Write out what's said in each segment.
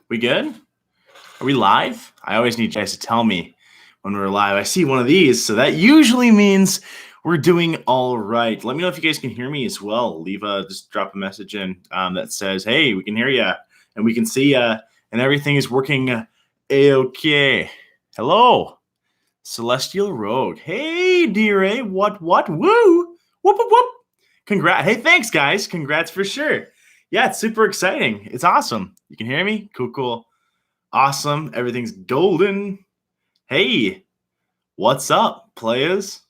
We good? Are we live? I always need you guys to tell me when we're live. I see one of these, so that usually means we're doing all right. Let me know if you guys can hear me as well. Just drop a message in that says, hey, we can hear you and we can see you and everything is working a-okay. Hello, Celestial Rogue. Hey, D-Ray, what, woo, whoop, whoop, whoop. Congrats. Hey, thanks, guys. Congrats for sure. Yeah, it's super exciting. It's awesome. You can hear me? Cool. Awesome. Everything's golden. Hey, what's up, players?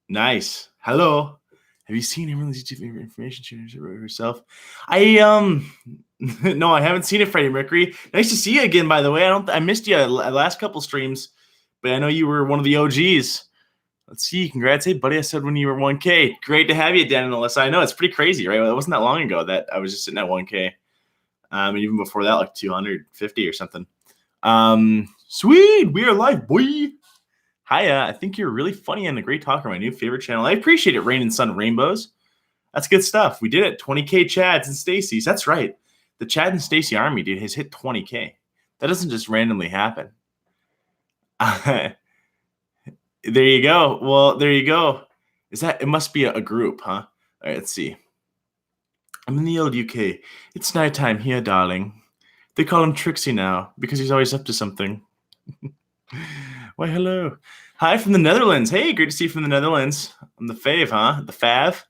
Nice. Hello. Have you seen everyone's YouTube information shares herself? No, I haven't seen it, Freddie Mercury. Nice to see you again, by the way. I missed you last couple streams, but I know you were one of the OGs. Let's see. Congrats. Hey, buddy. I said when you were 1K. Great to have you, Dan and Alyssa. I know it's pretty crazy, right? It wasn't that long ago that I was just sitting at 1K. And even before that, like 250 or something. Sweet. We are live, boy. Hiya. I think you're really funny and a great talker. My new favorite channel. I appreciate it, Rain and Sun Rainbows. That's good stuff. We did it. 20K Chads and Stacy's. That's right. The Chad and Stacy Army, dude, has hit 20K. That doesn't just randomly happen. There you go. Well, there you go. It must be a group, huh? All right, let's see. I'm in the old UK. It's nighttime here, darling. They call him Trixie now because he's always up to something. Why, hello. Hi from the Netherlands. Hey, great to see you from the Netherlands. I'm the Fave, huh? The Fav?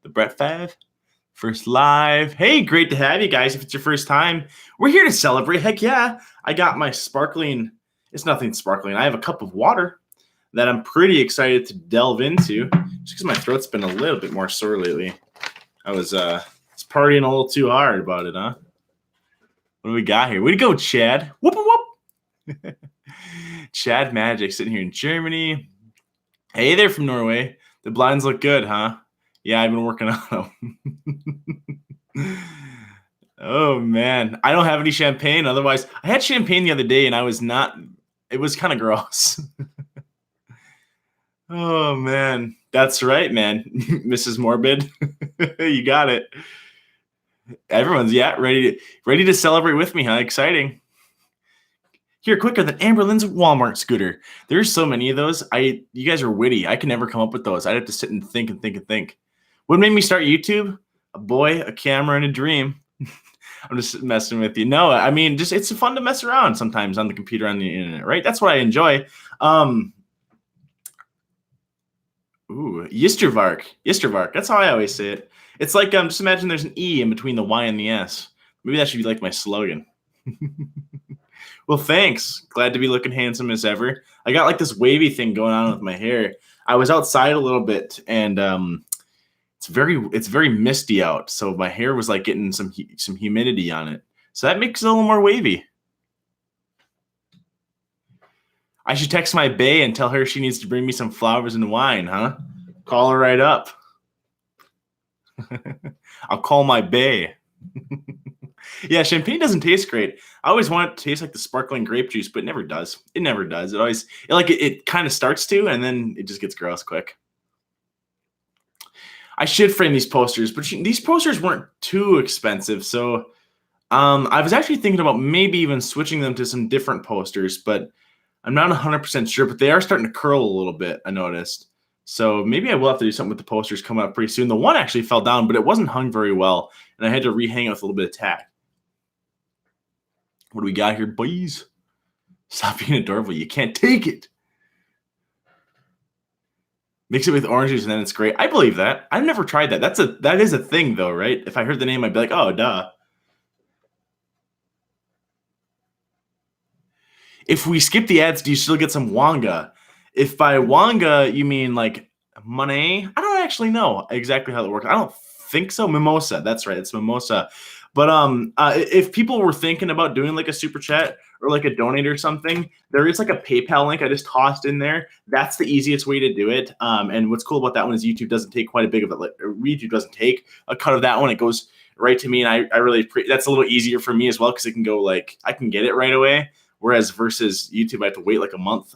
The Brett Fav? First live. Hey, great to have you guys. If it's your first time, we're here to celebrate. Heck yeah. I got my sparkling. It's nothing sparkling. I have a cup of water that I'm pretty excited to delve into just because my throat's been a little bit more sore lately. I was partying a little too hard about it, huh? What do we got here? Way to go, Chad. Whoop, whoop. Chad Magic sitting here in Germany. Hey there from Norway. The blinds look good, huh? Yeah, I've been working on them. Oh, man. I don't have any champagne. Otherwise, I had champagne the other day, and it was kind of gross. Oh, man. That's right, man. Mrs. Morbid. You got it. Everyone's, ready to celebrate with me, huh? Exciting. Here, quicker than Amberlin's Walmart scooter. There's so many of those. You guys are witty. I can never come up with those. I'd have to sit and think. What made me start YouTube? A boy, a camera, and a dream. I'm just messing with you. No, I mean, it's fun to mess around sometimes on the computer, on the internet, right? That's what I enjoy. Yistervark. That's how I always say it. It's like, just imagine there's an E in between the Y and the S. Maybe that should be like my slogan. Well, thanks. Glad to be looking handsome as ever. I got like this wavy thing going on with my hair. I was outside a little bit, and it's very misty out, so my hair was like getting some humidity on it. So that makes it a little more wavy. I should text my bae and tell her she needs to bring me some flowers and wine, huh? Call her right up. I'll call my bae. Yeah, champagne doesn't taste great. I always want it to taste like the sparkling grape juice, but it never does. It never does. It kind of starts to, and then it just gets gross quick. I should frame these posters, but these posters weren't too expensive. So I was actually thinking about maybe even switching them to some different posters, but I'm not 100% sure. But they are starting to curl a little bit, I noticed. So maybe I will have to do something with the posters coming up pretty soon. The one actually fell down, but it wasn't hung very well, and I had to rehang it with a little bit of tack. What do we got here, boys? Stop being adorable. You can't take it. Mix it with orange juice and then it's great. I believe that. I've never tried that. That is a thing though, right? If I heard the name, I'd be like, oh, duh. If we skip the ads, do you still get some Wonga? If by Wonga you mean like money, I don't actually know exactly how that works. I don't think so. Mimosa. That's right. It's mimosa. But if people were thinking about doing like a super chat or like a donate or something, there is like a PayPal link I just tossed in there. That's the easiest way to do it. And what's cool about that one is YouTube doesn't take quite a big of it. YouTube doesn't take a cut of that one. It goes right to me, and I really that's a little easier for me as well because it can go like I can get it right away. Whereas versus YouTube, I have to wait like a month.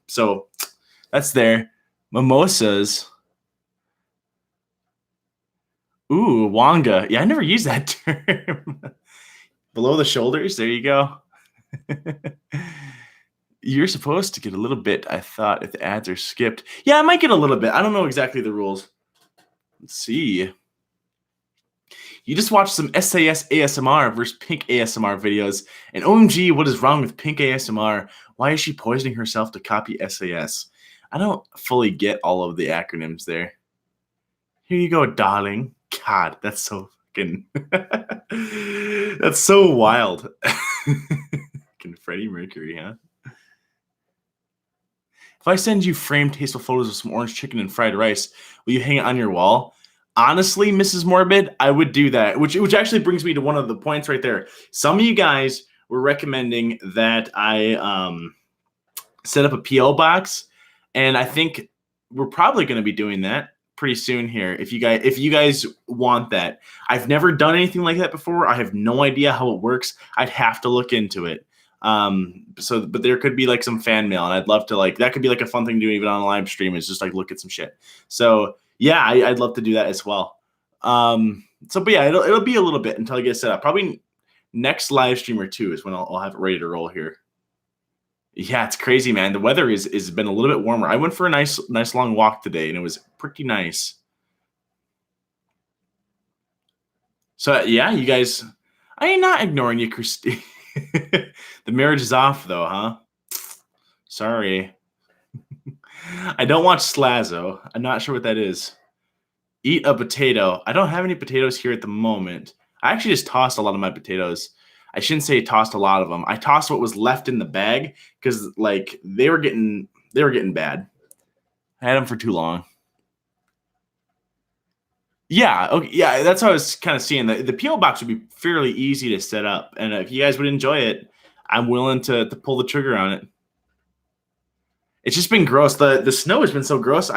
So that's there. Mimosas. Ooh, Wonga. Yeah, I never used that term. Below the shoulders. There you go. You're supposed to get a little bit, I thought, if the ads are skipped. Yeah, I might get a little bit. I don't know exactly the rules. Let's see. You just watched some SAS ASMR versus Pink ASMR videos. And OMG, what is wrong with Pink ASMR? Why is she poisoning herself to copy SAS? I don't fully get all of the acronyms there. Here you go, darling. God, that's so fucking... that's so wild. Fucking Freddie Mercury, huh? If I send you framed tasteful photos of some orange chicken and fried rice, will you hang it on your wall? Honestly, Mrs. Morbid, I would do that, which actually brings me to one of the points right there. Some of you guys were recommending that I set up a PO box, and I think we're probably going to be doing that pretty soon here. If you guys want that, I've never done anything like that before. I have no idea how it works. I'd have to look into it. But there could be like some fan mail, and I'd love to that could be like a fun thing to do even on a live stream, is just like look at some shit. So yeah, I'd love to do that as well. But yeah, it'll be a little bit until I get set up. Probably next live stream or two is when I'll have it ready to roll here. Yeah, it's crazy, man. The weather is been a little bit warmer. I went for a nice long walk today, and it was pretty nice. So yeah, you guys, I am not ignoring you, Christine. The marriage is off, though, huh? Sorry. I don't watch Slazo. I'm not sure what that is. Eat a potato. I don't have any potatoes here at the moment. I actually just tossed a lot of my potatoes. I shouldn't say tossed a lot of them. I tossed what was left in the bag because they were getting bad. I had them for too long. Yeah, okay, yeah, that's how I was kind of seeing. The PO box would be fairly easy to set up, and if you guys would enjoy it, I'm willing to pull the trigger on it. It's just been gross. The snow has been so gross.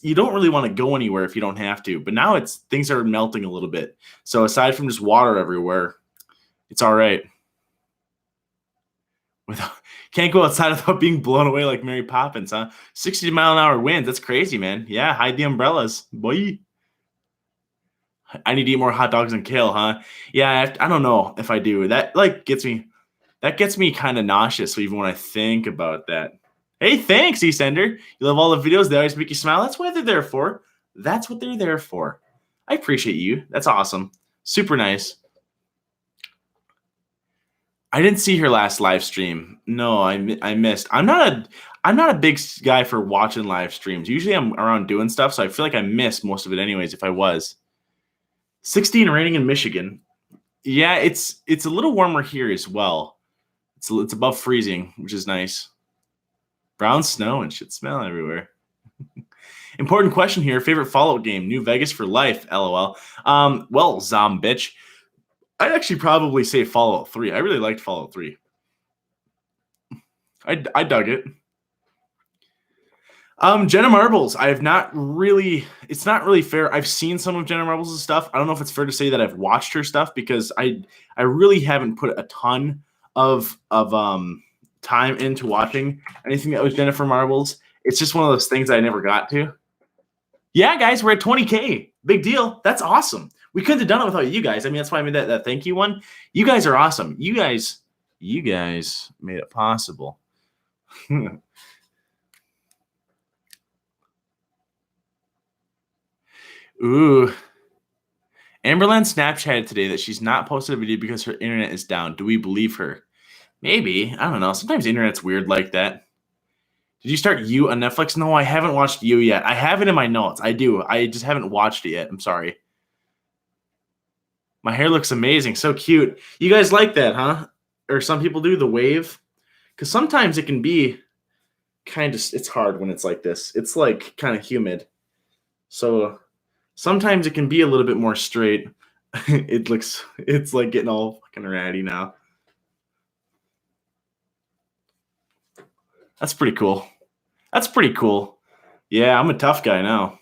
You don't really want to go anywhere if you don't have to. But now things are melting a little bit. So aside from just water everywhere, it's all right. Can't go outside without being blown away like Mary Poppins, huh? 60-mile-an-hour winds. That's crazy, man. Yeah, hide the umbrellas, boy. I need to eat more hot dogs and kale, huh? Yeah, I don't know if I do. That gets me kind of nauseous even when I think about that. Hey, thanks, EastEnder. You love all the videos. They always make you smile. That's what they're there for. That's what they're there for. I appreciate you. That's awesome. Super nice. I didn't see her last live stream. No, I missed. I'm not a big guy for watching live streams. Usually I'm around doing stuff, so I feel like I missed most of it anyways if I was. 16 raining in Michigan. Yeah, it's a little warmer here as well. It's above freezing, which is nice. Brown snow and shit smell everywhere. Important question here. Favorite Fallout game? New Vegas for life, LOL. Well, Zombitch, I'd actually probably say Fallout 3. I really liked Fallout 3. I dug it. Jenna Marbles, I have not really, it's not really fair. I've seen some of Jenna Marbles' stuff. I don't know if it's fair to say that I've watched her stuff because I really haven't put a ton of time into watching anything that was Jennifer Marbles. It's just one of those things I never got to. Yeah, guys, we're at 20K. Big deal. That's awesome. We couldn't have done it without you guys. I mean, that's why I made that thank you one. You guys are awesome. You guys made it possible. Ooh. Amberland Snapchatted today that she's not posted a video because her internet is down. Do we believe her? Maybe. I don't know. Sometimes the internet's weird like that. Did you start You on Netflix? No, I haven't watched You yet. I have it in my notes. I do. I just haven't watched it yet. I'm sorry. My hair looks amazing. So cute. You guys like that, huh? Or some people do the wave? Because sometimes it can be kind of, it's hard when it's like this. It's like kind of humid. So sometimes it can be a little bit more straight. It's like getting all fucking ratty now. That's pretty cool. That's pretty cool. Yeah, I'm a tough guy now.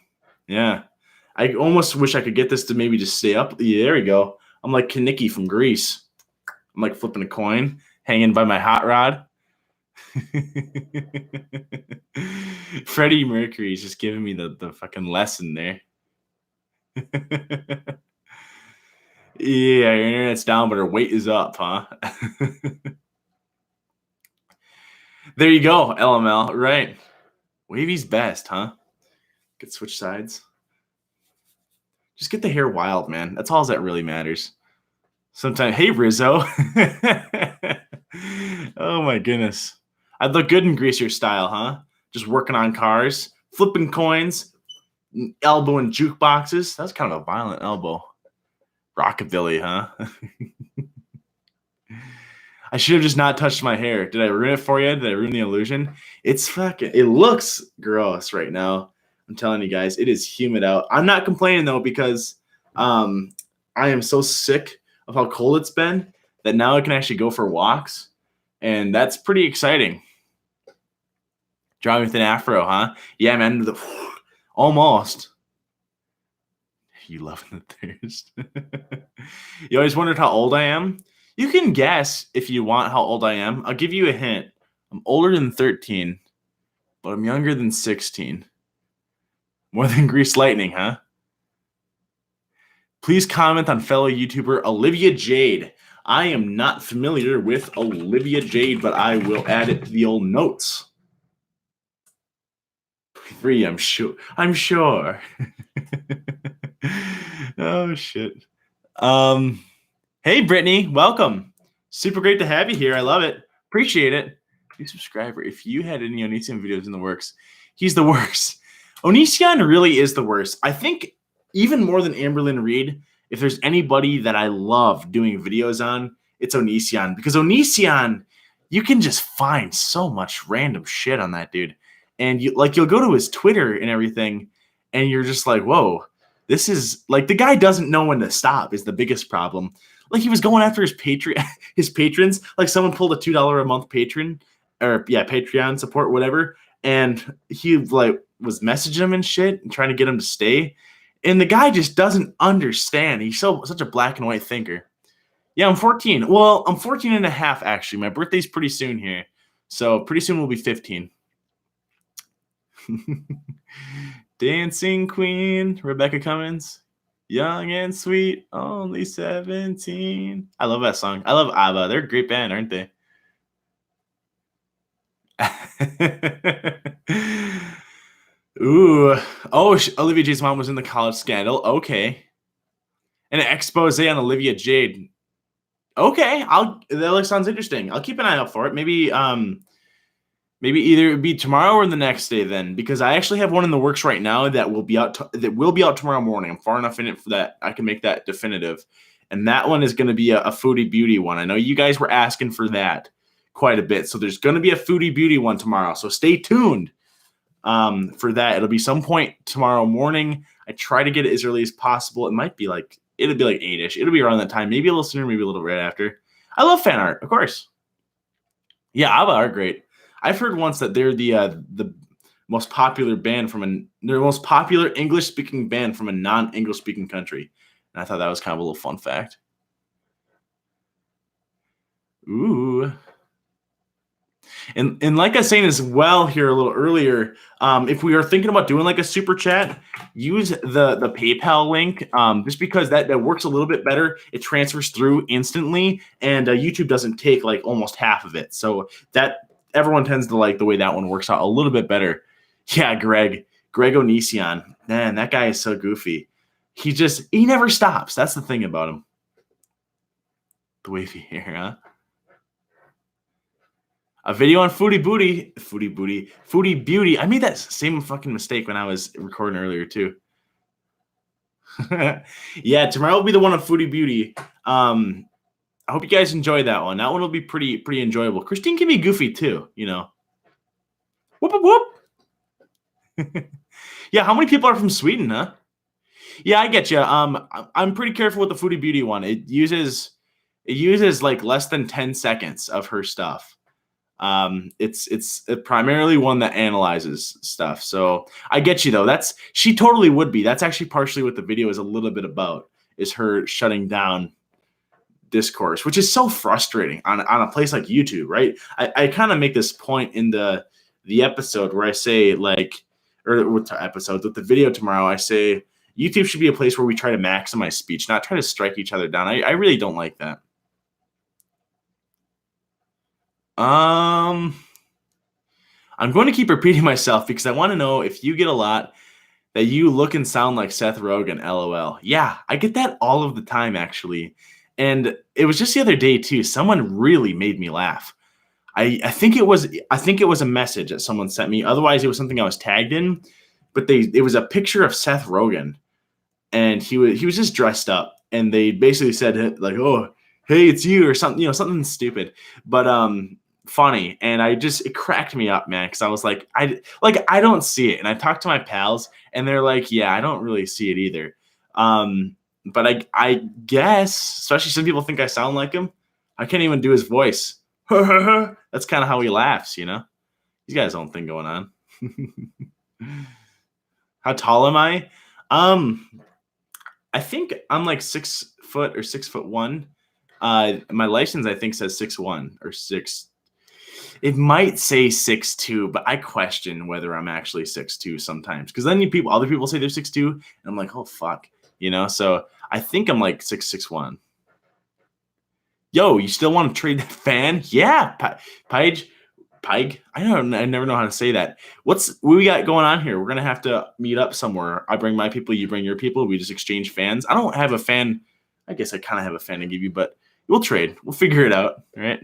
Yeah. I almost wish I could get this to maybe just stay up. Yeah, there we go. I'm like Kaniki from Greece. I'm like flipping a coin, hanging by my hot rod. Freddie Mercury is just giving me the fucking lesson there. Yeah, your internet's down, but her weight is up, huh? There you go, LML. Right. Wavy's best, huh? Could switch sides. Just get the hair wild, man. That's all that really matters. Sometimes, hey, Rizzo. Oh, my goodness. I'd look good in greasier style, huh? Just working on cars, flipping coins, elbowing jukeboxes. That's kind of a violent elbow. Rockabilly, huh? I should have just not touched my hair. Did I ruin it for you? Did I ruin the illusion? It's fucking, it looks gross right now. I'm telling you guys, it is humid out. I'm not complaining though, because I am so sick of how cold it's been that now I can actually go for walks. And that's pretty exciting. Driving with an afro, huh? Yeah, man. Almost. You love the thirst. You always wondered how old I am? You can guess if you want how old I am. I'll give you a hint. I'm older than 13, but I'm younger than 16. More than Grease Lightning, huh? Please comment on fellow YouTuber Olivia Jade. I am not familiar with Olivia Jade, but I will add it to the old notes. Free, I'm sure. I'm sure. Oh, shit. Hey, Brittany, welcome. Super great to have you here. I love it. Appreciate it. New subscriber. If you had any Onision videos in the works, he's the worst. Onision really is the worst. I think even more than Amberlynn Reed, if there's anybody that I love doing videos on, it's Onision. Because Onision, you can just find so much random shit on that dude. And you'll go to his Twitter and everything, and you're just like, whoa, this is like, the guy doesn't know when to stop is the biggest problem. Like, he was going after his patrons. Like, someone pulled a $2 a month Patreon support, whatever, and he like was messaging him and shit and trying to get him to stay. And the guy just doesn't understand. He's such a black and white thinker. Yeah, I'm 14. Well, I'm 14 and a half, actually. My birthday's pretty soon here. So pretty soon we'll be 15. Dancing Queen, Rebecca Cummins. Young and sweet, only 17. I love that song. I love ABBA. They're a great band, aren't they? Ooh. Oh, Olivia Jade's mom was in the college scandal. Okay. An expose on Olivia Jade. Okay. That sounds interesting. I'll keep an eye out for it. Maybe either it would be tomorrow or the next day then, because I actually have one in the works right now that will be out tomorrow morning. I'm far enough in it for that I can make that definitive. And that one is going to be a foodie beauty one. I know you guys were asking for that quite a bit. So there's going to be a foodie beauty one tomorrow. So stay tuned for that. It'll be some point tomorrow morning. I try to get it as early as possible. It'll be like 8-ish. It'll be around that time. Maybe a little sooner, maybe a little right after. I love fan art, of course. Yeah, ABBA are great. I've heard once that they're the most popular band they're the most popular English-speaking band from a non-English-speaking country. And I thought that was kind of a little fun fact. Ooh. And like I was saying as well here a little earlier, if we are thinking about doing like a super chat, use the PayPal link, just because that works a little bit better. It transfers through instantly, and YouTube doesn't take like almost half of it. So that everyone tends to like the way that one works out a little bit better. Yeah, Greg Onision. Man, that guy is so goofy. He never stops. That's the thing about him. The wavy hair, huh? A video on Foodie Beauty. I made that same fucking mistake when I was recording earlier too. Yeah, tomorrow will be the one on Foodie Beauty. I hope you guys enjoy that one. That one will be pretty enjoyable. Christine can be goofy too, you know. Whoop whoop whoop. Yeah, how many people are from Sweden, huh? Yeah, I get you. I'm pretty careful with the Foodie Beauty one. It uses like less than 10 seconds of her stuff. It's primarily one that analyzes stuff. So I get you though. She totally would be. That's actually partially what the video is a little bit about, is her shutting down discourse, which is so frustrating on a place like YouTube, right? I kind of make this point in the episode where I say, like, or with the episode with the video tomorrow, I say YouTube should be a place where we try to maximize speech, not try to strike each other down. I really don't like that. I'm going to keep repeating myself because I want to know if you get a lot that you look and sound like Seth Rogen, LOL. Yeah, I get that all of the time, actually. And it was just the other day, too. Someone really made me laugh. I think it was a message that someone sent me. Otherwise, it was something I was tagged in. But it was a picture of Seth Rogen, and he was just dressed up, and they basically said like, "Oh, hey, it's you," or something, something stupid, but funny. And it cracked me up, man, because I was like, I don't see it. And I talked to my pals, and they're like, "Yeah, I don't really see it either." But I guess, especially some people think I sound like him. I can't even do his voice. That's kind of how he laughs, These guys don't think going on. How tall am I? I think I'm like 6 foot or 6'1". My license, I think, says 6'1" or 6. It might say 6'2", but I question whether I'm actually 6'2" sometimes. Because then other people say they're 6'2", and I'm like, oh fuck, So I think I'm like 6'1". Yo, you still want to trade that fan? Yeah, Pige. I never know how to say that. What we got going on here? We're gonna have to meet up somewhere. I bring my people, you bring your people. We just exchange fans. I don't have a fan. I guess I kind of have a fan to give you, but we'll trade. We'll figure it out. All right.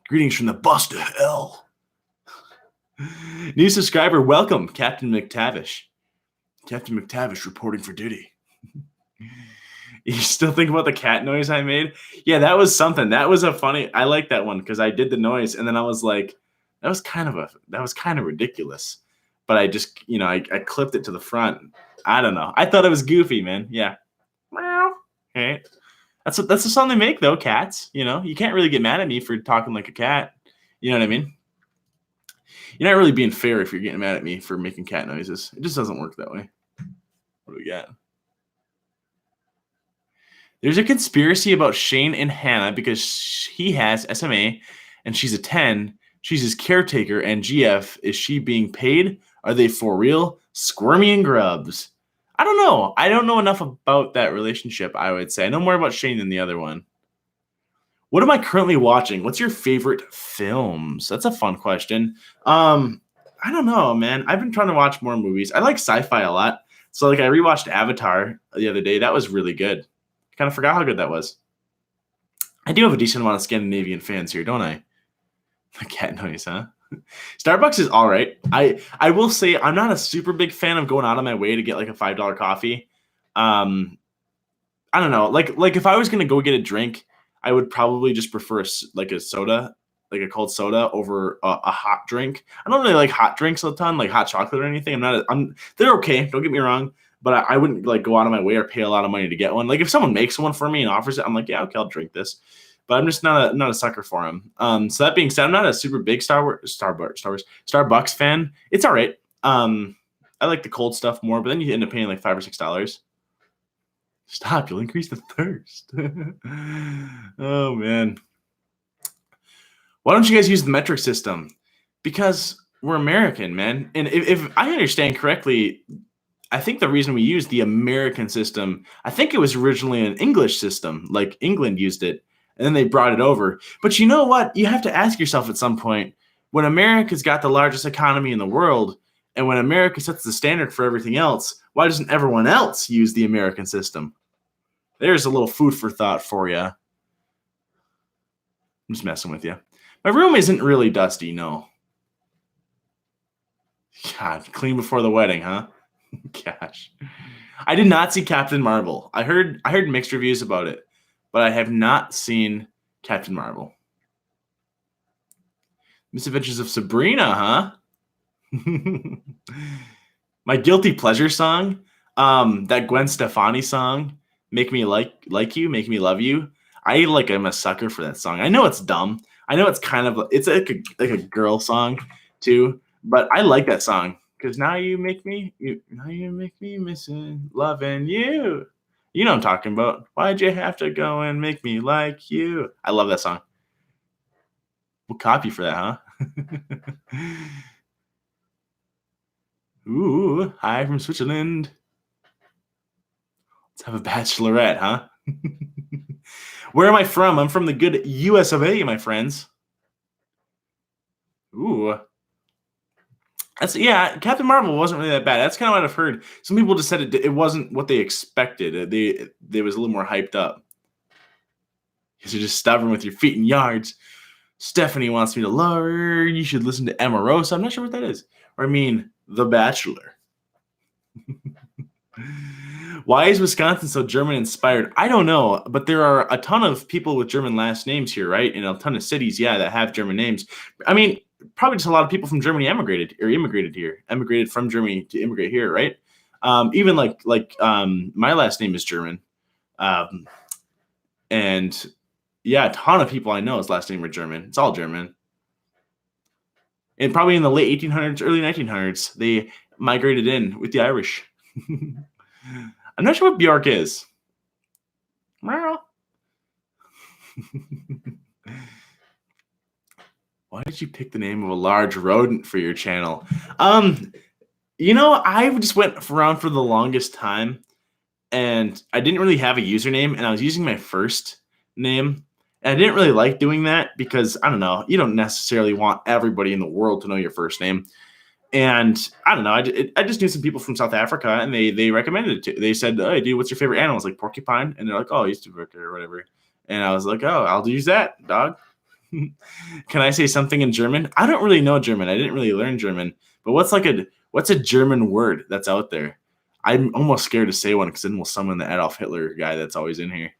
Greetings from the bus to hell. New subscriber, welcome, Captain McTavish. Captain McTavish reporting for duty. You still think about the cat noise I made? Yeah, that was something. That was I like that one because I did the noise, and then I was like, that was kind of ridiculous. But I just, I clipped it to the front. I don't know. I thought it was goofy, man. Yeah. Meow. Okay. That's the song they make though, cats. You can't really get mad at me for talking like a cat. You know what I mean? You're not really being fair if you're getting mad at me for making cat noises. It just doesn't work that way. What do we got? There's a conspiracy about Shane and Hannah because he has SMA and she's a 10. She's his caretaker, and GF, is she being paid? Are they for real? Squirmy and Grubs. I don't know. I don't know enough about that relationship, I would say. I know more about Shane than the other one. What am I currently watching? What's your favorite films? That's a fun question. I don't know, man. I've been trying to watch more movies. I like sci-fi a lot. So like I rewatched Avatar the other day. That was really good. Kind of forgot how good that was. I do have a decent amount of Scandinavian fans here, don't I? The cat noise, huh? Starbucks is all right. I will say I'm not a super big fan of going out of my way to get like a $5 coffee. I don't know. Like if I was gonna go get a drink, I would probably just prefer a soda, like a cold soda over a hot drink. I don't really like hot drinks a ton, like hot chocolate or anything. They're okay. Don't get me wrong. But I wouldn't like go out of my way or pay a lot of money to get one. Like if someone makes one for me and offers it, I'm like, yeah, okay, I'll drink this. But I'm just not a sucker for them. So that being said, I'm not a super big Starbucks fan. It's all right. I like the cold stuff more, but then you end up paying like $5 or $6. Stop, you'll increase the thirst. Oh man. Why don't you guys use the metric system? Because we're American, man. And if I understand correctly, I think the reason we use the American system, I think it was originally an English system, like England used it, and then they brought it over. But you know what? You have to ask yourself at some point, when America's got the largest economy in the world, and when America sets the standard for everything else, why doesn't everyone else use the American system? There's a little food for thought for you. I'm just messing with you. My room isn't really dusty, no. God, clean before the wedding, huh? Gosh. I did not see Captain Marvel. I heard mixed reviews about it, but I have not seen Captain Marvel. Misadventures of Sabrina, huh? My guilty pleasure song, that Gwen Stefani song, Make Me Like You, Make Me Love You. I'm a sucker for that song. I know it's dumb. I know it's kind of it's like a girl song too, but I like that song. Because now you make me missing loving you. You know what I'm talking about. Why'd you have to go and make me like you? I love that song. We'll copy for that, huh? Ooh, hi from Switzerland. Let's have a bachelorette, huh? Where am I from? I'm from the good US of A, my friends. Ooh. Captain Marvel wasn't really that bad. That's kind of what I've heard. Some people just said it wasn't what they expected. They was a little more hyped up. Because you're just stubborn with your feet in yards. Stephanie wants me to love her. You should listen to Emarosa. I'm not sure what that is. Or I mean, The Bachelor. Why is Wisconsin so German inspired? I don't know, but there are a ton of people with German last names here, right? In a ton of cities, that have German names. I mean, probably just a lot of people from Germany immigrated from Germany to immigrate here, right? Even like my last name is German, and a ton of people I know's last name are German. It's all German, and probably in the late 1800s, early 1900s, they migrated in with the Irish. I'm not sure what Bjork is. Why did you pick the name of a large rodent for your channel? I just went around for the longest time, and I didn't really have a username, and I was using my first name, and I didn't really like doing that because, I don't know, you don't necessarily want everybody in the world to know your first name. And I don't know, I just knew some people from South Africa, and they recommended it to. They said, "Hey, dude, what's your favorite animal?" I was like, porcupine, and they're like, "Oh, I used to work there or whatever." And I was like, "Oh, I'll use that, dog." Can I say something in German? I don't really know German. I didn't really learn German. But what's a German word that's out there? I'm almost scared to say one because then we'll summon the Adolf Hitler guy that's always in here.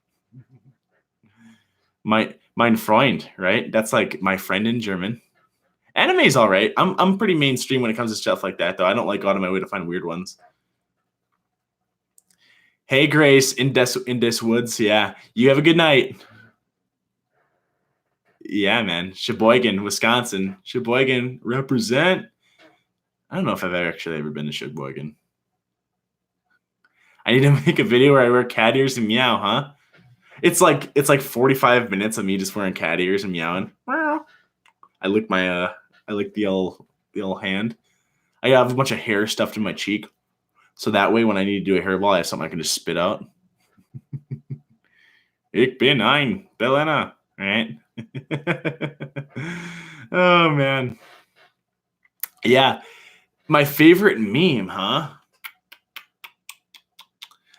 Mein Freund, right? That's like my friend in German. Anime's all right. I'm pretty mainstream when it comes to stuff like that, though. I don't like go out of my way to find weird ones. Hey, Grace, in des Woods. Yeah, you have a good night. Yeah, man. Sheboygan, Wisconsin. Sheboygan, represent. I don't know if I've actually ever been to Sheboygan. I need to make a video where I wear cat ears and meow, huh? It's like 45 minutes of me just wearing cat ears and meowing. I lick the old hand. I have a bunch of hair stuffed in my cheek, so that way when I need to do a hairball, I have something I can just spit out. Ich bin ein Berliner, right? Oh man, yeah. My favorite meme, huh?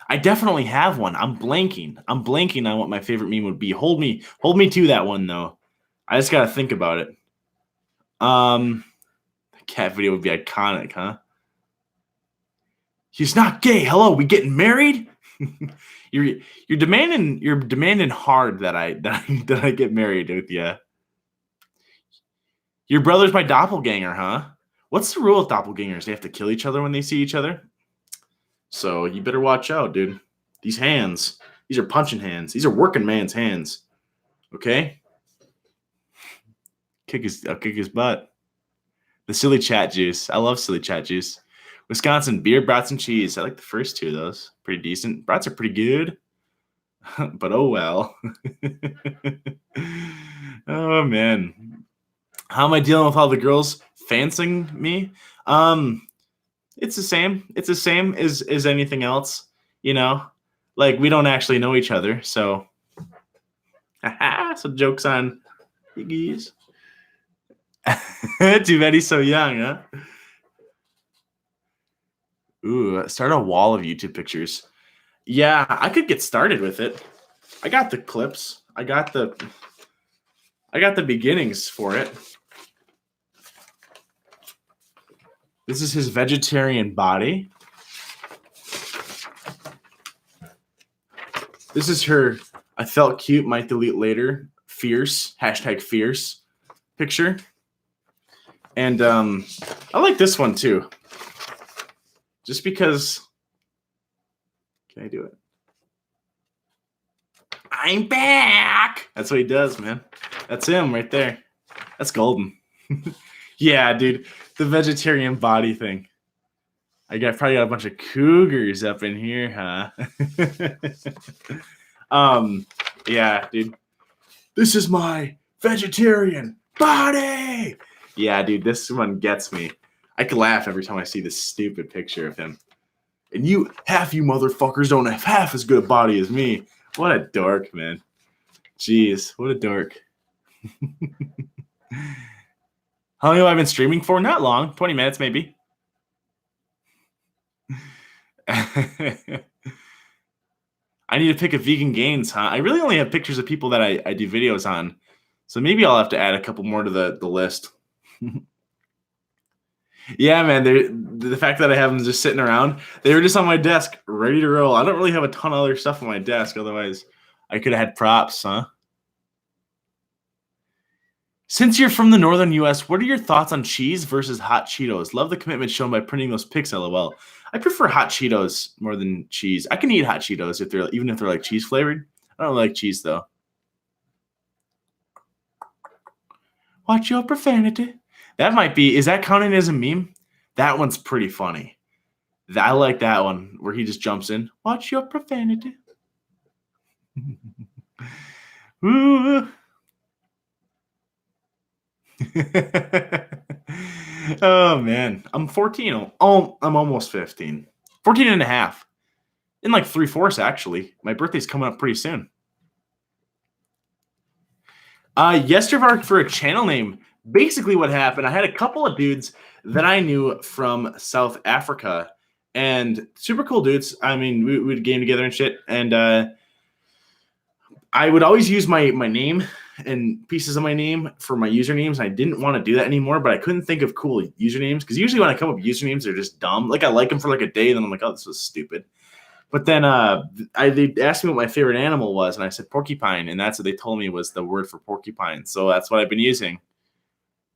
I definitely have one. I'm blanking on what my favorite meme would be. Hold me to that one though. I just gotta think about it. The cat video would be iconic, huh? He's not gay. Hello, we getting married? You're demanding hard that I get married with you. Your brother's my doppelganger, huh? What's the rule with doppelgangers? They have to kill each other when they see each other. So you better watch out, dude. These hands, these are punching hands. These are working man's hands. Okay? I'll kick his butt. The silly chat juice. I love silly chat juice. Wisconsin, beer, brats, and cheese. I like the first two of those. Pretty decent. Brats are pretty good. But oh well. Oh man. How am I dealing with all the girls fancying me? It's the same. It's the same as anything else, Like we don't actually know each other, so so jokes on piggies. Too bad he's so young, huh? Ooh, start a wall of YouTube pictures. Yeah, I could get started with it. I got the clips. I got the beginnings for it. This is his vegetarian body. This is her I felt cute, might delete later, fierce, #fierce picture. And I like this one too. Just because, can I do it? I'm back. That's what he does, man. That's him right there. That's golden. Yeah, dude. The vegetarian body thing. Probably got a bunch of cougars up in here, huh? Yeah, dude. This is my vegetarian body. Yeah, dude, this one gets me. I can laugh every time I see this stupid picture of him. And you motherfuckers don't have half as good a body as me. What a dork, man. Jeez, what a dork. How long have I been streaming for? Not long, 20 minutes maybe. I need to pick a vegan gains, huh? I really only have pictures of people that I do videos on. So maybe I'll have to add a couple more to the list. Yeah, man. The fact that I have them just sitting around, they were just on my desk, ready to roll. I don't really have a ton of other stuff on my desk. Otherwise, I could have had props, huh? Since you're from the northern U.S., what are your thoughts on cheese versus hot Cheetos? Love the commitment shown by printing those pics, lol. I prefer hot Cheetos more than cheese. I can eat hot Cheetos if they're even if they're like cheese flavored. I don't like cheese though. Watch your profanity. That might be. Is that counting as a meme? That one's pretty funny. I like that one where he just jumps in. Watch your profanity. Ooh. Oh man, I'm 14. Oh, I'm almost 15. 14 and a half. In like 3/4 actually. My birthday's coming up pretty soon. Yesterday for a channel name. Basically what happened, I had a couple of dudes that I knew from South Africa and super cool dudes. I mean, we would game together and shit. And I would always use my name and pieces of my name for my usernames. I didn't want to do that anymore, but I couldn't think of cool usernames because usually when I come up with usernames, they're just dumb. Like I like them for like a day, then I'm like, oh, this was stupid. But then they asked me what my favorite animal was, and I said porcupine, and that's what they told me was the word for porcupine. So that's what I've been using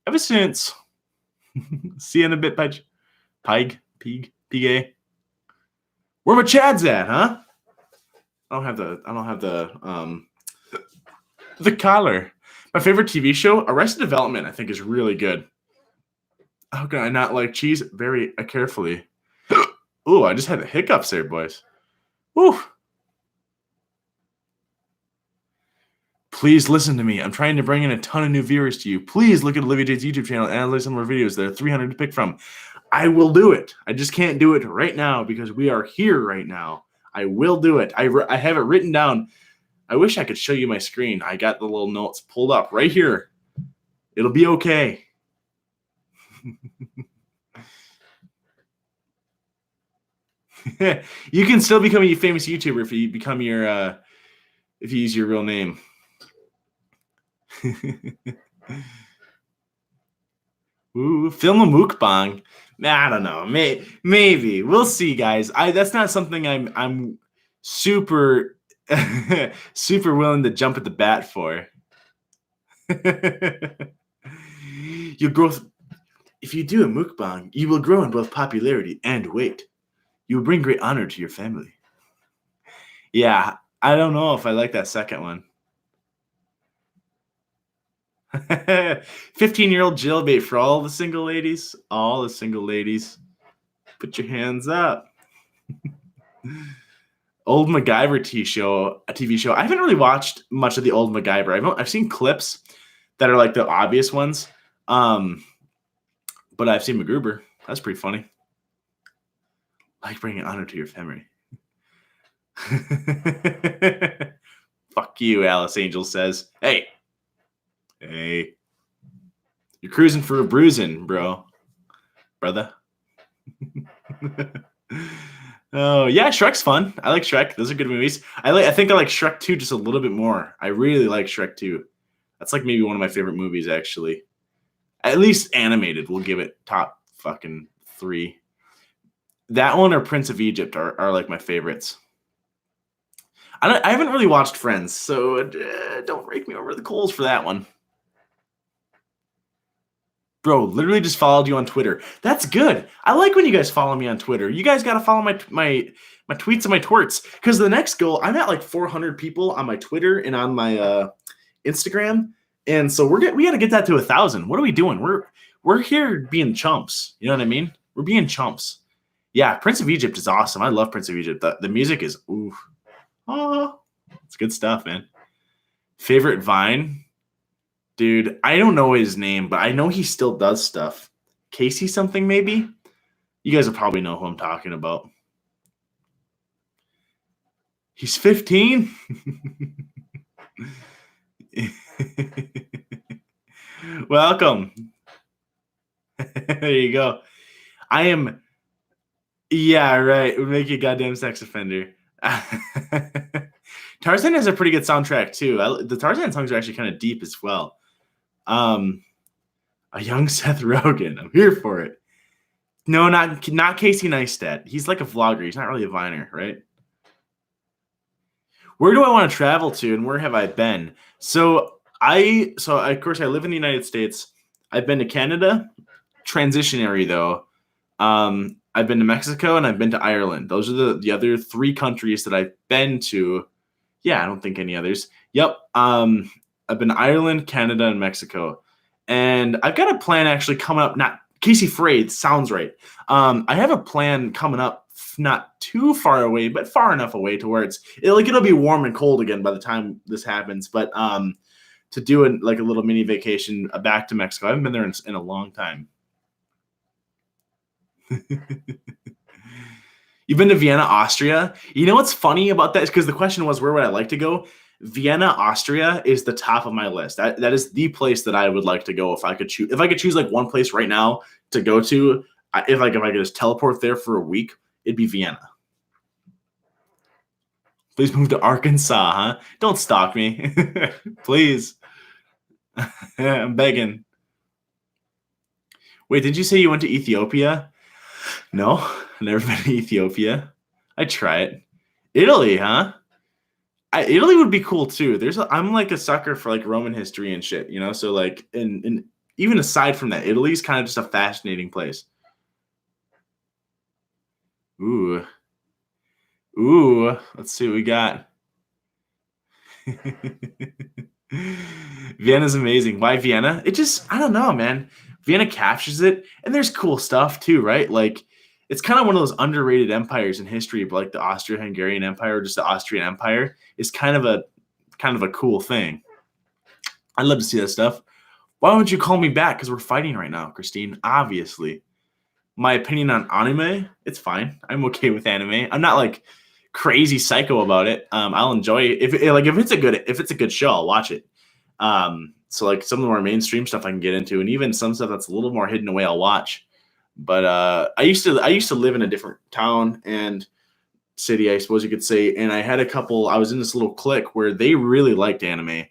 ever since. See you in a bit, Pig. Where my Chads at, huh? I don't have the collar. My favorite TV show, Arrested Development, I think is really good. How can I not like cheese? Very carefully. Ooh, I just had the hiccups there, boys. Woo. Please listen to me. I'm trying to bring in a ton of new viewers to you. Please look at Olivia Jade's YouTube channel and analyze some of her videos. There are 300 to pick from. I will do it. I just can't do it right now because we are here right now. I will do it. I have it written down. I wish I could show you my screen. I got the little notes pulled up right here. It'll be okay. You can still become a famous YouTuber if you become your if you use your real name. Ooh, film a mukbang. I don't know. Maybe we'll see, guys. That's not something I'm super super willing to jump at the bat for. Your growth. If you do a mukbang, you will grow in both popularity and weight. You will bring great honor to your family. Yeah, I don't know if I like that second one. 15-year-old jailbait for all the single ladies. All the single ladies. Put your hands up. Old MacGyver TV show. I haven't really watched much of the old MacGyver. I've seen clips that are like the obvious ones. But I've seen MacGruber. That's pretty funny. Like bringing honor to your family. Fuck you, Alice Angel says. Hey. You're cruising for a bruising, bro. Brother. Oh, yeah, Shrek's fun. I like Shrek. Those are good movies. I think I like Shrek 2 just a little bit more. I really like Shrek 2. That's like maybe one of my favorite movies, actually. At least animated. We'll give it top fucking 3. That one or Prince of Egypt are like my favorites. I haven't really watched Friends, so don't rake me over the coals for that one. Bro, literally just followed you on Twitter. That's good. I like when you guys follow me on Twitter. You guys got to follow my tweets and my twerts. Because the next goal, I'm at like 400 people on my Twitter and on my Instagram. And so we got to get that to 1,000. What are we doing? We're here being chumps. You know what I mean? We're being chumps. Yeah, Prince of Egypt is awesome. I love Prince of Egypt. The music is, ooh. Oh, it's good stuff, man. Favorite Vine? Dude, I don't know his name, but I know he still does stuff. Casey something, maybe? You guys will probably know who I'm talking about. He's 15. Welcome. There you go. I am. Yeah, right. It would make you a goddamn sex offender. Tarzan has a pretty good soundtrack too. The Tarzan songs are actually kind of deep as well. A young Seth Rogen. I'm here for it. No, not Casey Neistat. He's like a vlogger. He's not really a viner, right? Where do I want to travel to, and where have I been? So of course I live in the United States. I've been to Canada, transitionary though. I've been to Mexico and I've been to Ireland. Those are the other 3 countries that I've been to. Yeah, I don't think any others. Yep. I've been to Ireland, Canada, and Mexico. And I've got a plan actually coming up. Not Casey Frade, sounds right. I have a plan coming up, not too far away, but far enough away to where it'll be warm and cold again by the time this happens. But to do a little mini vacation back to Mexico. I haven't been there in a long time. You've been to Vienna, Austria? You know what's funny about that is because the question was, where would I like to go? Vienna, Austria is the top of my list. That is the place that I would like to go if I could choose. If I could choose like one place right now to go to, if I could just teleport there for a week, it'd be Vienna. Please move to Arkansas, huh? Don't stalk me. Please. I'm begging. Wait, did you say you went to Ethiopia? No, I've never been to Ethiopia. I'd try it. Italy, huh? Italy would be cool too. I'm like a sucker for like Roman history and shit, you know? So like, and even aside from that, Italy's kind of just a fascinating place. Ooh. Let's see what we got. Vienna's amazing. Why Vienna? I don't know, man. Vienna captures it, and there's cool stuff too, right? Like, it's kind of one of those underrated empires in history, but like the Austro-Hungarian Empire, or just the Austrian Empire, is kind of a cool thing. I'd love to see that stuff. Why would you call me back? Because we're fighting right now, Christine. Obviously. My opinion on anime, it's fine. I'm okay with anime. I'm not like crazy psycho about it. I'll enjoy it. If it's a good show, I'll watch it. So like some of the more mainstream stuff I can get into, and even some stuff that's a little more hidden away, I'll watch. But I used to live in a different town and city, I suppose you could say, and I was in this little clique where they really liked anime,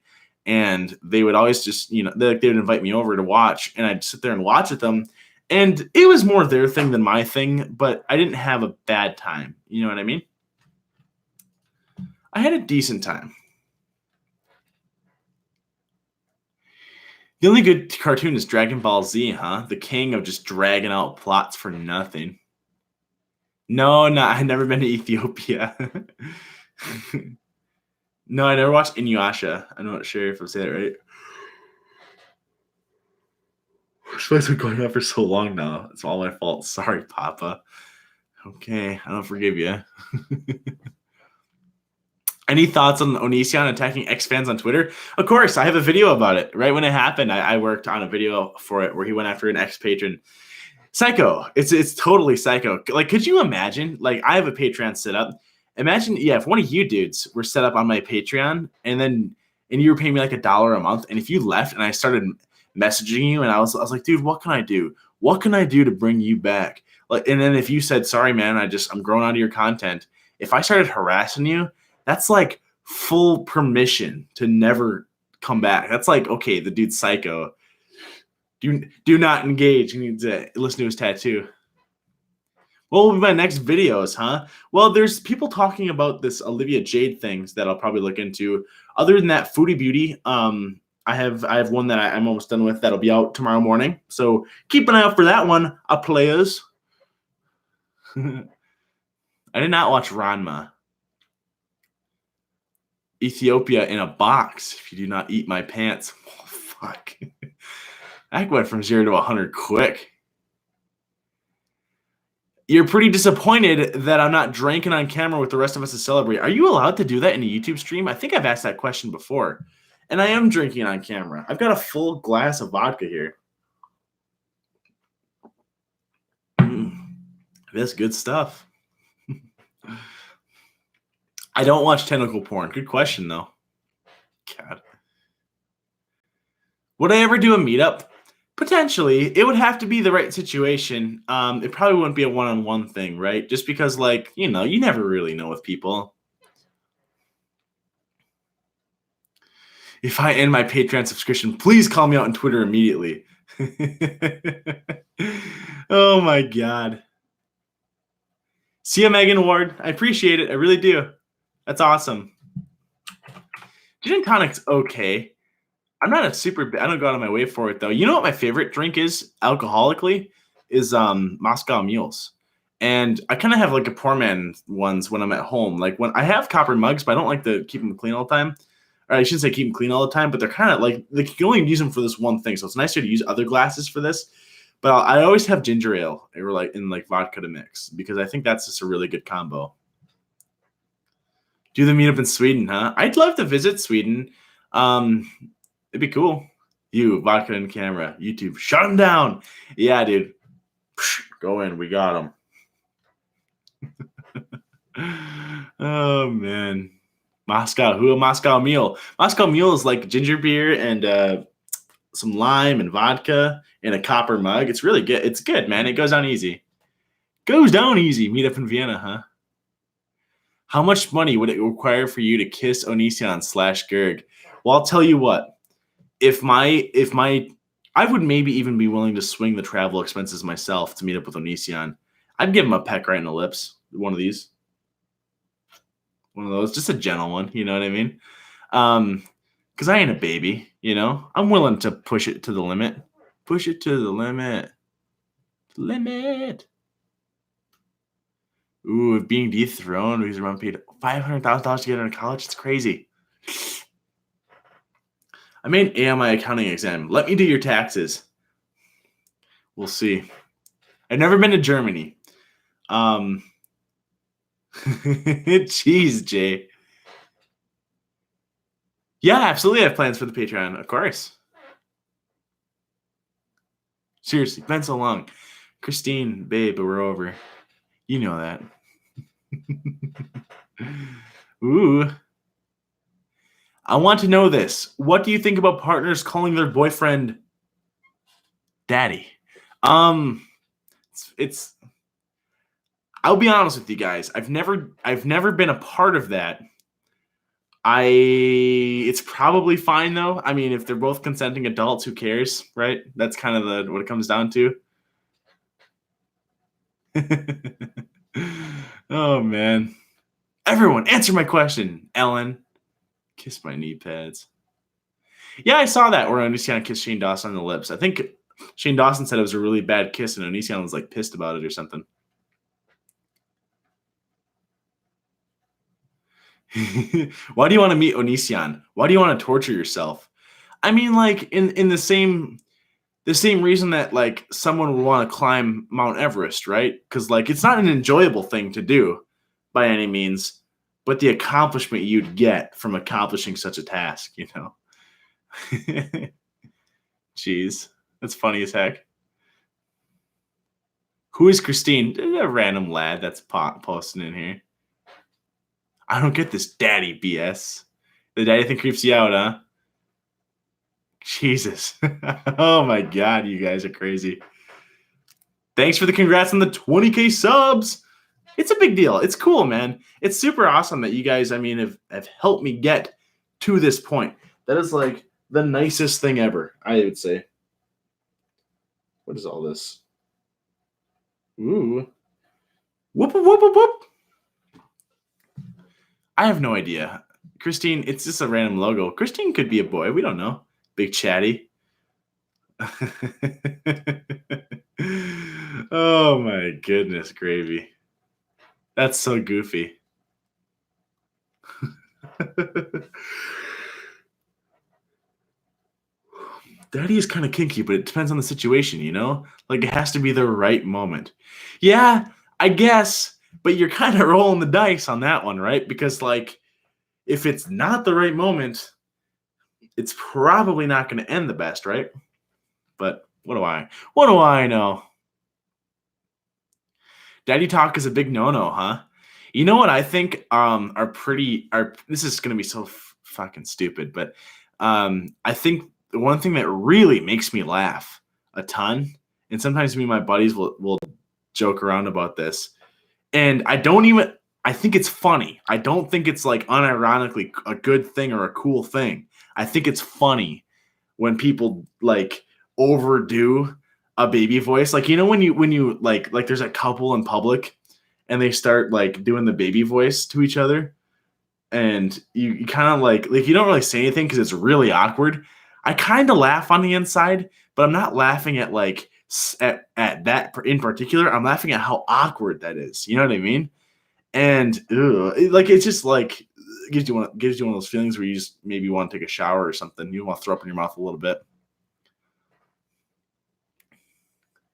and they would always just, they would invite me over to watch, and I'd sit there and watch with them, and it was more their thing than my thing, but I didn't have a bad time. You know what I mean? I had a decent time. The only good cartoon is Dragon Ball Z, huh? The king of just dragging out plots for nothing. No, I've never been to Ethiopia. No, I never watched Inuyasha. I'm not sure if I'm saying that right. This show's been going on for so long now. It's all my fault. Sorry, Papa. Okay, I don't forgive you. Any thoughts on Onision attacking X fans on Twitter? Of course, I have a video about it. Right when it happened, I worked on a video for it where he went after an X patron. Psycho. It's totally psycho. Like, could you imagine? Like, I have a Patreon set up. Imagine, if one of you dudes were set up on my Patreon and you were paying me like $1 a month, and if you left and I started messaging you and I was like, dude, what can I do? What can I do to bring you back? Like, and then if you said, sorry, man, I'm growing out of your content. If I started harassing you, that's like full permission to never come back. That's like, okay, the dude's psycho. Do not engage. You need to listen to his tattoo. What will be my next videos, huh? Well, there's people talking about this Olivia Jade things that I'll probably look into. Other than that, Foodie Beauty, I have one that I'm almost done with that'll be out tomorrow morning. So keep an eye out for that one, players. I did not watch Ranma. Ethiopia in a box. If you do not eat my pants. Oh, fuck. I went from 0 to 100 quick. You're pretty disappointed that I'm not drinking on camera with the rest of us to celebrate. Are you allowed to do that in a YouTube stream? I think I've asked that question before. And I am drinking on camera. I've got a full glass of vodka here. That's good stuff. I don't watch tentacle porn. Good question, though. God. Would I ever do a meetup? Potentially. It would have to be the right situation. It probably wouldn't be a one-on-one thing, right? Just because, like, you never really know with people. If I end my Patreon subscription, please call me out on Twitter immediately. Oh my God. See you, Megan Ward. I appreciate it. I really do. That's awesome. Gin and tonic's okay. I'm not a super. I don't go out of my way for it though. You know what my favorite drink is, alcoholically, is Moscow Mules, and I kind of have like a poor man ones when I'm at home. Like when I have copper mugs, but I don't like to keep them clean all the time. Or I shouldn't say keep them clean all the time, but they're kind of like you can only use them for this one thing. So it's nicer to use other glasses for this. But I always have ginger ale or like in like vodka to mix because I think that's just a really good combo. Do the meetup in Sweden, huh? I'd love to visit Sweden. It'd be cool. You, vodka and camera, YouTube, shut him down. Yeah, dude. Go in. We got him. Oh, man. Moscow. Who a Moscow Mule? Moscow Mule is like ginger beer and some lime and vodka in a copper mug. It's really good. It's good, man. It goes down easy. Goes down easy. Meet up in Vienna, huh? How much money would it require for you to kiss Onision / Gerg? Well, I'll tell you what. If I would maybe even be willing to swing the travel expenses myself to meet up with Onision. I'd give him a peck right in the lips. One of these. One of those. Just a gentle one. You know what I mean? Because I ain't a baby, I'm willing to push it to the limit. Push it to the limit. Limit. Ooh, being dethroned because your mom paid $500,000 to get into college. It's crazy. I made an AMI accounting exam. Let me do your taxes. We'll see. I've never been to Germany. Jeez, Jay. Yeah, absolutely. I have plans for the Patreon, of course. Seriously, been so long. Christine, babe, but we're over. You know that. Ooh. I want to know this. What do you think about partners calling their boyfriend daddy? It's I'll be honest with you guys. I've never been a part of that. It's probably fine though. I mean, if they're both consenting adults, who cares, right? That's kind of what it comes down to. Oh man. Everyone, answer my question, Ellen. Kiss my knee pads. Yeah, I saw that where Onision kissed Shane Dawson on the lips. I think Shane Dawson said it was a really bad kiss, and Onision was like pissed about it or something. Why do you want to meet Onision? Why do you want to torture yourself? I mean, like in the same reason that like someone would want to climb Mount Everest, right? Because like it's not an enjoyable thing to do by any means, but the accomplishment you'd get from accomplishing such a task, Jeez, that's funny as heck. Who is Christine? A random lad that's posting in here. I don't get this daddy BS. The daddy thing creeps you out, huh? Jesus. Oh my God, you guys are crazy. Thanks for the congrats on the 20K subs. It's a big deal. It's cool, man. It's super awesome that you guys, have helped me get to this point. That is like the nicest thing ever, I would say. What is all this? Ooh. Whoop, whoop, whoop, whoop. I have no idea. Christine, it's just a random logo. Christine could be a boy. We don't know. Big chatty. Oh my goodness, gravy. That's so goofy. Daddy is kind of kinky, but it depends on the situation, Like, it has to be the right moment. Yeah, I guess, but you're kind of rolling the dice on that one, right? Because, like, if it's not the right moment, it's probably not going to end the best, right? But what do I know? Daddy talk is a big no-no, huh? You know what I think are this is gonna be so fucking stupid, but I think the one thing that really makes me laugh a ton, and sometimes me and my buddies will joke around about this, and I think it's funny. I don't think it's like unironically a good thing or a cool thing. I think it's funny when people like overdo a baby voice. Like, you know, when you like there's a couple in public and they start like doing the baby voice to each other, and you kind of like you don't really say anything because it's really awkward. I kind of laugh on the inside, but I'm not laughing at like at that in particular. I'm laughing at how awkward that is. You know what I mean? And like it's just like gives you one of those feelings where you just maybe want to take a shower or something. You want to throw up in your mouth a little bit.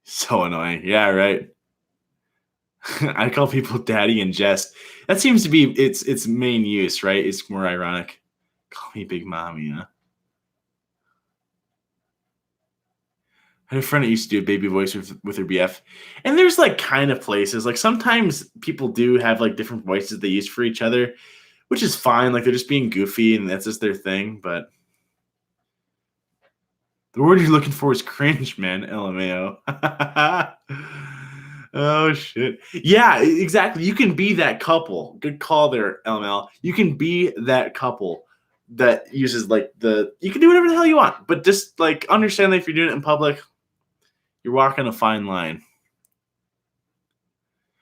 So annoying. Yeah, right. I call people daddy in jest. That seems to be its main use, right? It's more ironic. Call me big mommy, huh? I had a friend that used to do a baby voice with her BF. And there's like kind of places. Like sometimes people do have like different voices they use for each other, which is fine. Like they're just being goofy and that's just their thing. But the word you're looking for is cringe, man. LMAO. Oh shit. Yeah, exactly. You can be that couple. Good call there, LML. You can be that couple that uses like you can do whatever the hell you want, but just like understand that if you're doing it in public, you're walking a fine line.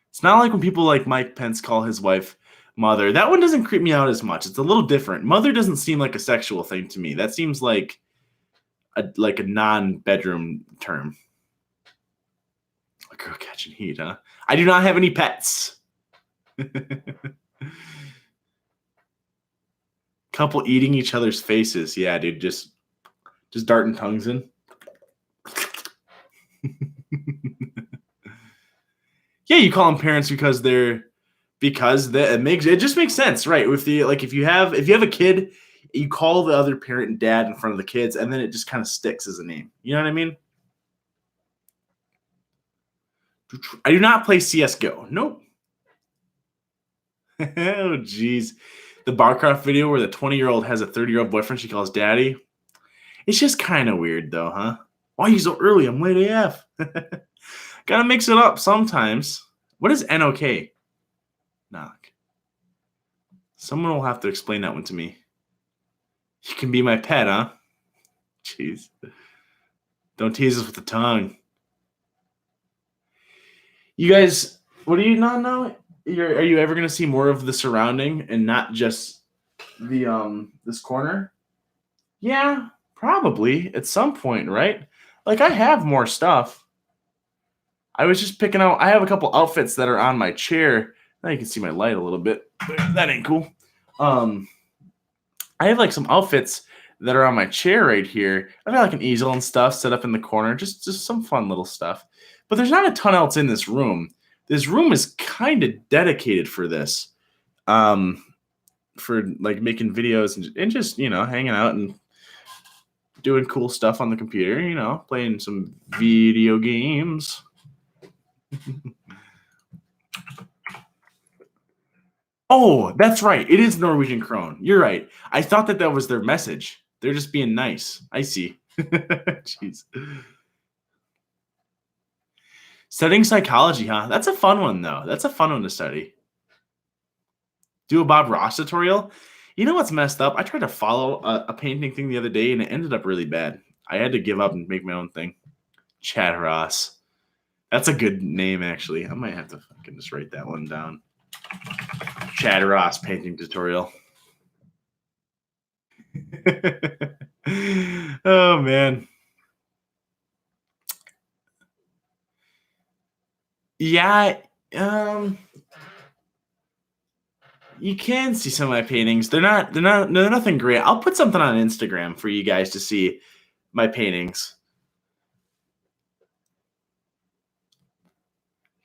It's not like when people like Mike Pence call his wife mother. That one doesn't creep me out as much. It's a little different. Mother doesn't seem like a sexual thing to me. That seems like a non-bedroom term. A girl catching heat, huh? I do not have any pets. Couple eating each other's faces. Yeah, dude, just darting tongues in. Yeah, you call them parents because it just makes sense, right? With the like if you have a kid, you call the other parent and dad in front of the kids, and then it just kind of sticks as a name. You know what I mean? I do not play CS:GO. Nope. Oh, jeez. The Barcroft video where the 20-year-old has a 30-year-old boyfriend she calls daddy. It's just kind of weird, though, huh? Why are you so early? I'm late AF. Gotta mix it up sometimes. What is NOK? Knock. Someone will have to explain that one to me. You can be my pet, huh? Jeez. Don't tease us with the tongue. You guys, what do you not know? Are you ever gonna see more of the surrounding and not just the this corner? Yeah, probably at some point, right? Like I have more stuff. I was just picking out. I have a couple outfits that are on my chair. Now you can see my light a little bit. That ain't cool. I have like some outfits that are on my chair right here. I've got like an easel and stuff set up in the corner. Just some fun little stuff. But there's not a ton else in this room. This room is kind of dedicated for this. For like making videos and just, hanging out and doing cool stuff on the computer, playing some video games. Oh, that's right. It is Norwegian krone. You're right. I thought that was their message. They're just being nice. I see. Jeez. Studying psychology, huh? That's a fun one, though. That's a fun one to study. Do a Bob Ross tutorial? You know what's messed up? I tried to follow a painting thing the other day, and it ended up really bad. I had to give up and make my own thing. Chad Ross. That's a good name, actually. I might have to fucking just write that one down. Chad Ross painting tutorial. Oh, man. Yeah, you can see some of my paintings. They're nothing great. I'll put something on Instagram for you guys to see my paintings.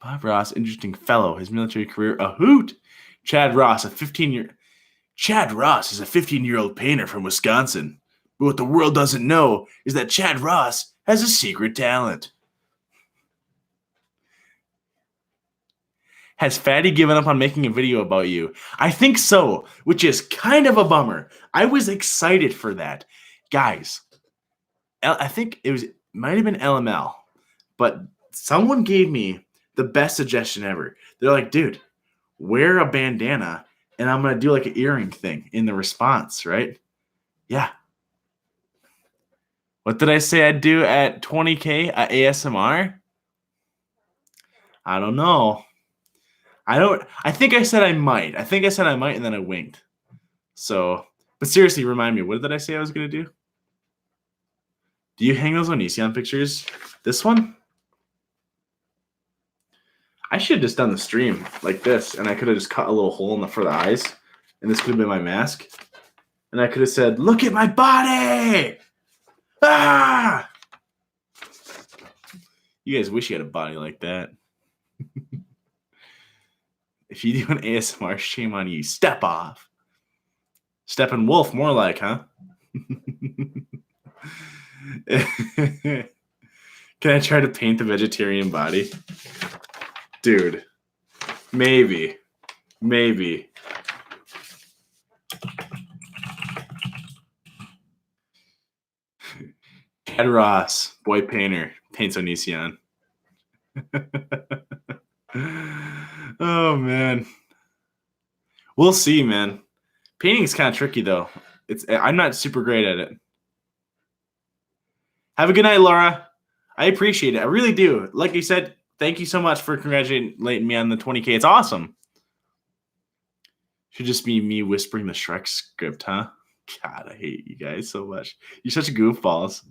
Bob Ross, interesting fellow. His military career, a hoot. Chad Ross, Chad Ross is a 15-year-old painter from Wisconsin. But what the world doesn't know is that Chad Ross has a secret talent. Has Fatty given up on making a video about you? I think so, which is kind of a bummer. I was excited for that. Guys, I think might have been LML, but someone gave me the best suggestion ever. They're like, dude, wear a bandana and I'm going to do like an earring thing in the response, right? Yeah. What did I say I'd do at 20K at ASMR? I don't know. I think I said I might. And then I winked. So, but seriously, remind me, what did I say I was going to do? Do you hang those Onision pictures? This one? I should have just done the stream like this, and I could have just cut a little hole for the eyes, and this could have been my mask. And I could have said, look at my body! Ah! You guys wish you had a body like that. If you do an ASMR, shame on you. Step off. Steppenwolf, more like, huh? Can I try to paint the vegetarian body? Dude, maybe. Ed Ross, boy painter, paints Onision. Oh, man. We'll see, man. Painting's kind of tricky, though. I'm not super great at it. Have a good night, Laura. I appreciate it. I really do. Like you said, thank you so much for congratulating me on the 20K. It's awesome. Should just be me whispering the Shrek script, huh? God, I hate you guys so much. You're such goofballs.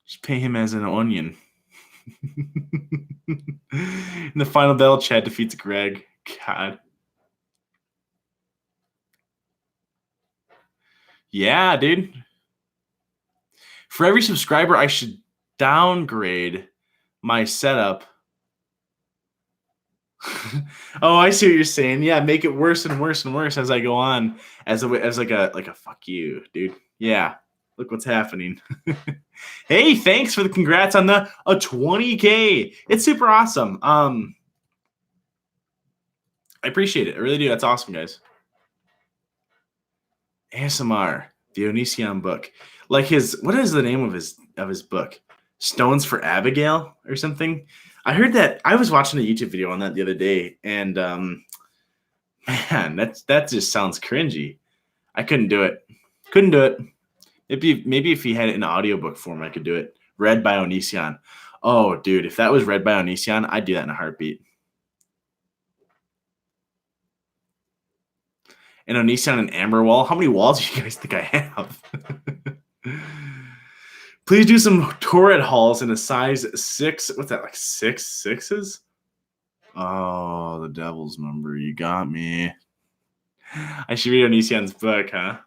Just pay him as an onion. In the final battle, Chad defeats Greg. God. Yeah, dude. For every subscriber, I should downgrade my setup. Oh, I see what you're saying. Yeah, make it worse and worse and worse as I go on, as like a fuck you, dude. Yeah, look what's happening. Hey, thanks for the congrats on a 20K. It's super awesome. I appreciate it. I really do. That's awesome, guys. ASMR, the Onision book. Like what is the name of his book? Stones for Abigail or something? I heard that. I was watching a YouTube video on that the other day, and man, that just sounds cringy. I couldn't do it. Maybe if he had it in audiobook form, I could do it. Read by Onision. Oh, dude, if that was read by Onision, I'd do that in a heartbeat. And Onision and Amber Wall. How many walls do you guys think I have? Please do some Torrid hauls in a size 6. What's that, like 6 6s? Oh, the devil's number. You got me. I should read Onision's book, huh?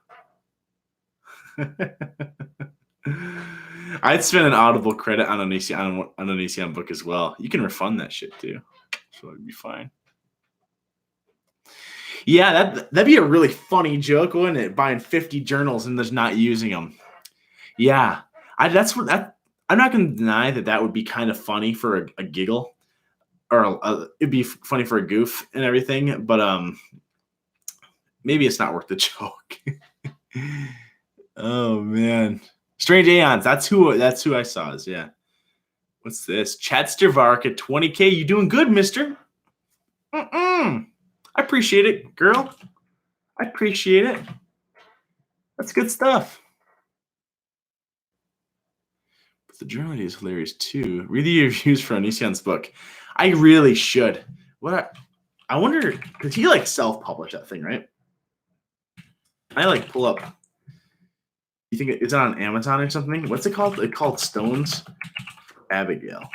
I'd spend an Audible credit on Onision book as well. You can refund that shit too, so it'd be fine. Yeah, that'd be a really funny joke, wouldn't it? Buying 50 journals and just not using them. Yeah, I'm not going to deny that would be kind of funny for a giggle, or it'd be funny for a goof and everything. But maybe it's not worth the joke. Oh man, Strange Aeons. That's who I saw. Yeah. What's this? Chadster Vark at 20K. You doing good, Mister? I appreciate it, girl. I appreciate it. That's good stuff. But the journal is hilarious too. Read the reviews for Onision's book. I really should. I wonder, because he like self-published that thing, right? I like pull up. You think it's on Amazon or something? What's it called? It's called Stones for Abigail.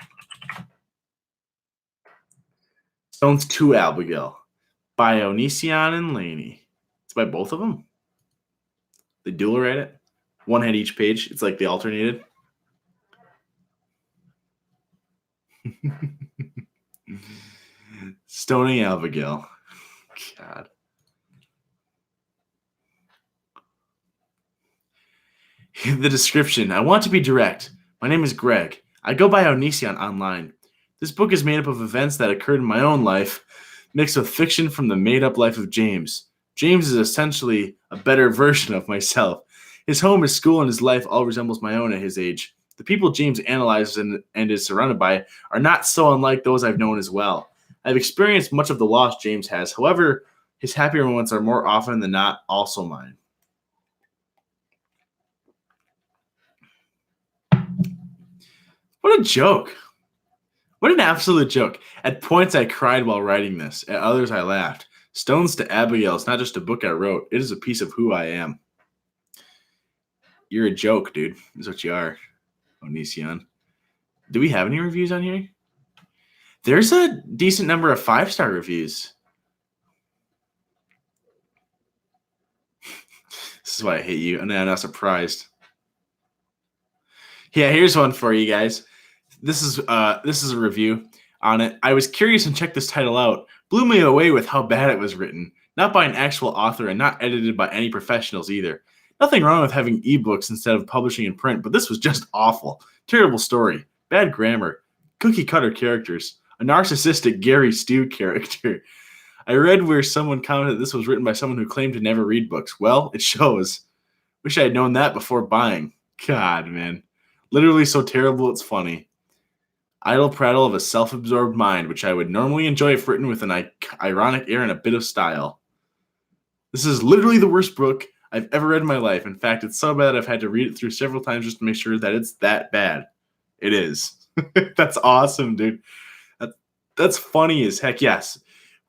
Stones to Abigail by Onision and Laney. It's by both of them. They dual write it. One had each page. It's like they alternated. Stoning Abigail. God. The description. I want to be direct. My name is Greg. I go by Onision online. This book is made up of events that occurred in my own life, mixed with fiction from the made-up life of James. James is essentially a better version of myself. His home, his school, and his life all resembles my own at his age. The people James analyzes and is surrounded by are not so unlike those I've known as well. I've experienced much of the loss James has. However, his happier moments are more often than not also mine. What a joke. What an absolute joke. At points I cried while writing this. At others I laughed. Stones to Abigail is not just a book I wrote. It is a piece of who I am. You're a joke, dude. Is what you are, Onision. Do we have any reviews on here? There's a decent number of 5-star reviews. This is why I hate you, and I'm not surprised. Yeah, here's one for you guys. This is a review on it. I was curious and checked this title out. Blew me away with how bad it was written. Not by an actual author and not edited by any professionals either. Nothing wrong with having ebooks instead of publishing in print, but this was just awful. Terrible story. Bad grammar. Cookie cutter characters. A narcissistic Gary Stu character. I read where someone commented this was written by someone who claimed to never read books. Well, it shows. Wish I had known that before buying. God, man. Literally so terrible it's funny. Idle prattle of a self-absorbed mind, which I would normally enjoy if written with an ironic air and a bit of style. This is literally the worst book I've ever read in my life. In fact, it's so bad I've had to read it through several times just to make sure that it's that bad. It is. That's awesome, dude. That's funny as heck. Yes.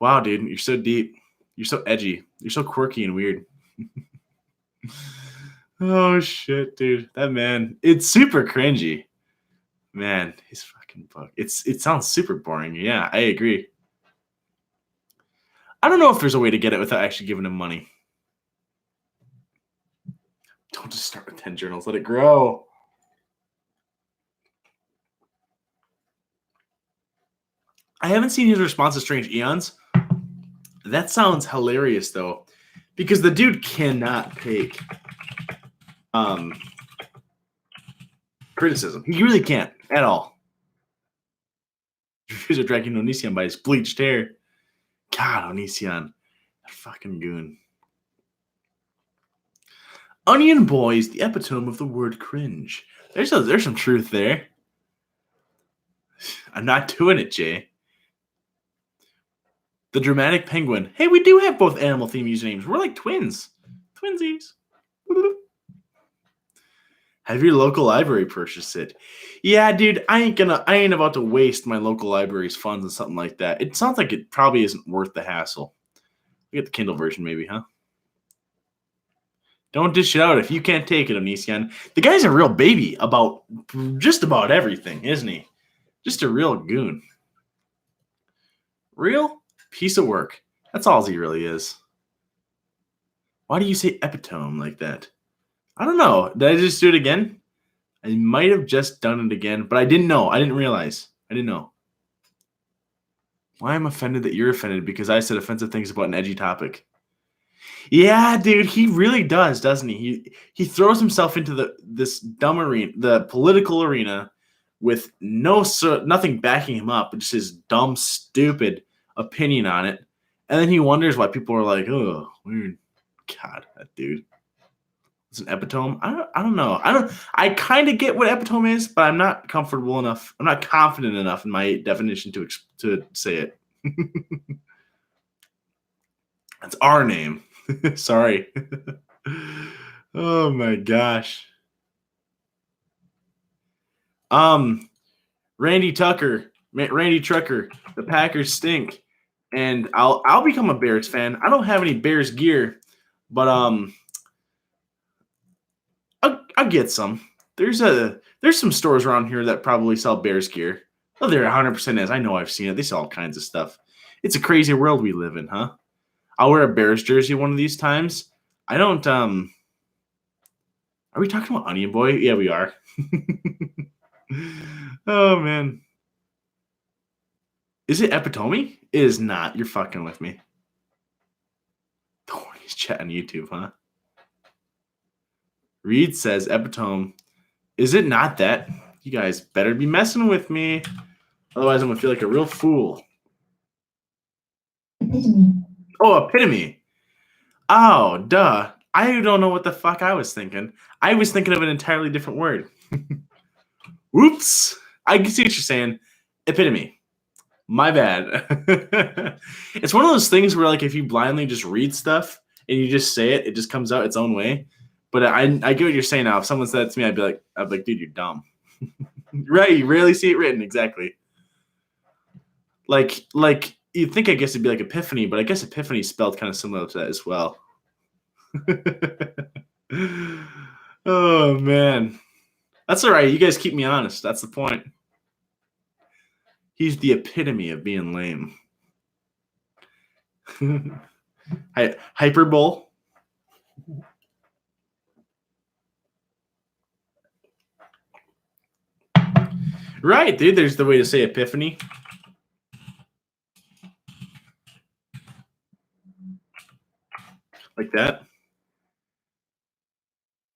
Wow, dude. You're so deep. You're so edgy. You're so quirky and weird. Oh, shit, dude. That man. It's super cringy. Man, his fucking book. It sounds super boring. Yeah, I agree. I don't know if there's a way to get it without actually giving him money. Don't just start with 10 journals. Let it grow. I haven't seen his response to Strange Eons. That sounds hilarious, though, because the dude cannot take criticism. He really can't at all. Reviews are dragging Onision by his bleached hair. God, Onision. That fucking goon. Onion Boy is the epitome of the word cringe. There's some truth there. I'm not doing it, Jay. The Dramatic Penguin. Hey, we do have both animal theme usernames. We're like twins. Twinsies. Have your local library purchased it? Yeah, dude, I ain't about to waste my local library's funds on something like that. It sounds like it probably isn't worth the hassle. We get the Kindle version, maybe, huh? Don't dish it out if you can't take it, Onision. The guy's a real baby about just about everything, isn't he? Just a real goon. Real piece of work. That's all he really is. Why do you say epitome like that? I don't know. Did I just do it again? I might have just done it again, but I didn't know. I didn't realize. I didn't know. Why I'm offended that you're offended because I said offensive things about an edgy topic. Yeah, dude, he really does, doesn't he? He throws himself into this dumb arena, the political arena, with nothing backing him up, just his dumb, stupid opinion on it, and then he wonders why people are like, "Oh, weird." God, that dude. It's an epitome. I don't know. I kind of get what epitome is, but I'm not comfortable enough. I'm not confident enough in my definition to say it. That's our name. Sorry. Oh my gosh. Randy Trucker, the Packers stink, and I'll become a Bears fan. I don't have any Bears gear, but I'll get some. There's some stores around here that probably sell Bears gear. Oh, there 100% is. I know I've seen it. They sell all kinds of stuff. It's a crazy world we live in, huh? I'll wear a Bears jersey one of these times. I don't Are we talking about Onion Boy? Yeah, we are. Oh man. Is it epitome? It is not. You're fucking with me. The horniest chat on YouTube, huh? Reed says epitome. Is it not that? You guys better be messing with me. Otherwise, I'm gonna feel like a real fool. Epitome. Oh, epitome. Oh, duh. I don't know what the fuck I was thinking. I was thinking of an entirely different word. Whoops. I can see what you're saying. Epitome. My bad. It's one of those things where, like, if you blindly just read stuff and you just say it, it just comes out its own way. But I get what you're saying now. If someone said that to me, I'd be like, dude, you're dumb. Right? You rarely see it written. Exactly. Like you'd think, I guess it'd be like epiphany, but I guess epiphany is spelled kind of similar to that as well. Oh man, that's all right. You guys keep me honest. That's the point. He's the epitome of being lame. Hyperbole. Right, dude. There's the way to say epiphany. Like that.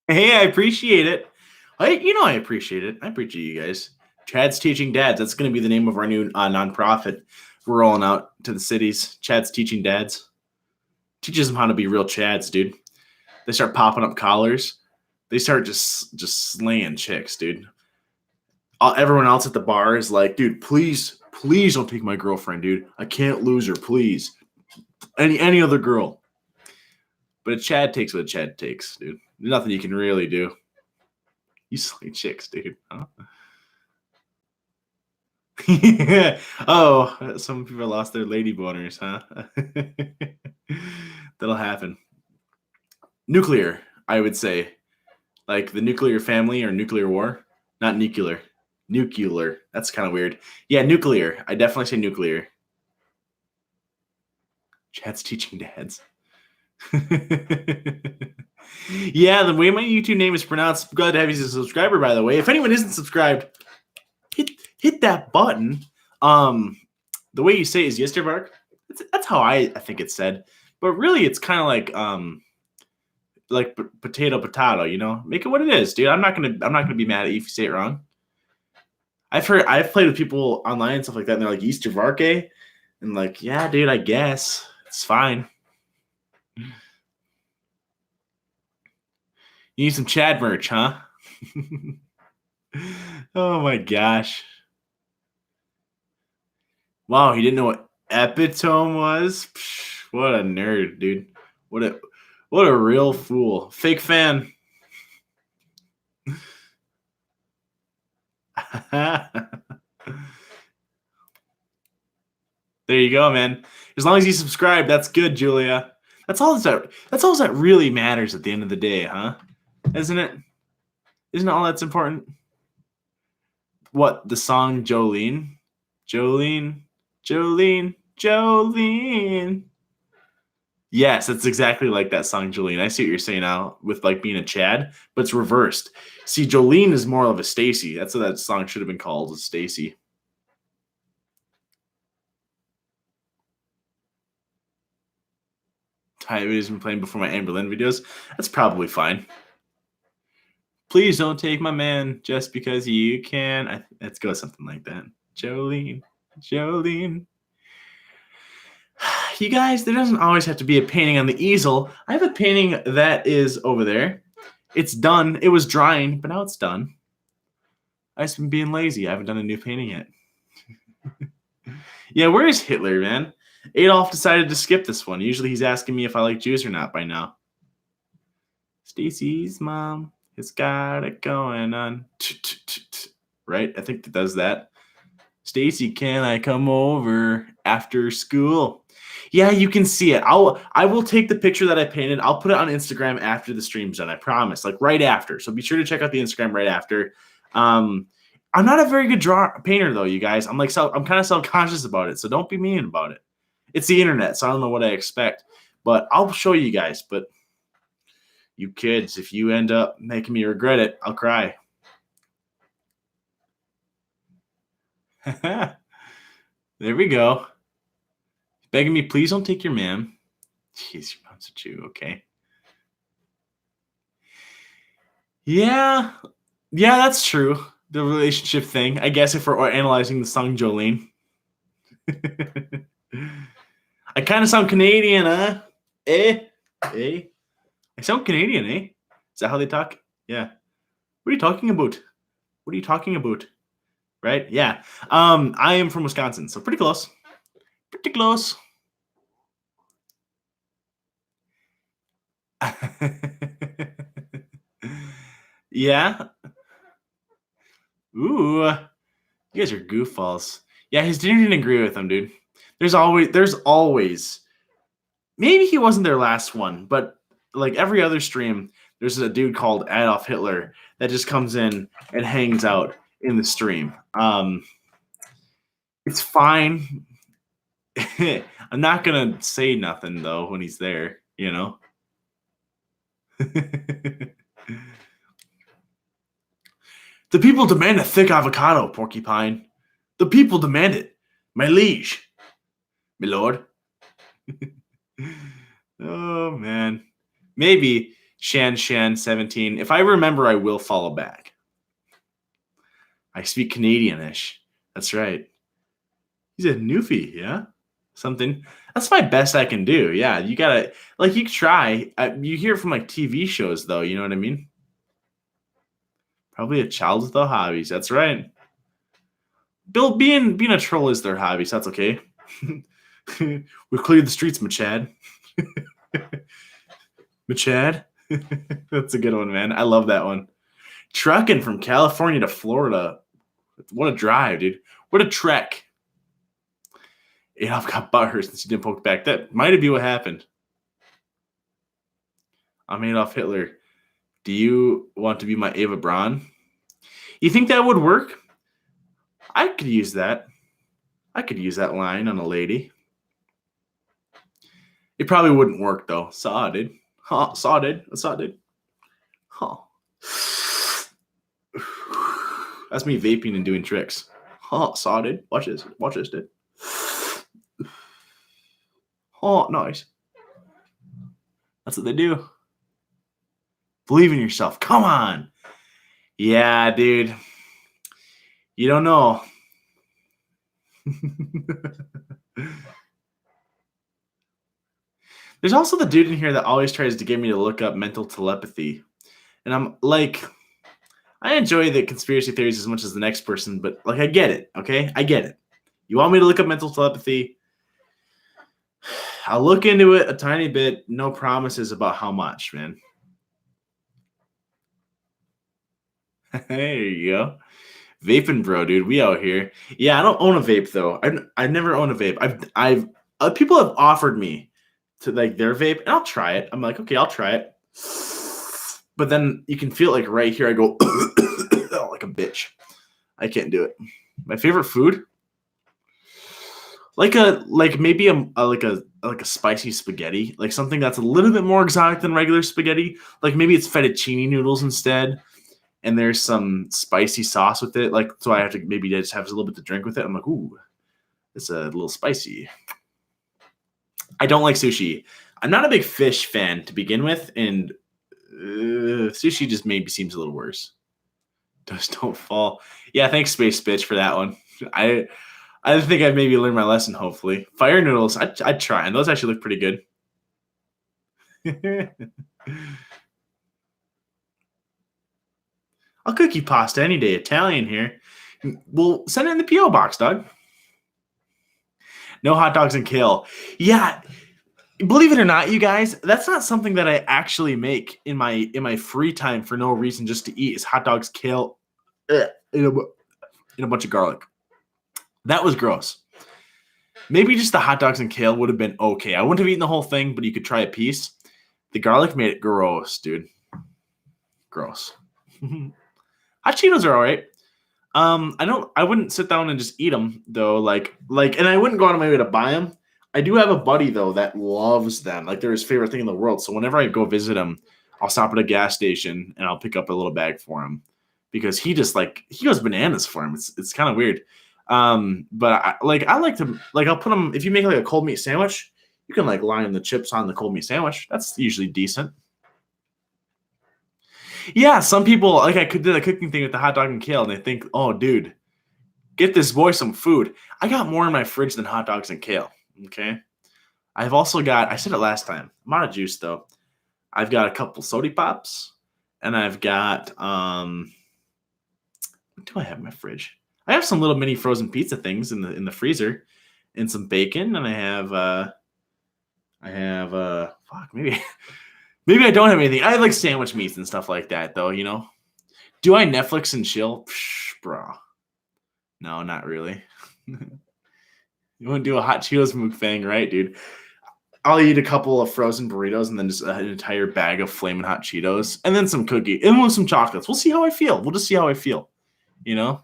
Hey, I appreciate it. I appreciate it. I appreciate you guys. Chad's Teaching Dads. That's going to be the name of our new nonprofit. We're rolling out to the cities. Chad's Teaching Dads. Teaches them how to be real Chads, dude. They start popping up collars. They start just slaying chicks, dude. Everyone else at the bar is like, dude, please don't take my girlfriend, dude. I can't lose her, please. Any other girl. But a Chad takes what a Chad takes, dude. There's nothing you can really do. You slay chicks, dude. Huh? Oh, some people lost their lady boners, huh? That'll happen. Nuclear, I would say. Like the nuclear family or nuclear war. Not nuclear. Nuclear. That's kind of weird. Yeah, nuclear. I definitely say nuclear. Chad's Teaching Dads. Yeah, the way my YouTube name is pronounced. Glad to have you as a subscriber, by the way. If anyone isn't subscribed, hit that button. The way you say it is Yestervark. That's how I think it's said. But really, it's kind of like potato, you know? Make it what it is, dude. I'm not gonna be mad at you if you say it wrong. I've played with people online and stuff like that, and they're like Yestervarke, and like, yeah, dude, I guess it's fine. You need some Chad merch, huh? Oh my gosh. Wow, he didn't know what epitome was? Psh, what a nerd, dude. What a real fool. Fake fan. There you go, man. As long as you subscribe, that's good, Julia. That's all that really matters at the end of the day, huh? Isn't it? Isn't all that's important? What, the song Jolene? Jolene, Jolene, Jolene. Yes, it's exactly like that song, Jolene. I see what you're saying now with like being a Chad, but it's reversed. See, Jolene is more of a Stacy. That's what that song should have been called, is Stacy. Ty has been playing before my Amber Lynn videos. That's probably fine. Please don't take my man just because you can. Let's go something like that. Jolene, Jolene. You guys, there doesn't always have to be a painting on the easel. I have a painting that is over there. It's done. It was drying, but now it's done. I've just been being lazy. I haven't done a new painting yet. Yeah, where is Hitler, man? Adolf decided to skip this one. Usually he's asking me if I like Jews or not by now. Stacy's mom has got it going on. Right? I think it does that. Stacy, can I come over after school? Yeah, you can see it. I will take the picture that I painted. I'll put it on Instagram after the stream's done. I promise. Like right after. So be sure to check out the Instagram right after. I'm not a very good painter though, you guys. I'm kind of self-conscious about it. So don't be mean about it. It's the internet, so I don't know what I expect. But I'll show you guys. But you kids, if you end up making me regret it, I'll cry. There we go. Begging me, please don't take your man. Jeez, your mom's a Jew, okay. Yeah, that's true. The relationship thing. I guess if we're analyzing the song Jolene. I kind of sound Canadian, huh? Eh? Eh? I sound Canadian, eh? Is that how they talk? Yeah. What are you talking about? What are you talking about? Right? Yeah. I am from Wisconsin, so pretty close. Pretty close. Yeah. Ooh. You guys are goofballs. Yeah, his dinner didn't agree with him, dude. There's always maybe he wasn't their last one, but like every other stream, there's a dude called Adolf Hitler that just comes in and hangs out in the stream. It's fine. I'm not gonna say nothing though when he's there, you know. The people demand a thick avocado, Porcupine. The people demand it, my liege, my lord. Oh man, maybe Shan 17. If I remember, I will follow back. I speak Canadianish. That's right. He's a newfie, yeah. Something. That's my best I can do. Yeah, you gotta like you try. You hear it from like TV shows though. You know what I mean? Probably a child with no hobbies. That's right. Bill, being a troll is their hobby, so that's okay. We've cleared the streets, Machad. Machad. That's a good one, man. I love that one. Trucking from California to Florida. What a drive, dude. What a trek. Adolf got butthurt since he didn't poke back. That might have been what happened. I'm Adolf Hitler. Do you want to be my Ava Braun? You think that would work? I could use that. I could use that line on a lady. It probably wouldn't work though. Saw it, dude. Huh, saw it, dude. Saw it, dude. Huh. That's me vaping and doing tricks. Huh, saw it, dude. Watch this. Watch this, dude. Oh, nice. That's what they do. Believe in yourself. Come on. Yeah, dude. You don't know. There's also the dude in here that always tries to get me to look up mental telepathy. And I'm like, I enjoy the conspiracy theories as much as the next person, but like I get it, okay? I get it. You want me to look up mental telepathy? I'll look into it a tiny bit. No promises about how much, man. There you go. Vaping bro, dude. We out here. Yeah, I don't own a vape though. I never own a vape. I've people have offered me to like their vape, and I'll try it. I'm like, okay, I'll try it. But then you can feel like right here, I go like a bitch. I can't do it. My favorite food, like maybe a spicy spaghetti, like something that's a little bit more exotic than regular spaghetti. Like maybe it's fettuccine noodles instead, and there's some spicy sauce with it. Like so, I have to maybe just have a little bit to drink with it. I'm like, ooh, it's a little spicy. I don't like sushi. I'm not a big fish fan to begin with, and sushi just maybe seems a little worse. Just don't fall. Yeah, thanks, Space Bitch, for that one. I think I've maybe learned my lesson, hopefully. Fire noodles, I'd try, and those actually look pretty good. I'll cook you pasta any day. Italian here. Well, send it in the P.O. box, dog. No hot dogs and kale. Yeah, believe it or not, you guys, that's not something that I actually make in my free time for no reason, just to eat. Is hot dogs, kale, in a bunch of garlic. That was gross. Maybe just the hot dogs and kale would have been okay. I wouldn't have eaten the whole thing, but you could try a piece. The garlic made it gross, dude. Gross. Hot Cheetos are all right. I wouldn't sit down and just eat them though. Like, and I wouldn't go out of my way to buy them. I do have a buddy though that loves them. Like they're his favorite thing in the world. So whenever I go visit him, I'll stop at a gas station and I'll pick up a little bag for him because he just like he goes bananas for him. It's kind of weird. But I like to like I'll put them if you make like a cold meat sandwich, you can like line the chips on the cold meat sandwich. That's usually decent. Yeah, some people like I could do the cooking thing with the hot dog and kale, and they think, "Oh, dude, get this boy some food." I got more in my fridge than hot dogs and kale. Okay, I've also got. I said it last time. I'm out of juice though. I've got a couple sody pops, and I've got what do I have in my fridge? I have some little mini frozen pizza things in the freezer, and some bacon, and fuck, maybe maybe I don't have anything. I have like sandwich meats and stuff like that though, you know. Do I Netflix and chill? Psh, bro. No, not really. You want to do a hot Cheetos mukbang, right, dude? I'll eat a couple of frozen burritos and then just an entire bag of flaming hot Cheetos and then some cookie and with some chocolates. We'll see how I feel. We'll just see how I feel. You know?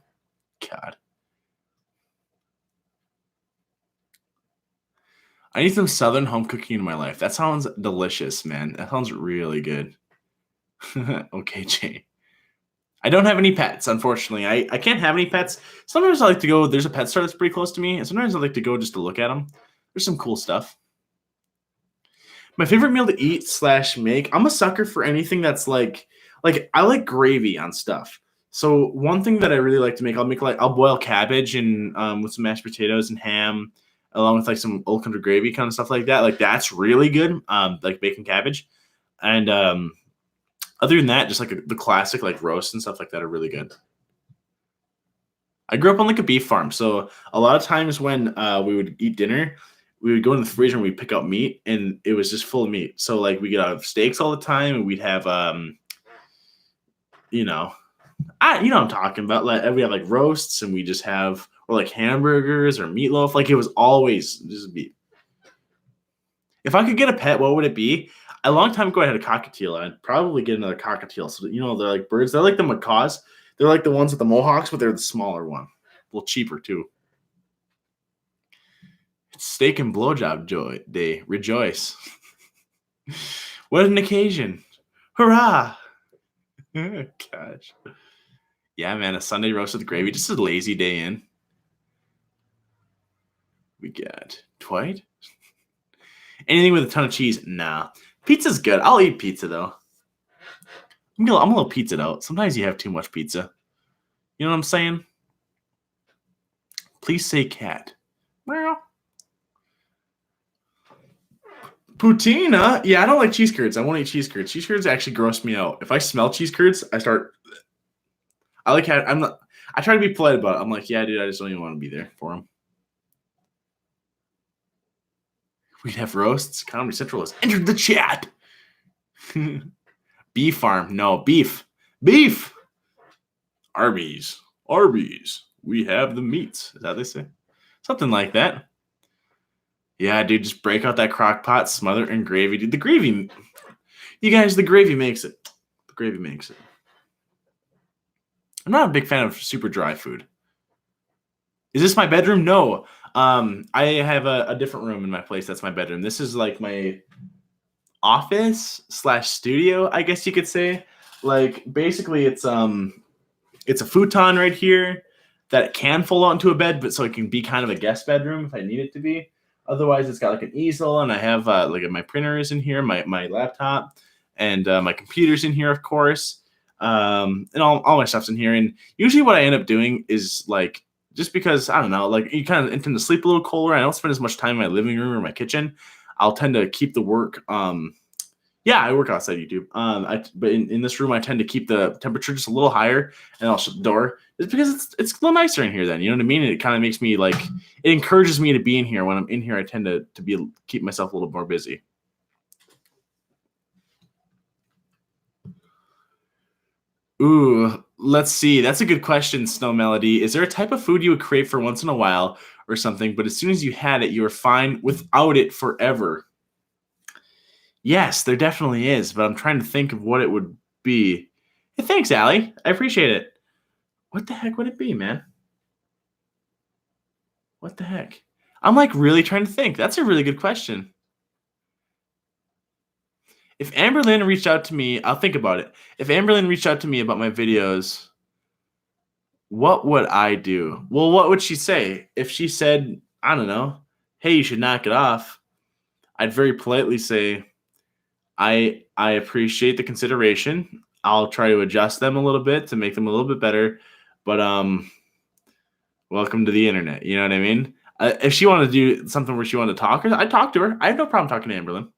God. I need some southern home cooking in my life. That sounds delicious, man. That sounds really good. Okay, Jay. I don't have any pets, unfortunately. I can't have any pets. Sometimes I like to go. There's a pet store that's pretty close to me, and sometimes I like to go just to look at them. There's some cool stuff. My favorite meal to eat slash make. I'm a sucker for anything that's like I like gravy on stuff. So one thing that I really like to make, I'll boil cabbage and with some mashed potatoes and ham, along with like some old country gravy kind of stuff like that. Like that's really good. Like bacon cabbage, and other than that, just like the classic like roast and stuff like that are really good. I grew up on like a beef farm, so a lot of times when we would eat dinner, we would go in the freezer and we'd pick out meat, and it was just full of meat. So like we could have steaks all the time, and we'd have you know, you know what I'm talking about. Like we have like roasts, and we just have or like hamburgers or meatloaf. Like it was always just meat. If I could get a pet, what would it be? A long time ago, I had a cockatiel. I'd probably get another cockatiel. So you know, they're like birds. They're like the macaws. They're like the ones with the mohawks, but they're the smaller one. A little cheaper too. It's steak and blowjob joy day. Rejoice! What an occasion! Hurrah! Gosh. Yeah, man, a Sunday roast with gravy. Just a lazy day in. We got Dwight. Anything with a ton of cheese? Nah. Pizza's good. I'll eat pizza though. I'm a little pizzaed out. Sometimes you have too much pizza. You know what I'm saying? Please say cat. Well, poutine, huh? Yeah, I don't like cheese curds. I won't eat cheese curds. Cheese curds actually gross me out. If I smell cheese curds, I start. I like how I'm not. I try to be polite about it. I'm like, yeah, dude, I just don't even want to be there for them. We'd have roasts. Comedy Central has entered the chat. Beef farm. No, beef. Beef. Arby's. Arby's. We have the meats. Is that what they say? Something like that. Yeah, dude, just break out that crock pot, smother it in gravy. Dude, the gravy. You guys, the gravy makes it. The gravy makes it. I'm not a big fan of super dry food. Is this my bedroom? No. I have a different room in my place. That's my bedroom. This is like my office slash studio, I guess you could say. Like basically it's a futon right here that can fold out into a bed, but so it can be kind of a guest bedroom if I need it to be. Otherwise, it's got like an easel, and I have like my printer is in here, my laptop, and my computer's in here, of course, and all my stuff's in here. And usually, what I end up doing is like just because I don't know, like you kind of tend to sleep a little colder. I don't spend as much time in my living room or my kitchen. I'll tend to keep the work. Yeah, I work outside YouTube. But in this room, I tend to keep the temperature just a little higher, and I'll shut the door. It's because it's a little nicer in here. Then you know what I mean. And it kind of makes me like it encourages me to be in here. When I'm in here, I tend to keep myself a little more busy. Ooh, let's see. That's a good question, Snow Melody. Is there a type of food you would crave for once in a while or something, but as soon as you had it, you were fine without it forever? Yes, there definitely is, but I'm trying to think of what it would be. Hey, thanks, Allie. I appreciate it. What the heck would it be, man? What the heck? I'm like really trying to think. That's a really good question. If Amberlynn reached out to me, I'll think about it. If Amberlynn reached out to me about my videos, what would I do? Well, what would she say? If she said, I don't know, hey, you should knock it off, I'd very politely say, I appreciate the consideration. I'll try to adjust them a little bit to make them a little bit better. But welcome to the internet. You know what I mean? If she wanted to do something where she wanted to talk, I'd talk to her. I have no problem talking to Amberlyn.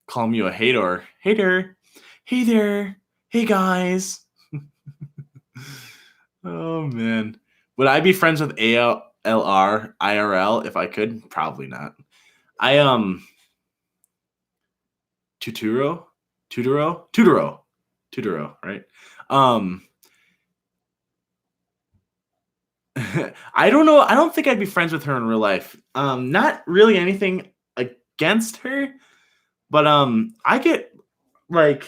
Calling you a hater. Hater. Hey there. Hey guys. Oh man. Would I be friends with ALR IRL if I could? Probably not. Tuturo, right? I don't know. I don't think I'd be friends with her in real life. Not really anything against her, but I get like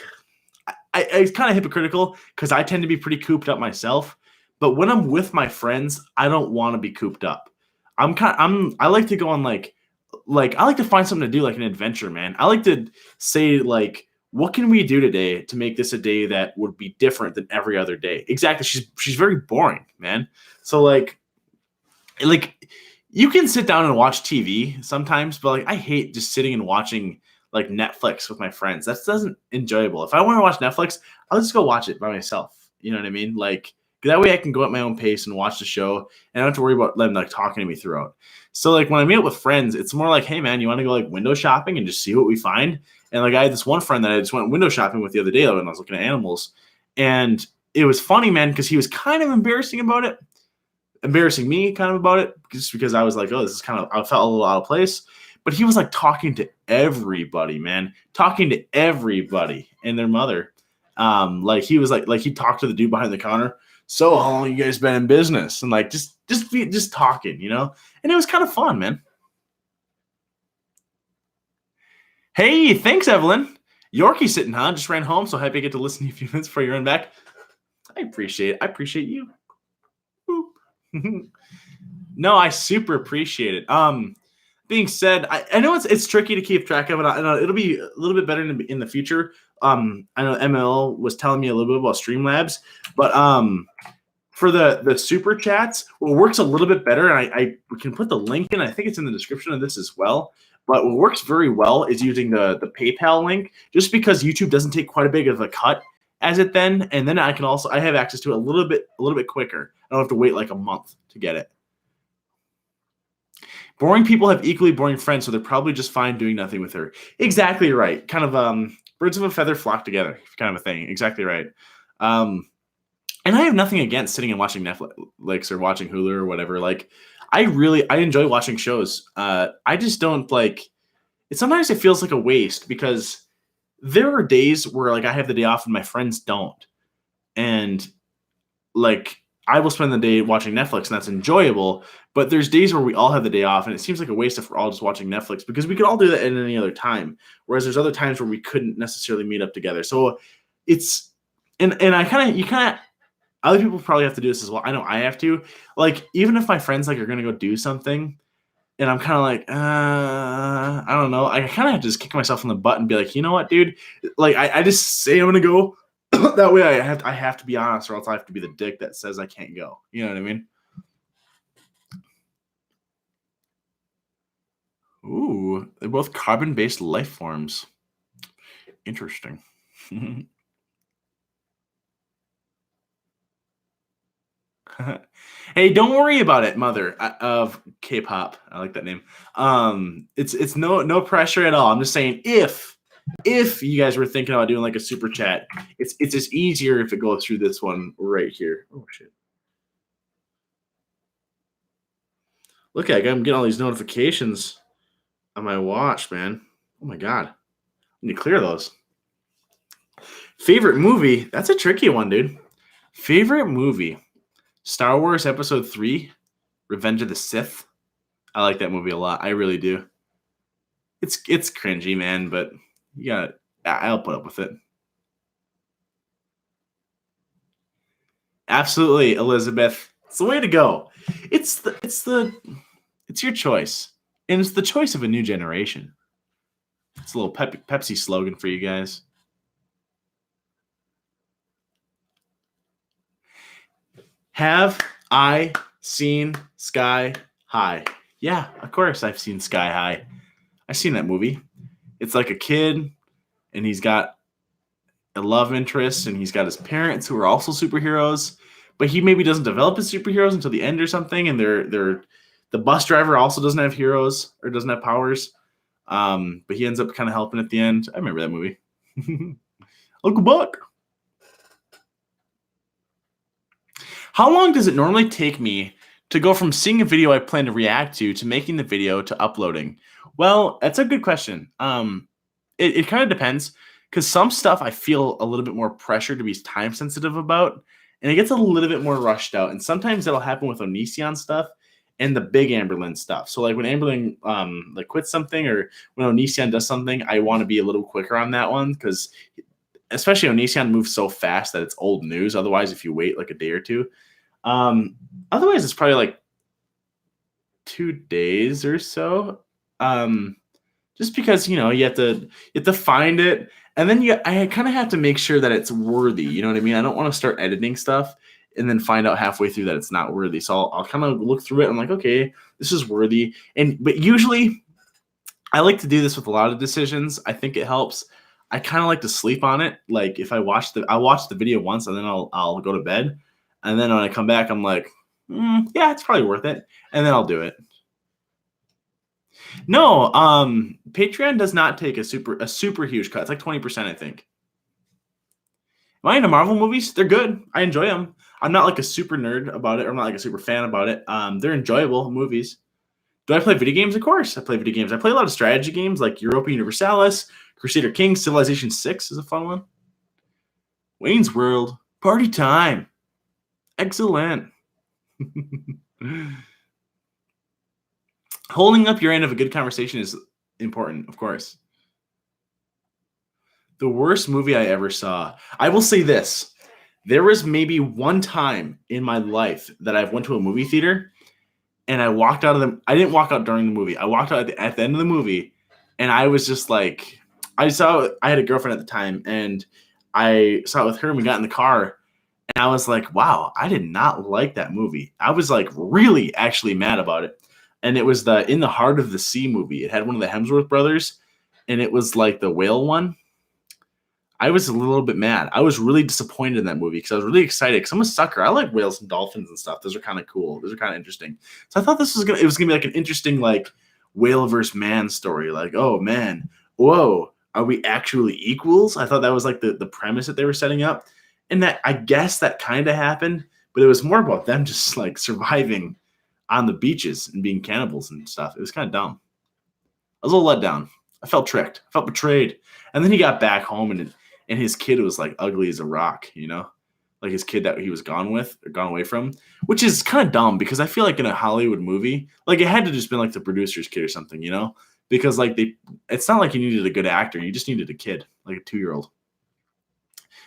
it's kind of hypocritical because I tend to be pretty cooped up myself. But when I'm with my friends, I don't want to be cooped up. I like to go on like I like to find something to do, like an adventure, man. I like to say like, what can we do today to make this a day that would be different than every other day? Exactly. She's very boring, man. So like you can sit down and watch TV sometimes, but like I hate just sitting and watching like Netflix with my friends. That doesn't enjoyable. If I want to watch Netflix, I'll just go watch it by myself. You know what I mean? Like that way I can go at my own pace and watch the show and I don't have to worry about them like talking to me throughout. So like when I meet up with friends, it's more like, hey man, you want to go like window shopping and just see what we find? And like I had this one friend that I just went window shopping with the other day when I was looking at animals. And it was funny, man, because he was kind of embarrassing me kind of about it, just because I was like, oh, this is kind of, I felt a little out of place. But he was like talking to everybody, man, talking to everybody and their mother. Like he was like he talked to the dude behind the counter. So how long you guys been in business? And like just talking, you know? And it was kind of fun, man. Hey, thanks, Evelyn. Yorkie sitting, huh? Just ran home, so happy I get to listen to you a few minutes before you run back. I appreciate it. I appreciate you. No, I super appreciate it. Being said, I know it's tricky to keep track of it. I know it'll be a little bit better in the future. I know ML was telling me a little bit about Streamlabs, but for the super chats, what works a little bit better, and I can put the link in. I think it's in the description of this as well. But what works very well is using the PayPal link, just because YouTube doesn't take quite a big of a cut as it then, and then I have access to it a little bit quicker. I don't have to wait like a month to get it. Boring people have equally boring friends, so they're probably just fine doing nothing with her. Exactly right. Kind of birds of a feather flock together kind of a thing. Exactly right. And I have nothing against sitting and watching Netflix or watching Hulu or whatever. Like I enjoy watching shows. I just don't like it. Sometimes it feels like a waste because there are days where like I have the day off and my friends don't. And like I will spend the day watching Netflix and that's enjoyable, but there's days where we all have the day off and it seems like a waste if we're all just watching Netflix because we could all do that at any other time. Whereas there's other times where we couldn't necessarily meet up together. So it's, and other people probably have to do this as well. I know I have to, like, even if my friends like are going to go do something and I'm kind of like, I don't know. I kind of have to just kick myself in the butt and be like, you know what, dude? Like I just say I'm going to go. That way I have to be honest or else I have to be the dick that says I can't go. You know what I mean? Ooh, they're both carbon-based life forms. Interesting. Hey, don't worry about it, mother of K-pop. I like that name. It's no pressure at all. I'm just saying if you guys were thinking about doing like a super chat, it's just easier if it goes through this one right here. Oh shit. Look, I'm getting all these notifications on my watch, man. Oh my god. I need to clear those. Favorite movie? That's a tricky one, dude. Favorite movie? Star Wars Episode 3, Revenge of the Sith. I like that movie a lot. I really do. It's cringy, man, but I'll put up with it. Absolutely, Elizabeth. It's the way to go. It's your choice. And it's the choice of a new generation. It's a little Pepsi slogan for you guys. Have I seen Sky High? Yeah, of course I've seen Sky High. I've seen that movie. It's like a kid and he's got a love interest, and he's got his parents who are also superheroes, but he maybe doesn't develop his superheroes until the end or something. And the bus driver also doesn't have heroes or doesn't have powers. But he ends up kind of helping at the end. I remember that movie. Uncle Buck. How long does it normally take me to go from seeing a video I plan to react to making the video to uploading? Well, that's a good question. It kind of depends, because some stuff I feel a little bit more pressure to be time sensitive about, and it gets a little bit more rushed out. And sometimes that'll happen with Onision stuff and the big Amberlin stuff. So like when Amberlin like quits something, or when Onision does something, I want to be a little quicker on that one, because especially Onision moves so fast that it's old news. Otherwise, if you wait like a day or two, otherwise it's probably like 2 days or so. Just because, you have to find it, and then I kind of have to make sure that it's worthy. You know what I mean? I don't want to start editing stuff and then find out halfway through that it's not worthy. So I'll kind of look through it. I'm like, okay, this is worthy. But usually I like to do this with a lot of decisions. I think it helps. I kind of like to sleep on it. Like if I watch the video once, and then I'll go to bed. And then when I come back, I'm like, yeah, it's probably worth it. And then I'll do it. No, Patreon does not take a super huge cut. It's like 20%, I think. Am I into Marvel movies? They're good. I enjoy them. I'm not like a super nerd about it, or I'm not like a super fan about it. They're enjoyable movies. Do I play video games? Of course, I play video games. I play a lot of strategy games like Europa Universalis, Crusader Kings, Civilization 6 is a fun one. Wayne's World, party time. Excellent. Holding up your end of a good conversation is important, of course. The worst movie I ever saw. I will say this. There was maybe one time in my life that I went to a movie theater and I walked out of the... I didn't walk out during the movie. I walked out at the end of the movie, and I was just like... I had a girlfriend at the time, and I saw it with her, and we got in the car, and I was like, wow, I did not like that movie. I was like really actually mad about it. And it was the In the Heart of the Sea movie. It had one of the Hemsworth brothers, and it was like the whale one. I was a little bit mad. I was really disappointed in that movie because I was really excited, because I'm a sucker. I like whales and dolphins and stuff. Those are kind of cool. Those are kind of interesting. So I thought it was gonna be like an interesting like whale versus man story. Like, oh man, whoa, are we actually equals? I thought that was like the premise that they were setting up, and that I guess that kind of happened, but it was more about them just like surviving on the beaches and being cannibals and stuff. It was kind of dumb. I was a little let down. I felt tricked. I felt betrayed. And then he got back home, and his kid was like ugly as a rock, like his kid that he was gone away from, which is kind of dumb, because I feel like in a Hollywood movie, like it had to just been like the producer's kid or something, because like it's not like you needed a good actor. You just needed a kid, like a 2-year-old.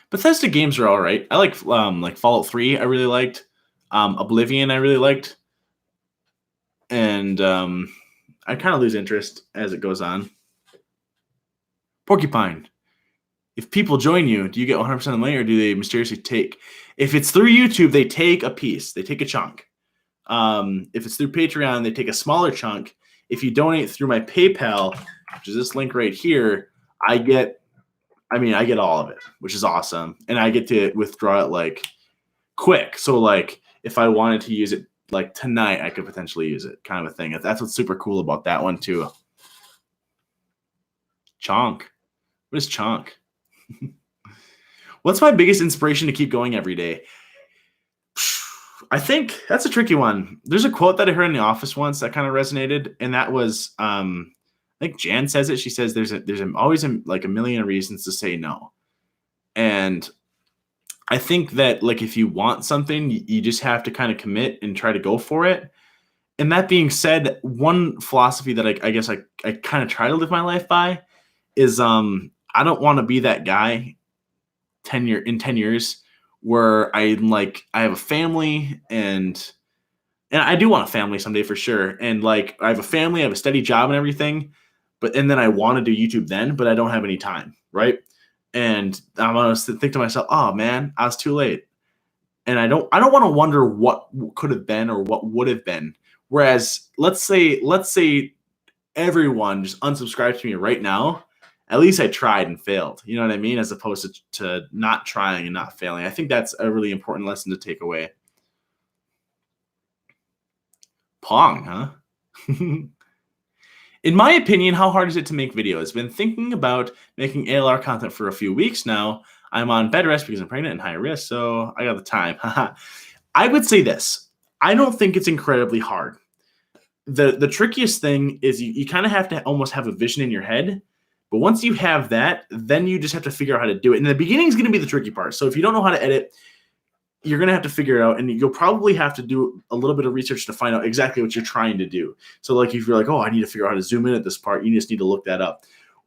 Bethesda games are all right. I like Fallout 3. I really liked. Oblivion I really liked. And I kind of lose interest as it goes on. Porcupine. If people join you, do you get 100% of the money, or do they mysteriously take? If it's through YouTube, they take a piece. They take a chunk. If it's through Patreon, they take a smaller chunk. If you donate through my PayPal, which is this link right here, I get all of it, which is awesome. And I get to withdraw it like quick. So like if I wanted to use it like tonight, I could potentially use it, kind of a thing. That's what's super cool about that one too. Chonk. What is chonk? What's my biggest inspiration to keep going every day? I think that's a tricky one. There's a quote that I heard in the office once that kind of resonated, and that was, I think Jan says it. She says there's always like a million reasons to say no. And I think that like if you want something, you just have to kind of commit and try to go for it. And that being said, one philosophy that I guess I kind of try to live my life by is I don't want to be that guy in 10 years where I have a family, and I do want a family someday for sure. And like I have a family, I have a steady job and everything, and then I want to do YouTube then, but I don't have any time, right? And I'm gonna think to myself, oh man, I was too late. And I don't want to wonder what could have been or what would have been. Whereas let's say everyone just unsubscribes to me right now, at least I tried and failed. You know what I mean? As opposed to not trying and not failing. I think that's a really important lesson to take away. Pong, huh? In my opinion, how hard is it to make videos? Been thinking about making ALR content for a few weeks now. I'm on bed rest because I'm pregnant and high risk, so I got the time. I would say this. I don't think it's incredibly hard. The trickiest thing is you kind of have to almost have a vision in your head. But once you have that, then you just have to figure out how to do it. And the beginning is going to be the tricky part. So if you don't know how to edit, you're going to have to figure it out, and you'll probably have to do a little bit of research to find out exactly what you're trying to do. So like if you're like, oh, I need to figure out how to zoom in at this part, you just need to look that up.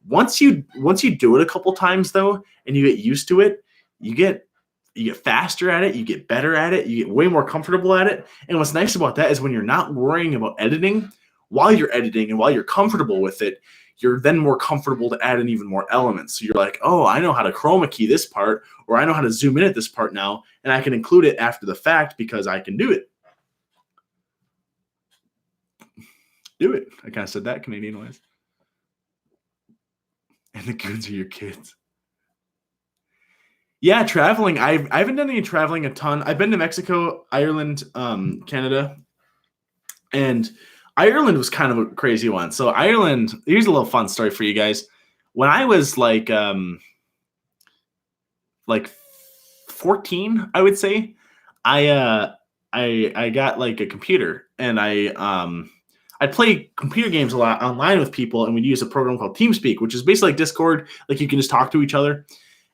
Once you do it a couple times though, and you get used to it, you get faster at it, you get better at it, you get way more comfortable at it. And what's nice about that is when you're not worrying about editing, while you're editing and while you're comfortable with it, you're then more comfortable to add in even more elements. So you're like, oh, I know how to chroma key this part, or I know how to zoom in at this part now, and I can include it after the fact because I can do it. Do it. I kind of said that Canadian wise. And the goons are your kids. Yeah, traveling. I haven't done any traveling a ton. I've been to Mexico, Ireland, Canada, and Ireland was kind of a crazy one. So Ireland, here's a little fun story for you guys. When I was like 14, I would say, I got like a computer, and I'd play computer games a lot online with people, and we'd use a program called TeamSpeak, which is basically like Discord. Like you can just talk to each other.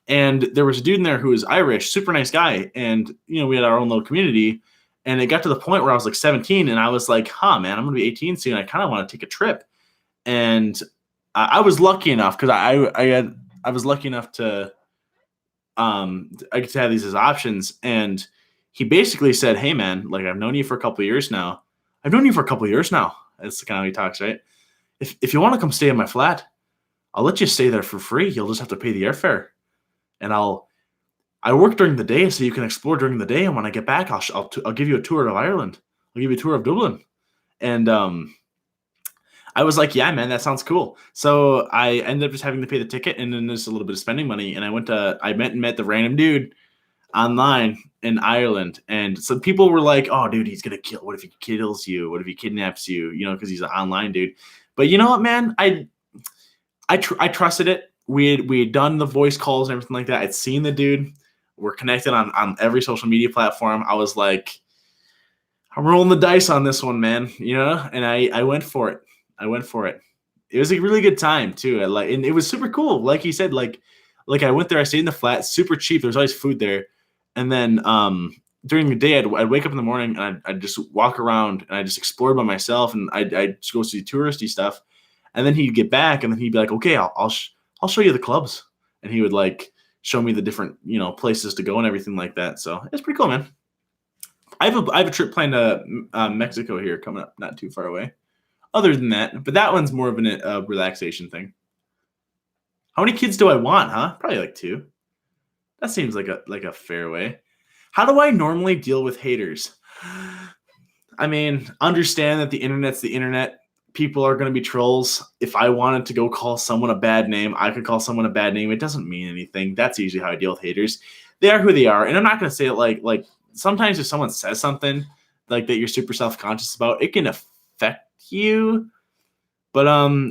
And there was a dude in there who was Irish, super nice guy, and we had our own little community. And it got to the point where I was like 17, and I was like, man, I'm going to be 18 soon. I kind of want to take a trip. And I was lucky enough because I was lucky enough to I get to have these as options. And he basically said, hey, man, like I've known you for a couple of years now. That's kind of how he talks, right? If you want to come stay in my flat, I'll let you stay there for free. You'll just have to pay the airfare. And I work during the day, so you can explore during the day. And when I get back, I'll give you a tour of Ireland. I'll give you a tour of Dublin. And I was like, yeah, man, that sounds cool. So I ended up just having to pay the ticket and then there's a little bit of spending money. And I met the random dude online in Ireland. And some people were like, oh, dude, he's going to kill. What if he kills you? What if he kidnaps you? Because he's an online dude. But you know what, man? I trusted it. We had done the voice calls and everything like that. I'd seen the dude. We're connected on every social media platform. I was like, I'm rolling the dice on this one, man. And I went for it. It was a really good time too. And it was super cool. Like he said, like I went there. I stayed in the flat, super cheap. There's always food there. And then during the day, I'd wake up in the morning and I'd just walk around and I just explored by myself, and I'd just go see touristy stuff. And then he'd get back and then he'd be like, okay, I'll show you the clubs. And he would like show me the different, places to go and everything like that. So it's pretty cool, man. I have a trip planned to Mexico here coming up, not too far away. Other than that, but that one's more of a relaxation thing. How many kids do I want, huh? Probably like 2. That seems like a fair way. How do I normally deal with haters? I mean, understand that the internet's the internet. People are going to be trolls. If I wanted to go call someone a bad name, I could call someone a bad name. It doesn't mean anything. That's usually how I deal with haters. They are who they are. And I'm not going to say it like sometimes if someone says something like that you're super self-conscious about, it can affect you. But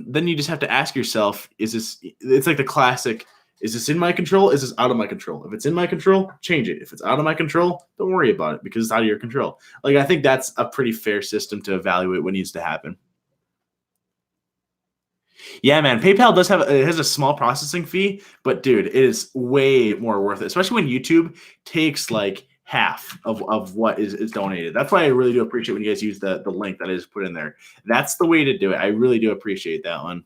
then you just have to ask yourself, it's like the classic, is this in my control? Is this out of my control? If it's in my control, change it. If it's out of my control, don't worry about it because it's out of your control. Like, I think that's a pretty fair system to evaluate what needs to happen. Yeah, man. PayPal has a small processing fee, but dude, it is way more worth it, especially when YouTube takes like half of what is donated. That's why I really do appreciate when you guys use the link that I just put in there. That's the way to do it. I really do appreciate that one.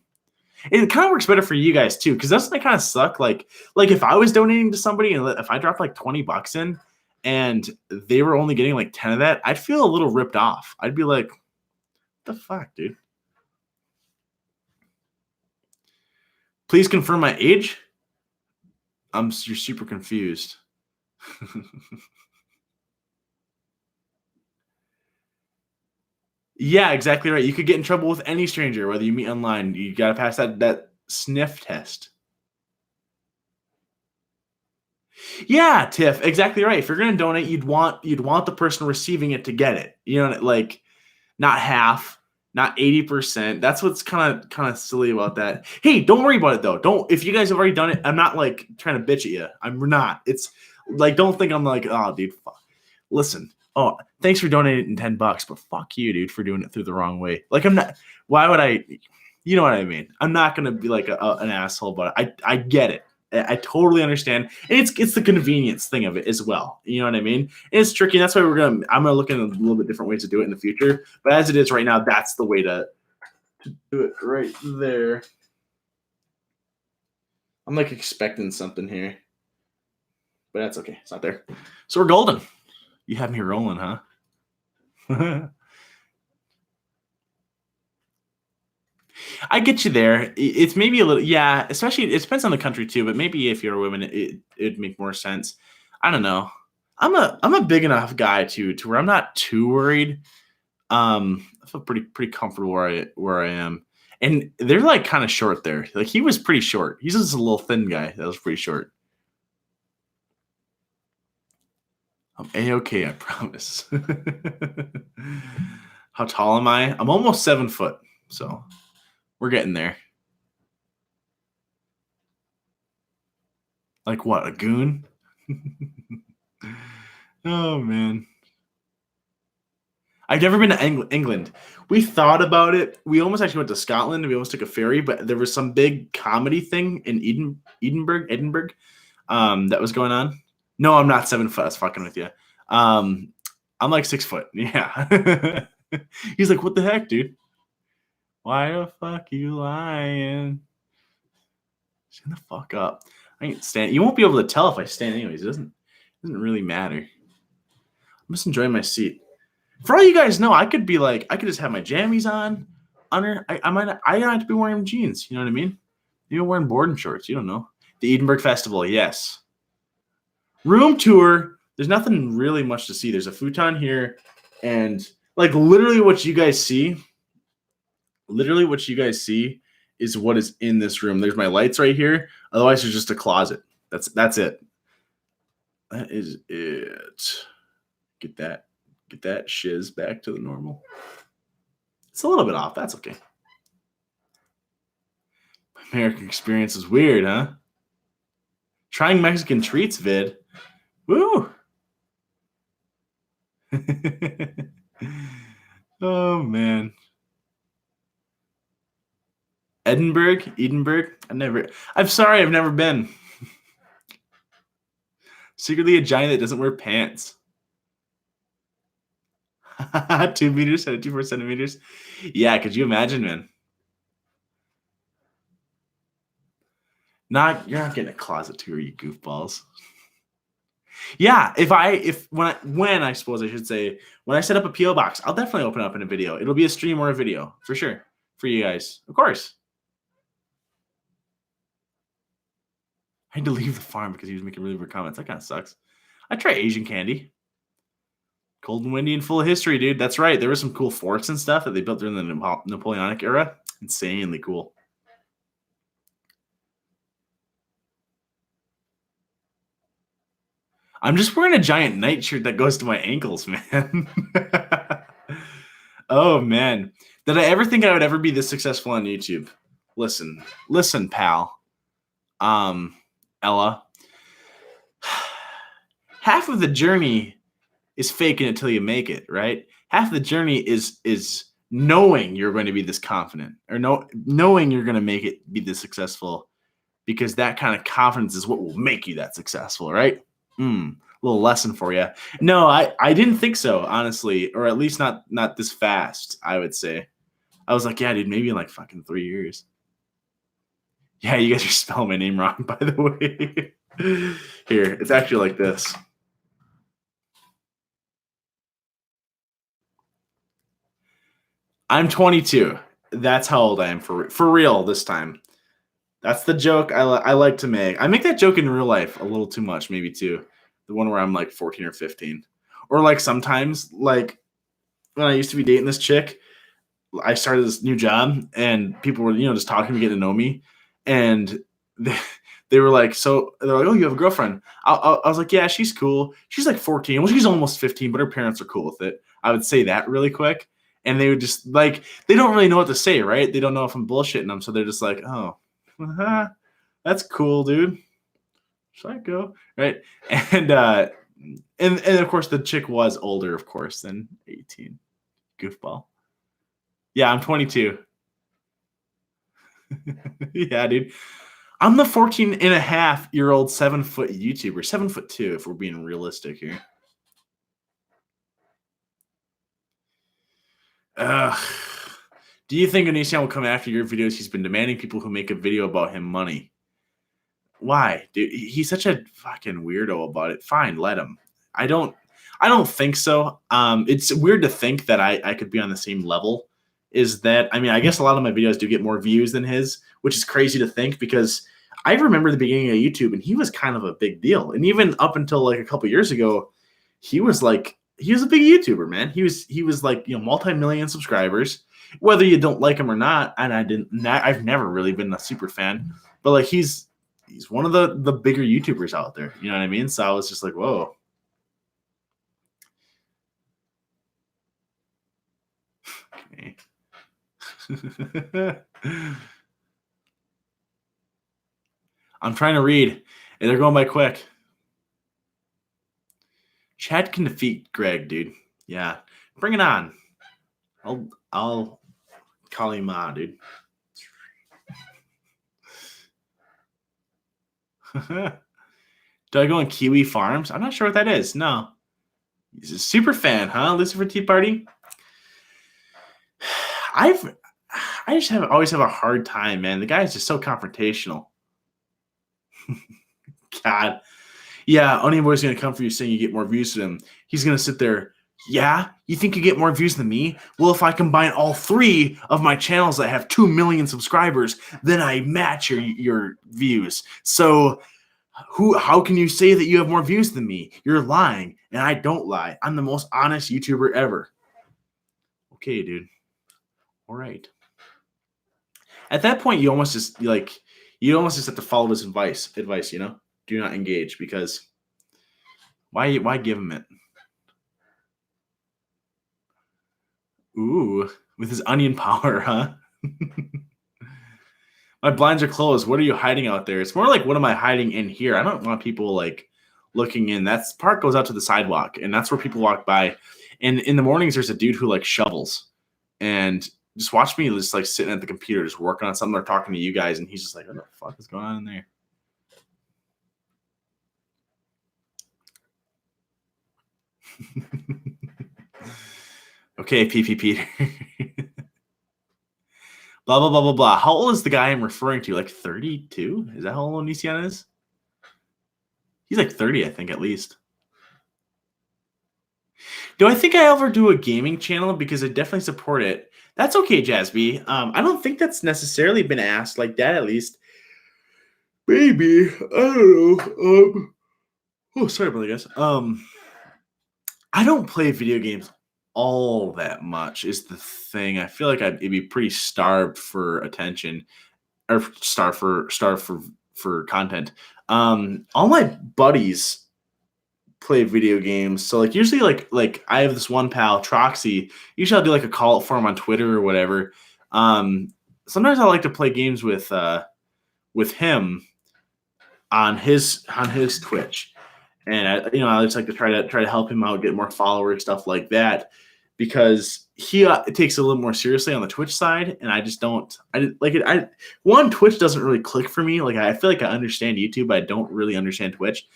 It kind of works better for you guys too, because doesn't that kind of suck? Like if I was donating to somebody and if I dropped like $20 in and they were only getting like 10 of that, I'd feel a little ripped off. I'd be like, what the fuck, dude? Please confirm my age. You're super confused. Yeah, exactly right. You could get in trouble with any stranger, whether you meet online. You got to pass that sniff test. Yeah, Tiff, exactly right. If you're gonna donate, you'd want the person receiving it to get it. You know, like not half, not 80%. That's what's kind of silly about that. Hey, don't worry about it though. Don't if you guys have already done it. I'm not like trying to bitch at you. I'm not. It's like don't think I'm like, oh, dude, fuck. Listen. Oh, thanks for donating $10, but fuck you, dude, for doing it through the wrong way. Like I'm not. Why would I? You know what I mean? I'm not gonna be like an asshole, but I get it. I totally understand. And it's the convenience thing of it as well. You know what I mean? And it's tricky. That's why I'm gonna look at a little bit different ways to do it in the future. But as it is right now, that's the way to do it right there. I'm like expecting something here. But that's okay. It's not there. So we're golden. You have me rolling, huh? I get you there. It's maybe a little, yeah. Especially, it depends on the country too. But maybe if you're a woman, it'd make more sense. I don't know. I'm a big enough guy to where I'm not too worried. I feel pretty comfortable where I am. And they're like kind of short there. Like he was pretty short. He's just a little thin guy that was pretty short. I'm a-okay, I promise. How tall am I? I'm almost 7 foot. So we're getting there. Like what, a goon? Oh man. I've never been to England. We thought about it. We almost actually went to Scotland. We almost took a ferry, but there was some big comedy thing in Edinburgh, that was going on. No, I'm not 7 foot. I was fucking with you. I'm like 6 foot. Yeah. He's like, what the heck, dude? Why the fuck you lying? Shut the fuck up. I ain't stand. You won't be able to tell if I stand anyways. It doesn't really matter. I'm just enjoying my seat. For all you guys know, I could just have my jammies on. Under, I don't have to be wearing jeans. You know what I mean? Even wearing boarding shorts. You don't know. The Edinburgh Festival, yes. Room tour. There's nothing really much to see. There's a futon here, and like literally what you guys see is what is in this room. There's my lights right here. Otherwise, there's just a closet. That's it. That is it. Get that shiz back to the normal. It's a little bit off. That's okay. American experience is weird, huh? Trying Mexican treats vid. Woo! Oh man. Edinburgh? I'm sorry, I've never been. Secretly a giant that doesn't wear pants. 2 meters, 74 centimeters. Yeah, could you imagine, man? You're not getting a closet tour, you goofballs. Yeah, when I suppose I should say, when I set up a PO box, I'll definitely open up in a video. It'll be a stream or a video for sure for you guys, of course. I had to leave the farm because he was making really weird comments. That kind of sucks. I try Asian candy. Cold and windy and full of history, dude. That's right. There were some cool forts and stuff that they built during the Napoleonic era. Insanely cool. I'm just wearing a giant nightshirt that goes to my ankles, man. Oh, man. Did I ever think I would ever be this successful on YouTube? Listen, pal. Ella. Half of the journey is faking it till you make it, right? Half the journey is knowing you're going to be this confident or knowing you're going to make it be this successful, because that kind of confidence is what will make you that successful, right? Little lesson for you. No, I didn't think so, honestly, or at least not this fast, I would say. I was like, yeah, dude, maybe in like fucking 3 years. Yeah, you guys are spelling my name wrong, by the way. Here, it's actually like this. I'm 22. That's how old I am for real this time. That's the joke I like to make. I make that joke in real life a little too much, maybe too. The one where I'm like 14 or 15. Or like sometimes, like when I used to be dating this chick, I started this new job and people were, just talking to get to know me. And they were like, so they're like, oh, you have a girlfriend? I was like, yeah, she's cool. She's like 14. Well, she's almost 15, but her parents are cool with it. I would say that really quick. And they would just like, they don't really know what to say, right? They don't know if I'm bullshitting them. So they're just like, oh, that's cool, dude. Should I go? Right. And, and of course the chick was older, of course, than 18. Goofball. Yeah, I'm 22. Yeah, dude. I'm the 14 and a half year old 7-foot YouTuber, 7'2", if we're being realistic here. Do you think Onision will come after your videos? He's been demanding people who make a video about him money. Why? Dude, he's such a fucking weirdo about it. Fine, let him. I don't think so. It's weird to think that I could be on the same level. Is that, I mean, I guess a lot of my videos do get more views than his, which is crazy to think because I remember the beginning of YouTube and he was kind of a big deal. And even up until like a couple years ago, he was a big YouTuber, man. He was like, multi-million subscribers, whether you don't like him or not. And I've never really been a super fan, but like he's one of the bigger YouTubers out there. You know what I mean? So I was just like, whoa. Okay. I'm trying to read, and they're going by quick. Chad can defeat Greg, dude. Yeah, bring it on. I'll call him on, dude. Do I go on Kiwi Farms? I'm not sure what that is. No. He's a super fan, huh? Lucifer Tea Party. I just always have a hard time, man. The guy is just so confrontational. God. Yeah, Onion Boy's going to come for you saying you get more views than him. He's going to sit there. Yeah, you think you get more views than me? Well, if I combine all 3 of my channels that have 2 million subscribers, then I match your views. So how can you say that you have more views than me? You're lying, and I don't lie. I'm the most honest YouTuber ever. Okay, dude. All right. At that point, you almost just have to follow his advice, do not engage, because why give him it? Ooh, with his onion power, huh? My blinds are closed. What are you hiding out there? It's more like, what am I hiding in here? I don't want people like looking in. That part goes out to the sidewalk, and that's where people walk by. And in the mornings, there's a dude who like shovels, and just watch me just like sitting at the computer, just working on something or talking to you guys, and he's just like, what the fuck is going on in there? Okay, PP Peter. Blah, blah, blah, blah, blah. How old is the guy I'm referring to? Like 32? Is that how old Onision is? He's like 30, I think, at least. Do I think I ever do a gaming channel? Because I definitely support it. That's okay, Jasby. I don't think that's necessarily been asked like that, at least. Maybe. I don't know. Oh, sorry about that, guys. I don't play video games all that much is the thing. I feel like I'd be pretty starved for attention, or starved for content. All my buddies play video games. So like usually like I have this one pal, Troxy. Usually I'll do like a call out for him on Twitter or whatever. Sometimes I like to play games with him on his Twitch. And I just like to try to help him out, get more followers, stuff like that, because he takes it a little more seriously on the Twitch side, and I just don't. Twitch doesn't really click for me. Like I feel like I understand YouTube, but I don't really understand Twitch.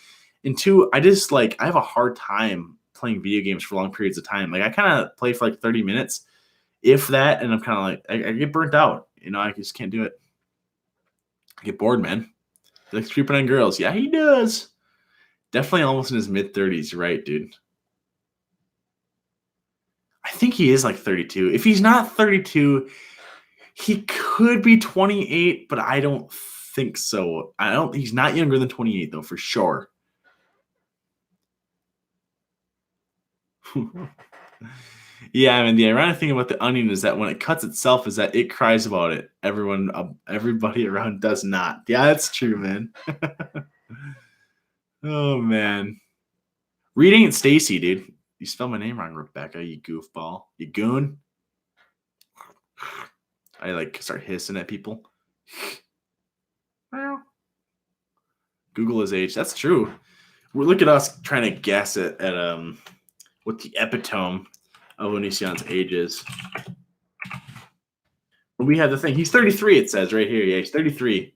And 2, I just I have a hard time playing video games for long periods of time. Like I kind of play for like 30 minutes, if that, and I'm kind of like I get burnt out. I just can't do it. I get bored, man. He likes creeping on girls. Yeah, he does. Definitely almost in his mid-30s, right, dude? I think he is like 32. If he's not 32, he could be 28, but I don't think so. He's not younger than 28 though, for sure. Yeah, I mean, the ironic thing about the onion is that when it cuts itself is that it cries about it. Everybody around does not. Yeah, that's true, man. Oh, man. Reading it, Stacy, dude. You spelled my name wrong, Rebecca, you goofball. You goon. I like start hissing at people. Google his age. That's true. Look at us trying to guess it at what the epitome of Onision's age is. We have the thing. He's 33, it says right here. Yeah, he's 33.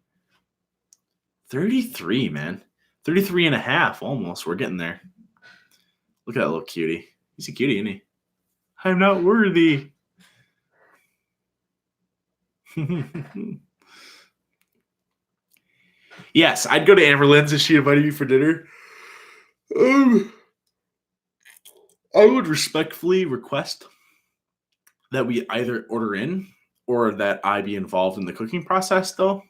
33, man. 33 and a half, almost. We're getting there. Look at that little cutie. He's a cutie, isn't he? I'm not worthy. Yes, I'd go to Amber Lynn's if she invited me for dinner. I would respectfully request that we either order in or that I be involved in the cooking process, though,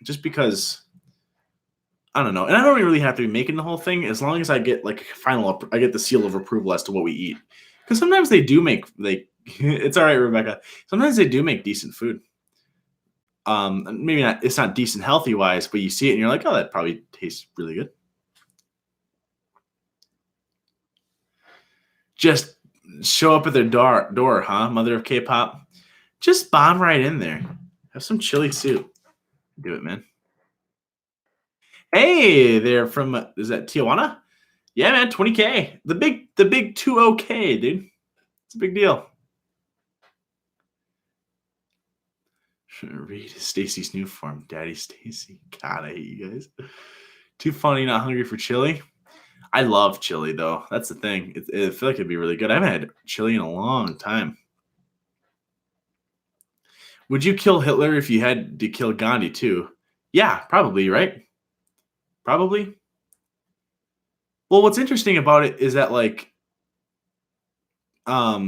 just because I don't know, and I don't really have to be making the whole thing as long as I get like I get the seal of approval as to what we eat. Because sometimes they do make it's all right, Rebecca. Sometimes they do make decent food. Maybe not. It's not decent healthy wise, but you see it and you're like, oh, that probably tastes really good. Just show up at their door, huh? Mother of K-pop. Just bomb right in there. Have some chili soup. Do it, man. Hey, they're from is that Tijuana? Yeah, man, 20K. The big 20K, dude. It's a big deal. Read Stacy's new form, Daddy Stacy. God, I hate you guys. Too funny, not hungry for chili. I love chili though. That's the thing. I feel like it'd be really good. I haven't had chili in a long time. Would you kill Hitler if you had to kill Gandhi too? Yeah, probably, right? Probably. Well, what's interesting about it is that like I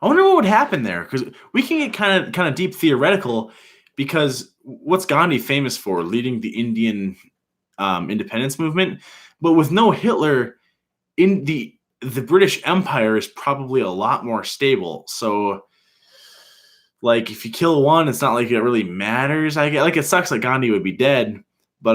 wonder what would happen there because we can get kind of deep theoretical because what's Gandhi famous for? Leading the Indian independence movement, but with no Hitler, in the British Empire is probably a lot more stable. So, like, if you kill one, it's not like it really matters. I get like it sucks that Gandhi would be dead, but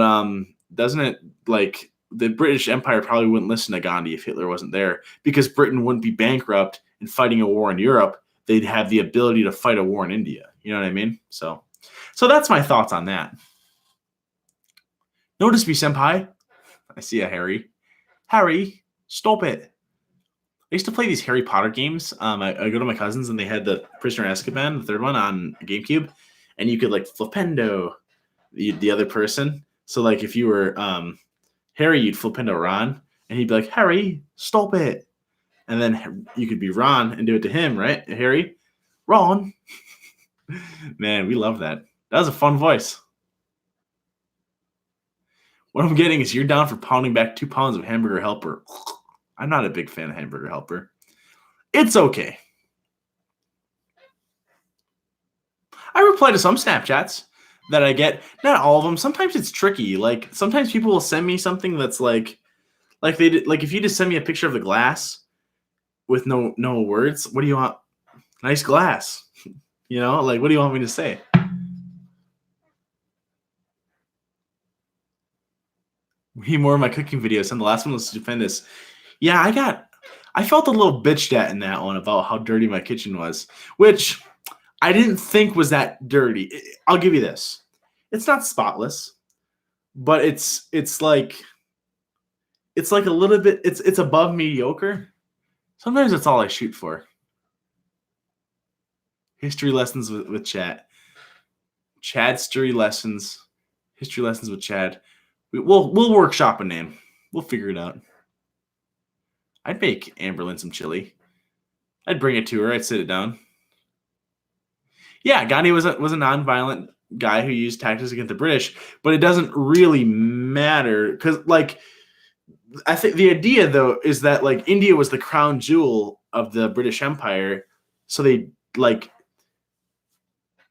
doesn't it like the British Empire probably wouldn't listen to Gandhi if Hitler wasn't there because Britain wouldn't be bankrupt and fighting a war in Europe. They'd have the ability to fight a war in India. You know what I mean? So that's my thoughts on that. Notice me, senpai. I see a Harry. Harry, stop it. I used to play these Harry Potter games. I go to my cousins and they had the Prisoner of Azkaban, the third one on GameCube, and you could like flipendo the other person. So like if you were Harry, you'd flipendo Ron, and he'd be like, Harry, stop it. And then you could be Ron and do it to him, right? Harry, Ron. Man, we love that. That was a fun voice. What I'm getting is you're down for pounding back 2 pounds of Hamburger Helper. I'm not a big fan of Hamburger Helper. It's okay. I reply to some Snapchats that I get. Not all of them. Sometimes it's tricky. Like sometimes people will send me something that's like they did, like if you just send me a picture of the glass with no words, what do you want? Nice glass. You know, like what do you want me to say? Read more of my cooking videos. And the last one was stupendous. Yeah, I felt a little bitched at in that one about how dirty my kitchen was, which I didn't think was that dirty. I'll give you this. It's not spotless, but it's like a little bit, it's above mediocre. Sometimes that's all I shoot for. History lessons with Chad. History lessons with Chad. We'll workshop a name. We'll figure it out. I'd make Amberlynn some chili. I'd bring it to her. I'd sit it down. Yeah, Gandhi was a nonviolent guy who used tactics against the British, but it doesn't really matter because, like, I think the idea though is that like India was the crown jewel of the British Empire, so they like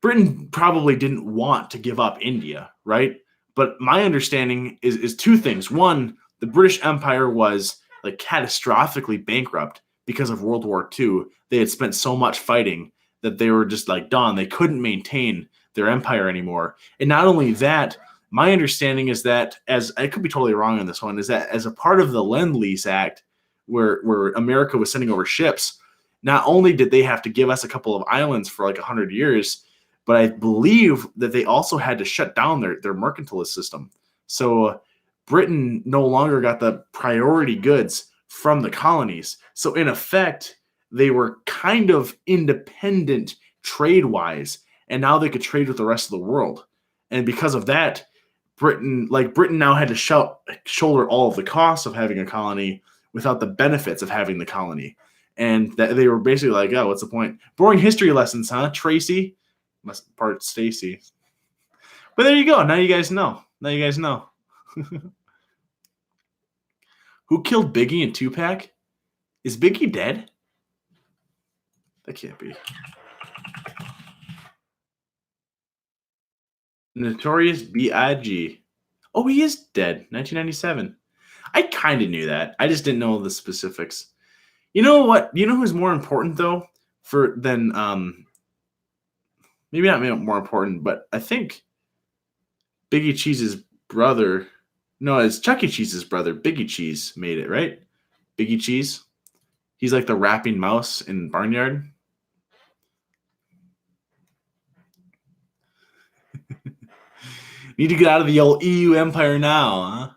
Britain probably didn't want to give up India, right? But my understanding is two things. One, the British Empire was like catastrophically bankrupt because of World War II. They had spent so much fighting that they were just like done. They couldn't maintain their empire anymore. And not only that, my understanding is that, as I could be totally wrong on this one, is that as a part of the Lend-Lease Act, where America was sending over ships, not only did they have to give us a couple of islands for like 100 years, but I believe that they also had to shut down their mercantilist system. So Britain no longer got the priority goods from the colonies. So in effect, they were kind of independent trade-wise, and now they could trade with the rest of the world. And because of that, Britain now had to shoulder all of the costs of having a colony without the benefits of having the colony. And that they were basically like, oh, what's the point? Boring history lessons, huh, Tracy? Part Stacy. But there you go. Now you guys know. Who killed Biggie and Tupac? Is Biggie dead? That can't be. Notorious B.I.G. Oh, he is dead. 1997. I kind of knew that. I just didn't know the specifics. You know what? You know who's more important though, maybe not more important, but I think Biggie Cheese's brother. No, it's Chuck E. Cheese's brother. Biggie Cheese made it, right? Biggie Cheese. He's like the rapping mouse in Barnyard. Need to get out of the old EU empire now, huh?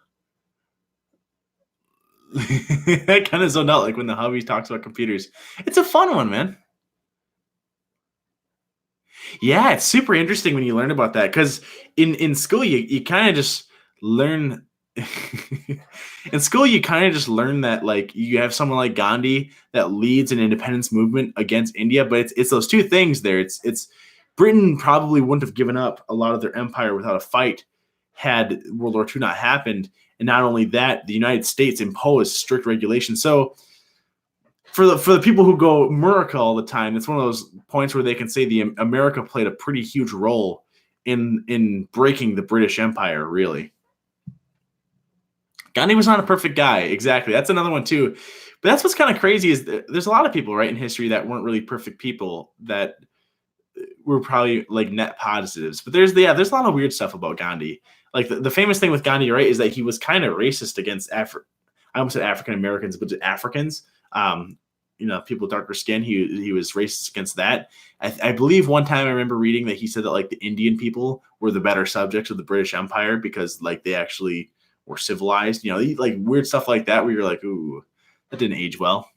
I kind of zoned out like when the hubby talks about computers. It's a fun one, man. Yeah, it's super interesting when you learn about that because in school you kind of just learn. In school, you kind of just learn that like you have someone like Gandhi that leads an independence movement against India, but it's those two things there. It's Britain probably wouldn't have given up a lot of their empire without a fight had World War II not happened. And not only that, the United States imposed strict regulations. So for the people who go America all the time, it's one of those points where they can say the America played a pretty huge role in breaking the British Empire, really. Gandhi was not a perfect guy. Exactly. That's another one too. But that's what's kind of crazy is there's a lot of people, right, in history that weren't really perfect people that were probably like net positives. But there's a lot of weird stuff about Gandhi. Like the famous thing with Gandhi, right, is that he was kind of racist against I almost said African Americans, but Africans. People with darker skin. He was racist against that. I believe one time I remember reading that he said that like the Indian people were the better subjects of the British Empire because like they actually were civilized, like weird stuff like that where you're like, ooh, that didn't age well.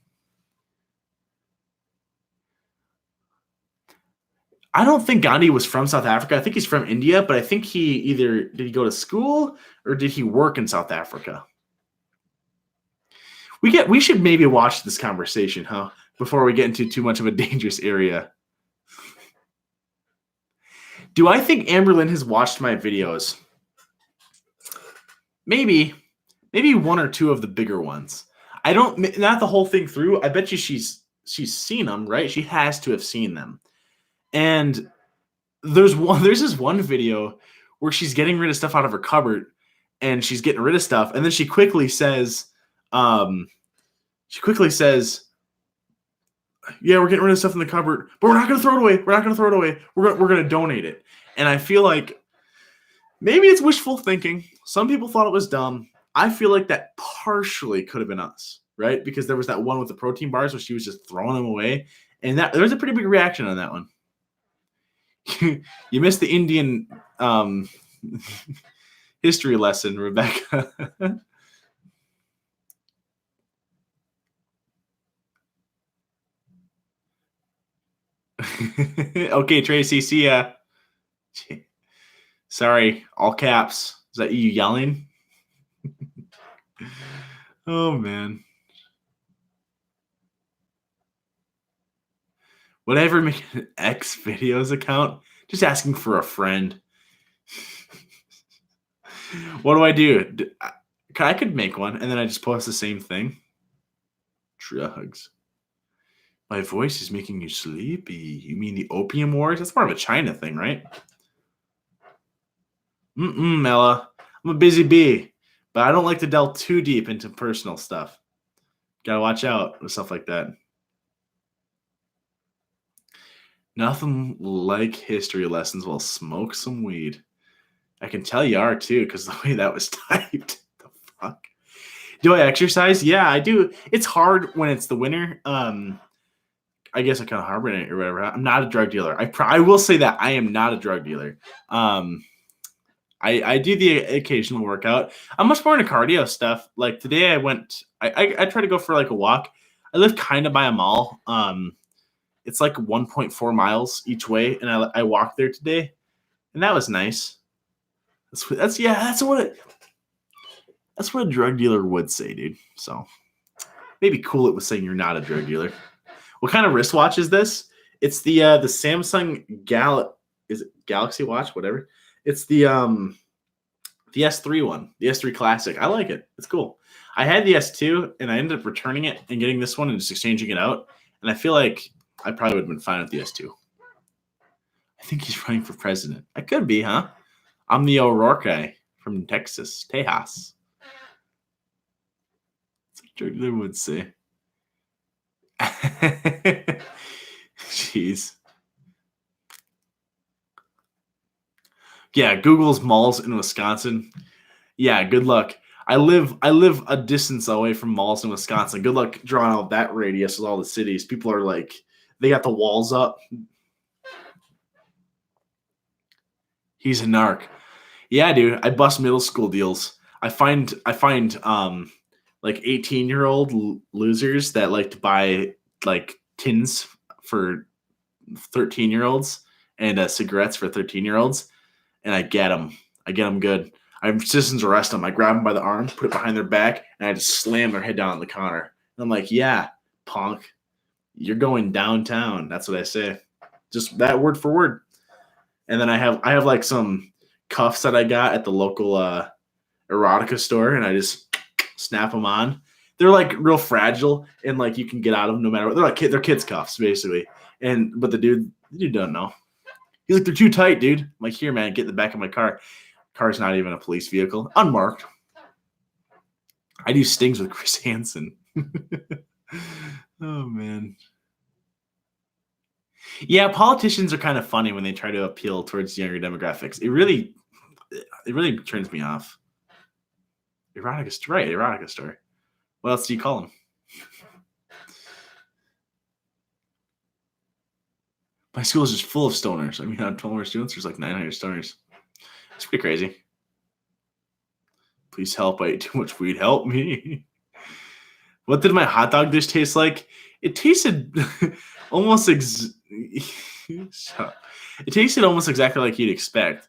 I don't think Gandhi was from South Africa. I think he's from India, but I think did he go to school or did he work in South Africa? We should maybe watch this conversation, huh? Before we get into too much of a dangerous area. Do I think Amberlynn has watched my videos? Maybe one or two of the bigger ones. I don't, not the whole thing through. I bet you she's seen them, right? She has to have seen them. And there's this one video where she's getting rid of stuff out of her cupboard and she's getting rid of stuff. And then she quickly says, yeah, we're getting rid of stuff in the cupboard, but we're not going to throw it away. We're going to donate it. And I feel like maybe it's wishful thinking. Some people thought it was dumb. I feel like that partially could have been us, right? Because there was that one with the protein bars where she was just throwing them away. And there was a pretty big reaction on that one. You missed the Indian history lesson, Rebecca. Okay, Tracy, see ya. Sorry, all caps. Is that you yelling? Oh, man. Whatever, make an X videos account. Just asking for a friend. What do I do? I could make one, and then I just post the same thing. Drugs. My voice is making you sleepy. You mean the opium wars? That's more of a China thing, right? Mella. I'm a busy bee, but I don't like to delve too deep into personal stuff. Gotta watch out with stuff like that. Nothing like history lessons. Well, smoke some weed. I can tell you are too, because the way that was typed. The fuck? Do I exercise? Yeah, I do. It's hard when it's the winter. I guess I kind of harbor it or whatever. I'm not a drug dealer. I will say that I am not a drug dealer. I do the occasional workout. I'm much more into cardio stuff. Like today, I try to go for like a walk. I live kind of by a mall. It's like 1.4 miles each way, and I walked there today, and that was nice. That's what a drug dealer would say, dude. So maybe cool it was saying you're not a drug dealer. What kind of wristwatch is this? It's the Samsung is it Galaxy Watch, whatever. It's the S3 one, the S3 Classic. I like it. It's cool. I had the S2 and I ended up returning it and getting this one and just exchanging it out. And I feel like I probably would have been fine with the S2. I think he's running for president. I could be, huh? I'm the O'Rourke guy from Texas, Tejas. That's what Jordan would say. Jeez. Yeah, Google's malls in Wisconsin. Yeah, good luck. I live a distance away from malls in Wisconsin. Good luck drawing out that radius with all the cities. People are like, they got the walls up. He's a narc. Yeah, dude. I bust middle school deals. I find like 18-year-old losers that like to buy like tins for 13-year-olds and cigarettes for 13-year-olds, and I get them. I get them good. I have citizens arrest them. I grab them by the arm, put it behind their back, and I just slam their head down on the counter. And I'm like, yeah, punk, you're going downtown. That's what I say. Just that word for word. And then I have like some cuffs that I got at the local erotica store, and I just snap them on. They're like real fragile, and like you can get out of them no matter what. They're like they're kids cuffs basically. But the dude don't know. He's like, they're too tight, dude. I'm like, here, man, get in the back of my car. Car's not even a police vehicle, unmarked. I do stings with Chris Hansen. Oh man. Yeah, politicians are kind of funny when they try to appeal towards younger demographics. It really turns me off. Erotica store. What else do you call them? My school is just full of stoners. I mean, out of 12 more students, there's like 900 stoners. It's pretty crazy. Please help. I ate too much weed. Help me. What did my hot dog dish taste like? It tasted almost it tasted almost exactly like you'd expect.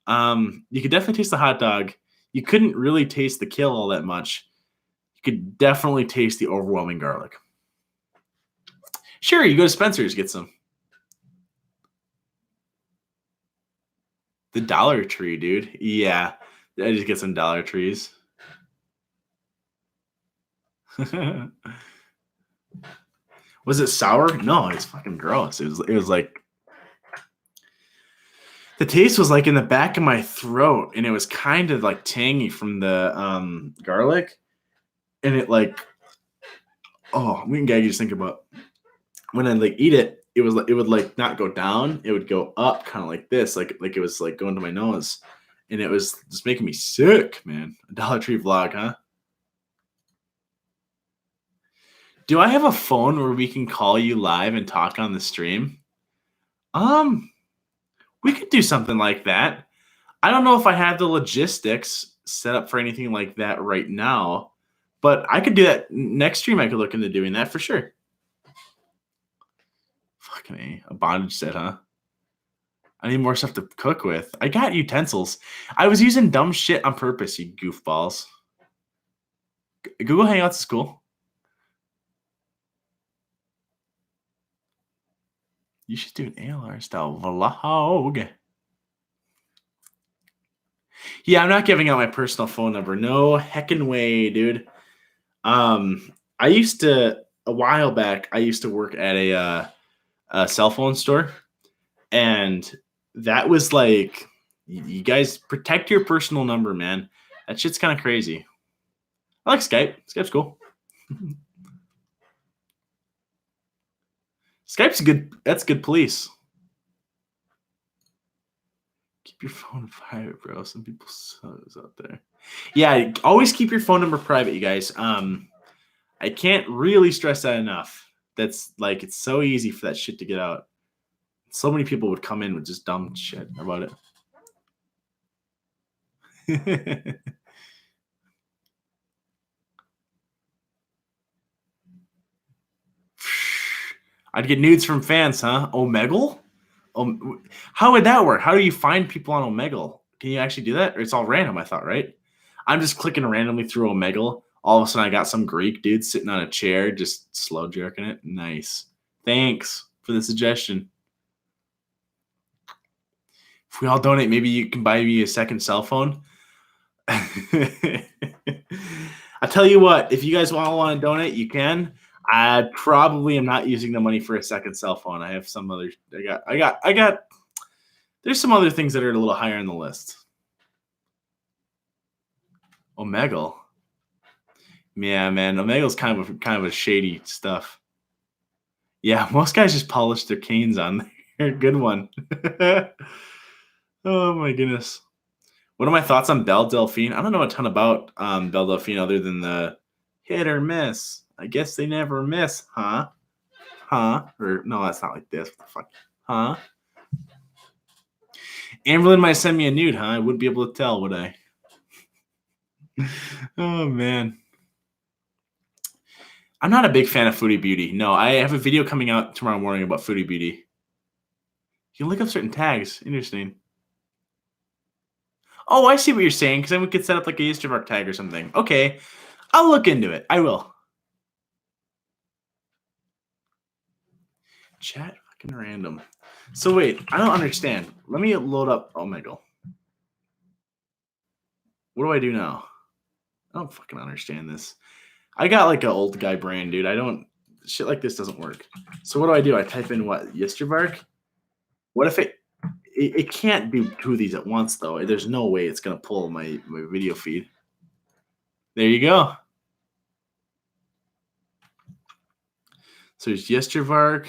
You could definitely taste the hot dog. You couldn't really taste the kill all that much. You could definitely taste the overwhelming garlic. Sure, you go to Spencer's, get some. The Dollar Tree, dude. Yeah, I just get some Dollar Trees. Was it sour? No, it's fucking gross. It was like the taste was like in the back of my throat, and it was kind of like tangy from the garlic, and it like, oh, we can gag you just think about when I like eat it. It would like not go down. It would go up, kind of like this, like it was like going to my nose, and it was just making me sick, man. A Dollar Tree vlog, huh? Do I have a phone where we can call you live and talk on the stream? We could do something like that. I don't know if I have the logistics set up for anything like that right now, but I could do that next stream. I could look into doing that for sure. Fucking a bondage set, huh? I need more stuff to cook with. I got utensils. I was using dumb shit on purpose, you goofballs. Google Hangouts is cool. You should do an ALR style vlog. Yeah, I'm not giving out my personal phone number. No heckin' way, dude. I used to a while back. I used to work at a cell phone store, and that was like, you guys protect your personal number, man. That shit's kind of crazy. I like Skype. Skype's cool. Skype's good. That's good police. Keep your phone private, bro. Some people sucks out there. Yeah, always keep your phone number private, you guys. I can't really stress that enough. That's like it's so easy for that shit to get out. So many people would come in with just dumb shit about it. I'd get nudes from fans, huh? Omegle? How would that work? How do you find people on Omegle? Can you actually do that? Or it's all random, I thought, right? I'm just clicking randomly through Omegle. All of a sudden, I got some Greek dude sitting on a chair, just slow jerking it. Nice. Thanks for the suggestion. If we all donate, maybe you can buy me a second cell phone. I tell you what, if you guys all want to donate, you can. I probably am not using the money for a second cell phone. I have some other. I got. There's some other things that are a little higher on the list. Omegle. Yeah, man. Omegle's kind of a shady stuff. Yeah, most guys just polish their canes on there. Good one. Oh my goodness. What are my thoughts on Belle Delphine? I don't know a ton about Belle Delphine other than the hit or miss. I guess they never miss, huh? Huh? Or no, that's not like this. What the fuck? Huh? Amberlynn might send me a nude, huh? I wouldn't be able to tell, would I? Oh man. I'm not a big fan of Foodie Beauty. No, I have a video coming out tomorrow morning about Foodie Beauty. You can look up certain tags. Interesting. Oh, I see what you're saying, because then we could set up like a Easter mark tag or something. Okay. I'll look into it. I will. Chat fucking random. So wait, I don't understand. Let me load up Omegle. What do I do now? I don't fucking understand this. I got like an old guy brain, dude. I don't shit like this doesn't work. So what do? I type in what? Yestervark? What if it can't do two of these at once though. There's no way it's gonna pull my video feed. There you go. So there's Yestervark.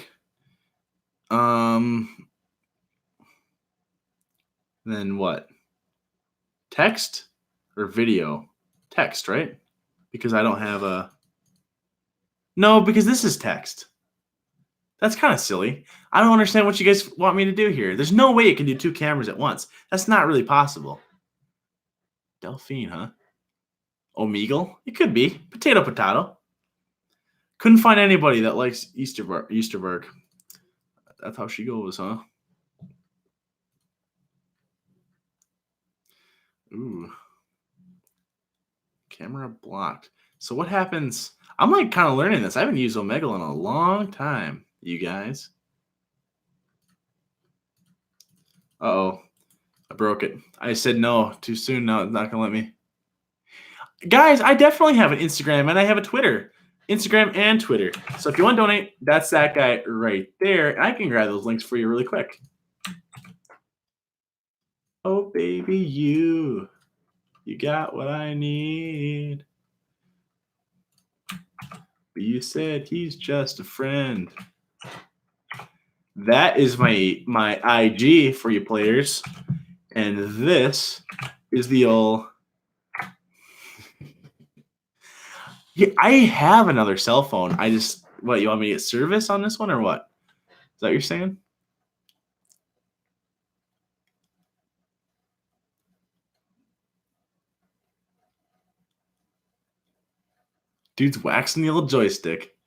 Then what? Text or video? Text, right? Because I don't have a. No, because this is text. That's kind of silly. I don't understand what you guys want me to do here. There's no way it can do two cameras at once. That's not really possible. Delphine, huh? Omegle? It could be. Potato, potato. Couldn't find anybody that likes Easterberg. That's how she goes, huh? Ooh. Camera blocked. So what happens? I'm like kind of learning this. I haven't used Omegle in a long time, you guys. Uh-oh. I broke it. I said no too soon. No, it's not going to let me. Guys, I definitely have an Instagram and I have a Twitter. Instagram and Twitter. So if you want to donate, that's that guy right there. And I can grab those links for you really quick. Oh, baby, you got what I need. But you said he's just a friend. That is my IG for you players. And this is the old. Yeah, I have another cell phone. I just what you want me to get service on this one or what? Is that what you're saying? Dude's waxing the old joystick.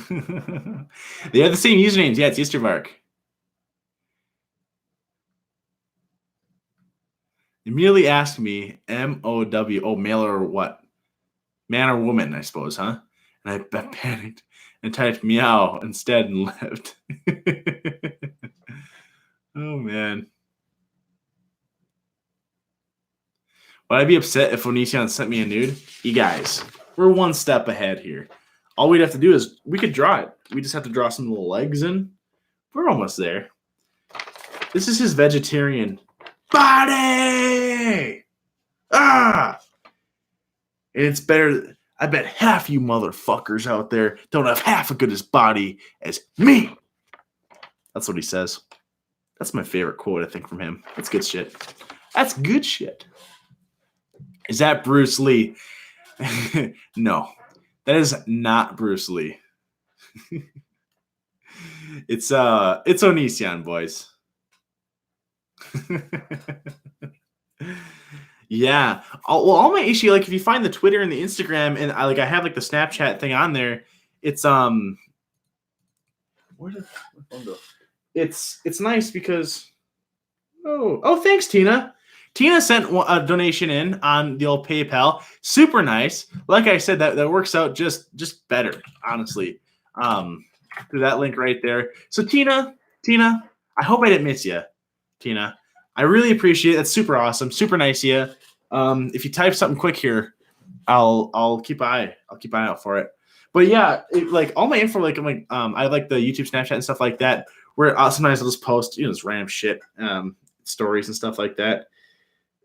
They have the same usernames. Yeah, it's Eastervark. Immediately asked me M-O-W. Oh, male or what? Man or woman, I suppose, huh? And I panicked and typed meow instead and left. Oh, man. Would I be upset if Onision sent me a nude? You guys, we're one step ahead here. All we'd have to do is we could draw it. We just have to draw some little legs in. We're almost there. This is his vegetarian body. Ah! It's better. I bet half you motherfuckers out there don't have half as good as body as me. That's what he says. That's my favorite quote, I think, from him. That's good shit. That's good shit. Is that Bruce Lee? No, that is not Bruce Lee. It's Onision, boys. Yeah. All my issue, like if you find the Twitter and the Instagram, and I have like the Snapchat thing on there, it's where did my phone go? It's nice because thanks Tina. Tina sent a donation in on the old PayPal. Super nice. Like I said, that works out just better, honestly. Through that link right there. So Tina, I hope I didn't miss you, Tina. I really appreciate it. That's super awesome. Super nice of you. If you type something quick here, I'll keep an eye out for it. But yeah, like all my info, like I like the YouTube, Snapchat, and stuff like that. Where sometimes I'll just post this random shit, stories and stuff like that.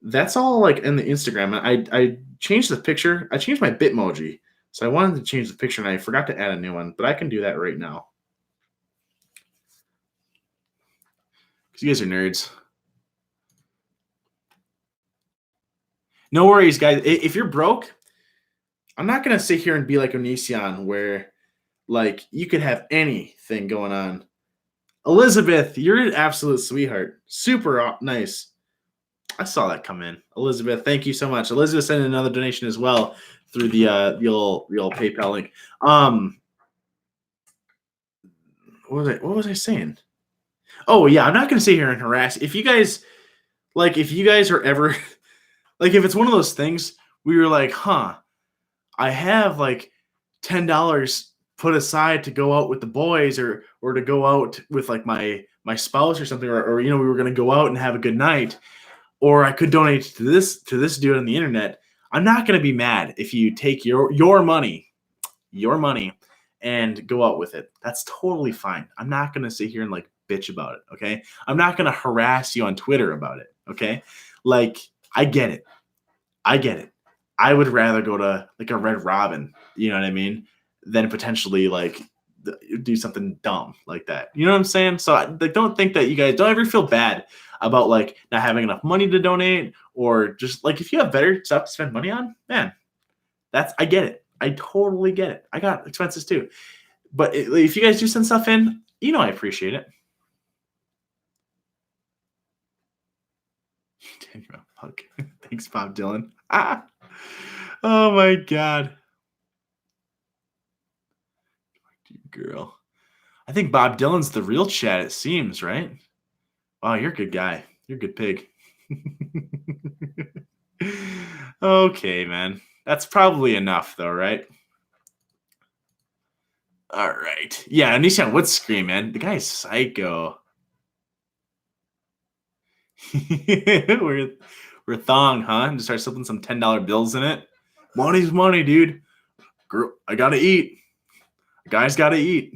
That's all like in the Instagram. I changed the picture. I changed my Bitmoji, so I wanted to change the picture, and I forgot to add a new one. But I can do that right now because you guys are nerds. No worries, guys. If you're broke, I'm not gonna sit here and be like Onision, where like you could have anything going on. Elizabeth, you're an absolute sweetheart. Super nice. I saw that come in. Elizabeth, thank you so much. Elizabeth sent in another donation as well through the old PayPal link. What was I saying? Oh yeah, I'm not gonna sit here and harass. If you guys are ever like, if it's one of those things where you're like, I have like $10 put aside to go out with the boys or to go out with like my spouse or something, or we were gonna go out and have a good night, or I could donate to this dude on the internet. I'm not gonna be mad if you take your money and go out with it. That's totally fine. I'm not gonna sit here and like bitch about it. Okay. I'm not gonna harass you on Twitter about it. Okay. Like, I get it. I would rather go to like a Red Robin, you know what I mean, than potentially like do something dumb like that. You know what I'm saying? So like, don't think that you guys don't ever feel bad about like not having enough money to donate, or just like if you have better stuff to spend money on, man, I get it. I totally get it. I got expenses too. But if you guys do send stuff in, I appreciate it. Thanks, Bob Dylan. Oh my God. Girl. I think Bob Dylan's the real Chad, it seems, right? Oh, you're a good guy. You're a good pig. Okay, man. That's probably enough, though, right? All right. Yeah, Nishan would scream, man. The guy's psycho. we're thong, huh? And just start slipping some $10 bills in it. Money's money, dude. Girl, I gotta eat. Guys gotta eat.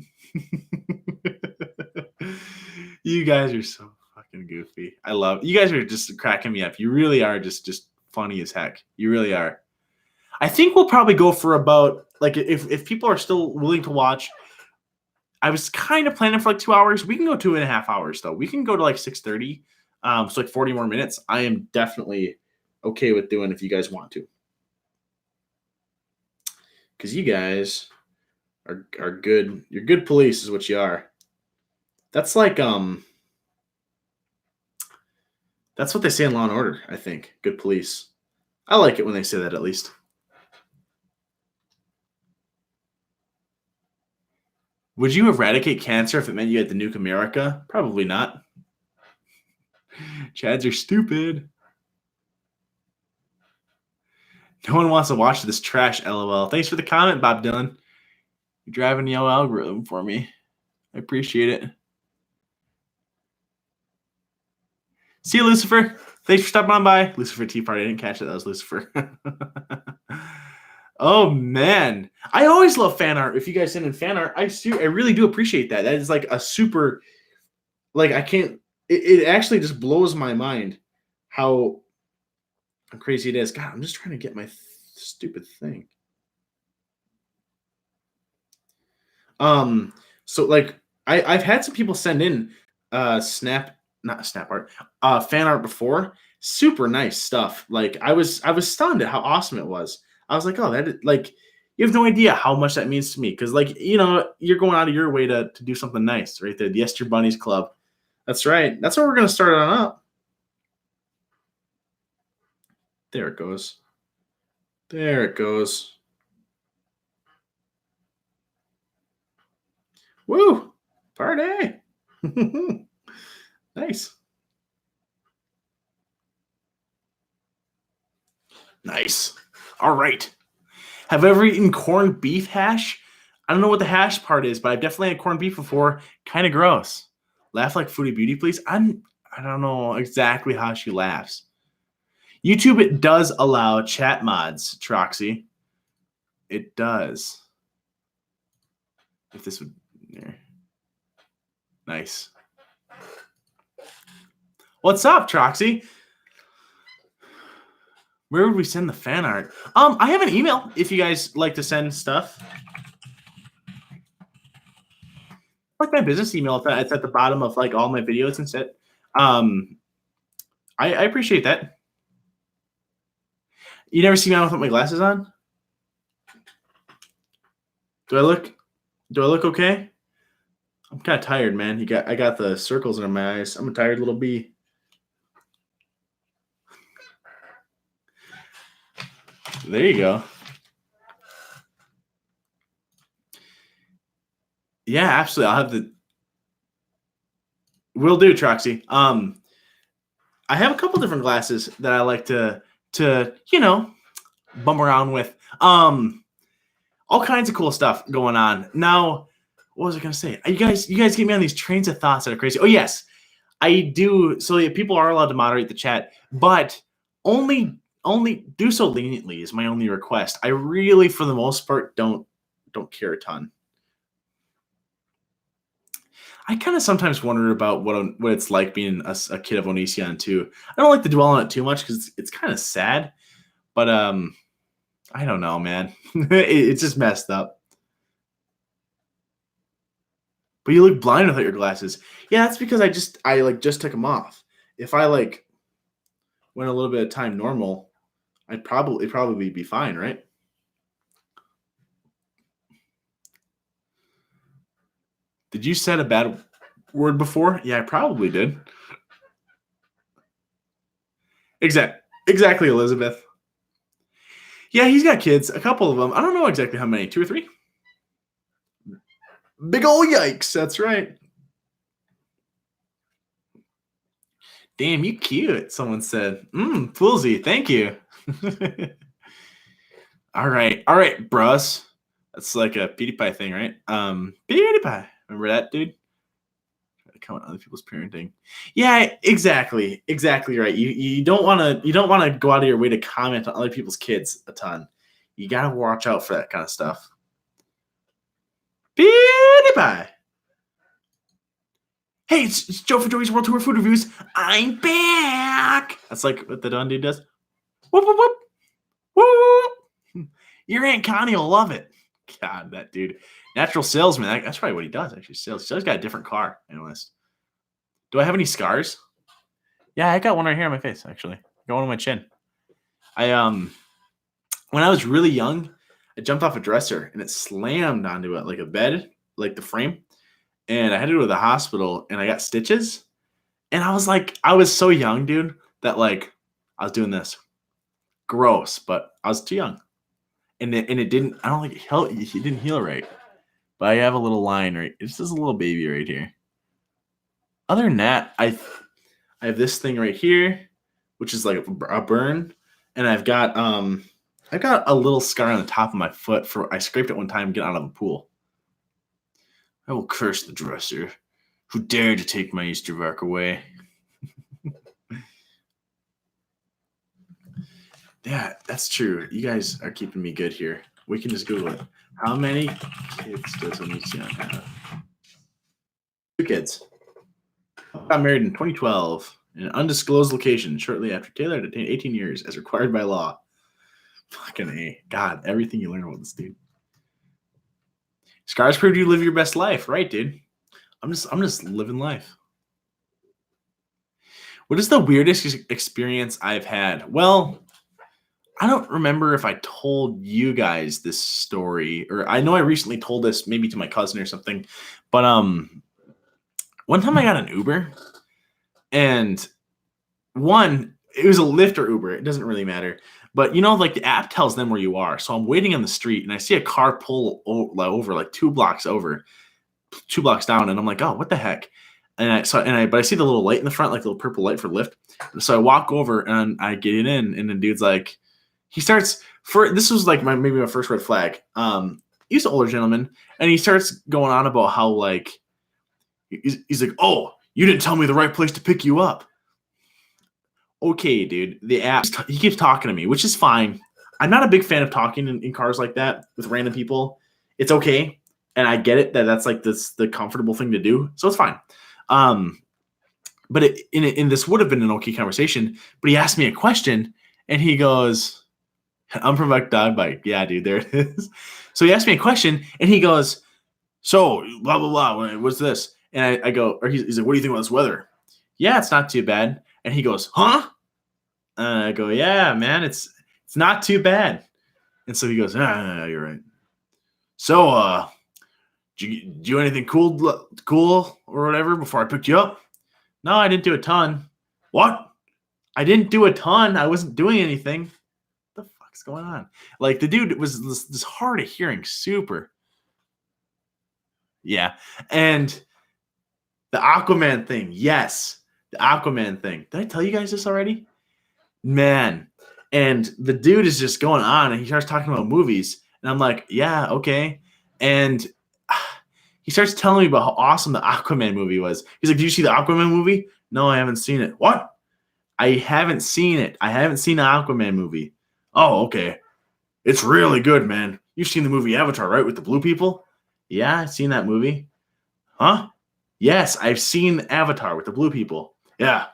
You guys are so fucking goofy. I love you guys are just cracking me up. You really are just funny as heck. You really are. I think we'll probably go for about like if people are still willing to watch. I was kind of planning for like 2 hours. We can go 2.5 hours though. We can go to like 6:30. So like 40 more minutes. I am definitely okay with doing if you guys want to. Because you guys are good. You're good police is what you are. That's like that's what they say in Law and Order, I think. Good police. I like it when they say that, at least. Would you eradicate cancer if it meant you had to nuke America? Probably not. Chads are stupid. No one wants to watch this trash, LOL. Thanks for the comment, Bob Dylan. You're driving the algorithm for me. I appreciate it. See you, Lucifer. Thanks for stopping on by. Lucifer Tea Party. I didn't catch it. That was Lucifer. Oh, man. I always love fan art. If you guys send in fan art, I really do appreciate that. That is like a super, like I can't, it actually just blows my mind how crazy it is. God, I'm just trying to get my stupid thing. So like I've had some people send in not snap art, fan art before. Super nice stuff. Like I was stunned at how awesome it was. I was like, oh, like you have no idea how much that means to me because like you're going out of your way to do something nice right there. The Esther Bunnies Club. That's right. That's where we're gonna start on up. There it goes. There it goes. Woo! Party! Nice. Nice. All right. Have I ever eaten corned beef hash? I don't know what the hash part is, but I've definitely had corned beef before. Kind of gross. Laugh like Foodie Beauty, please. I don't know exactly how she laughs. YouTube, it does allow chat mods, Troxy. It does. If this would there. Nice. What's up, Troxy? Where would we send the fan art? I have an email if you guys like to send stuff. Like my business email, it's at the bottom of like all my videos and shit. I appreciate that. You never see me without my glasses on? Do I look okay? I'm kind of tired, man. I got the circles under my eyes. I'm a tired little bee. There you go. Yeah, absolutely. I'll have the. Will do, Troxy. I have a couple different glasses that I like to bum around with. All kinds of cool stuff going on. Now, what was I gonna say? You guys get me on these trains of thoughts that are crazy. Oh yes, I do. So yeah, people are allowed to moderate the chat, but only do so leniently is my only request. I really, for the most part, don't care a ton. I kind of sometimes wonder about what it's like being a kid of Onision too. I don't like to dwell on it too much because it's kind of sad, but I don't know, man. It's just messed up. But you look blind without your glasses. Yeah, that's because I just took them off. If I like went a little bit of time normal, I'd probably be fine, right? Did you said a bad word before? Yeah, I probably did. Exactly, Elizabeth. Yeah, he's got kids, a couple of them. I don't know exactly how many, 2 or 3. Big ol' yikes, that's right. Damn, you cute, someone said. Foolsy, thank you. All right, bros. That's like a PewDiePie thing, right? PewDiePie. Remember that, dude? Comment on other people's parenting. Yeah, exactly right. You don't want to go out of your way to comment on other people's kids a ton. You gotta watch out for that kind of stuff. PewDiePie. Hey, it's Joe for Joey's World Tour Food Reviews. I'm back. That's like what the Don dude does. Whoop whoop whoop. Whoop. Your Aunt Connie will love it. God, that dude. Natural salesman. That's probably what he does, actually. Sales. He's got a different car. Anyways. Do I have any scars? Yeah, I got one right here on my face, actually. I got one on my chin. When I was really young, I jumped off a dresser and it slammed onto it like a bed, like the frame. And I had to go to the hospital and I got stitches. And I was so young, dude, that like I was doing this. Gross, but I was too young. And it didn't, I don't think it didn't heal right. But I have a little line right. It's just a little baby right here. Other than that, I have this thing right here, which is like a burn, and I've got a little scar on the top of my foot I scraped it one time getting out of a pool. I will curse the dresser who dared to take my Easter bark away. Yeah, that's true. You guys are keeping me good here. We can just Google it. How many kids does Onision have? 2 kids. Got married in 2012 in an undisclosed location shortly after Taylor detained 18 years as required by law. Fucking A. God, everything you learn about this dude. Scars prove you live your best life, right, dude? I'm just living life. What is the weirdest experience I've had? Well, I don't remember if I told you guys this story, or I know I recently told this maybe to my cousin or something. But one time I got an Uber, and one, it was a Lyft or Uber. It doesn't really matter. But like the app tells them where you are. So I'm waiting on the street, and I see a car pull over like 2 blocks over, 2 blocks down, and I'm like, oh, what the heck? But I see the little light in the front, like the little purple light for Lyft. So I walk over and I get it in, and the dude's like, he starts this was like maybe my first red flag. He's an older gentleman, and he starts going on about how like he's like, oh, you didn't tell me the right place to pick you up. Okay, dude, the app, he keeps talking to me, which is fine. I'm not a big fan of talking in cars like that with random people. It's okay, and I get it that that's like the comfortable thing to do, so it's fine. But in this would have been an okay conversation. But he asked me a question, and he goes, "I'm from Dog Bite." Yeah, dude, there it is. So he asked me a question, and he goes, "So blah blah blah. What's this?" And I go, or he's like, "What do you think about this weather?" Yeah, it's not too bad. And he goes, huh? And I go, yeah, man, it's not too bad. And so he goes, you're right. So, did you do anything cool or whatever before I picked you up? No, I didn't do a ton. What? I didn't do a ton. I wasn't doing anything. What the fuck's going on? Like the dude was this hard of hearing, super. Yeah. And the Aquaman thing. Yes. The Aquaman thing. Did I tell you guys this already? Man. And the dude is just going on, and he starts talking about movies. And I'm like, yeah, okay. And he starts telling me about how awesome the Aquaman movie was. He's like, did you see the Aquaman movie? No, I haven't seen it. What? I haven't seen it. I haven't seen the Aquaman movie. Oh, okay. It's really good, man. You've seen the movie Avatar, right? With the blue people? Yeah, I've seen that movie. Huh? Yes, I've seen Avatar with the blue people. Yeah.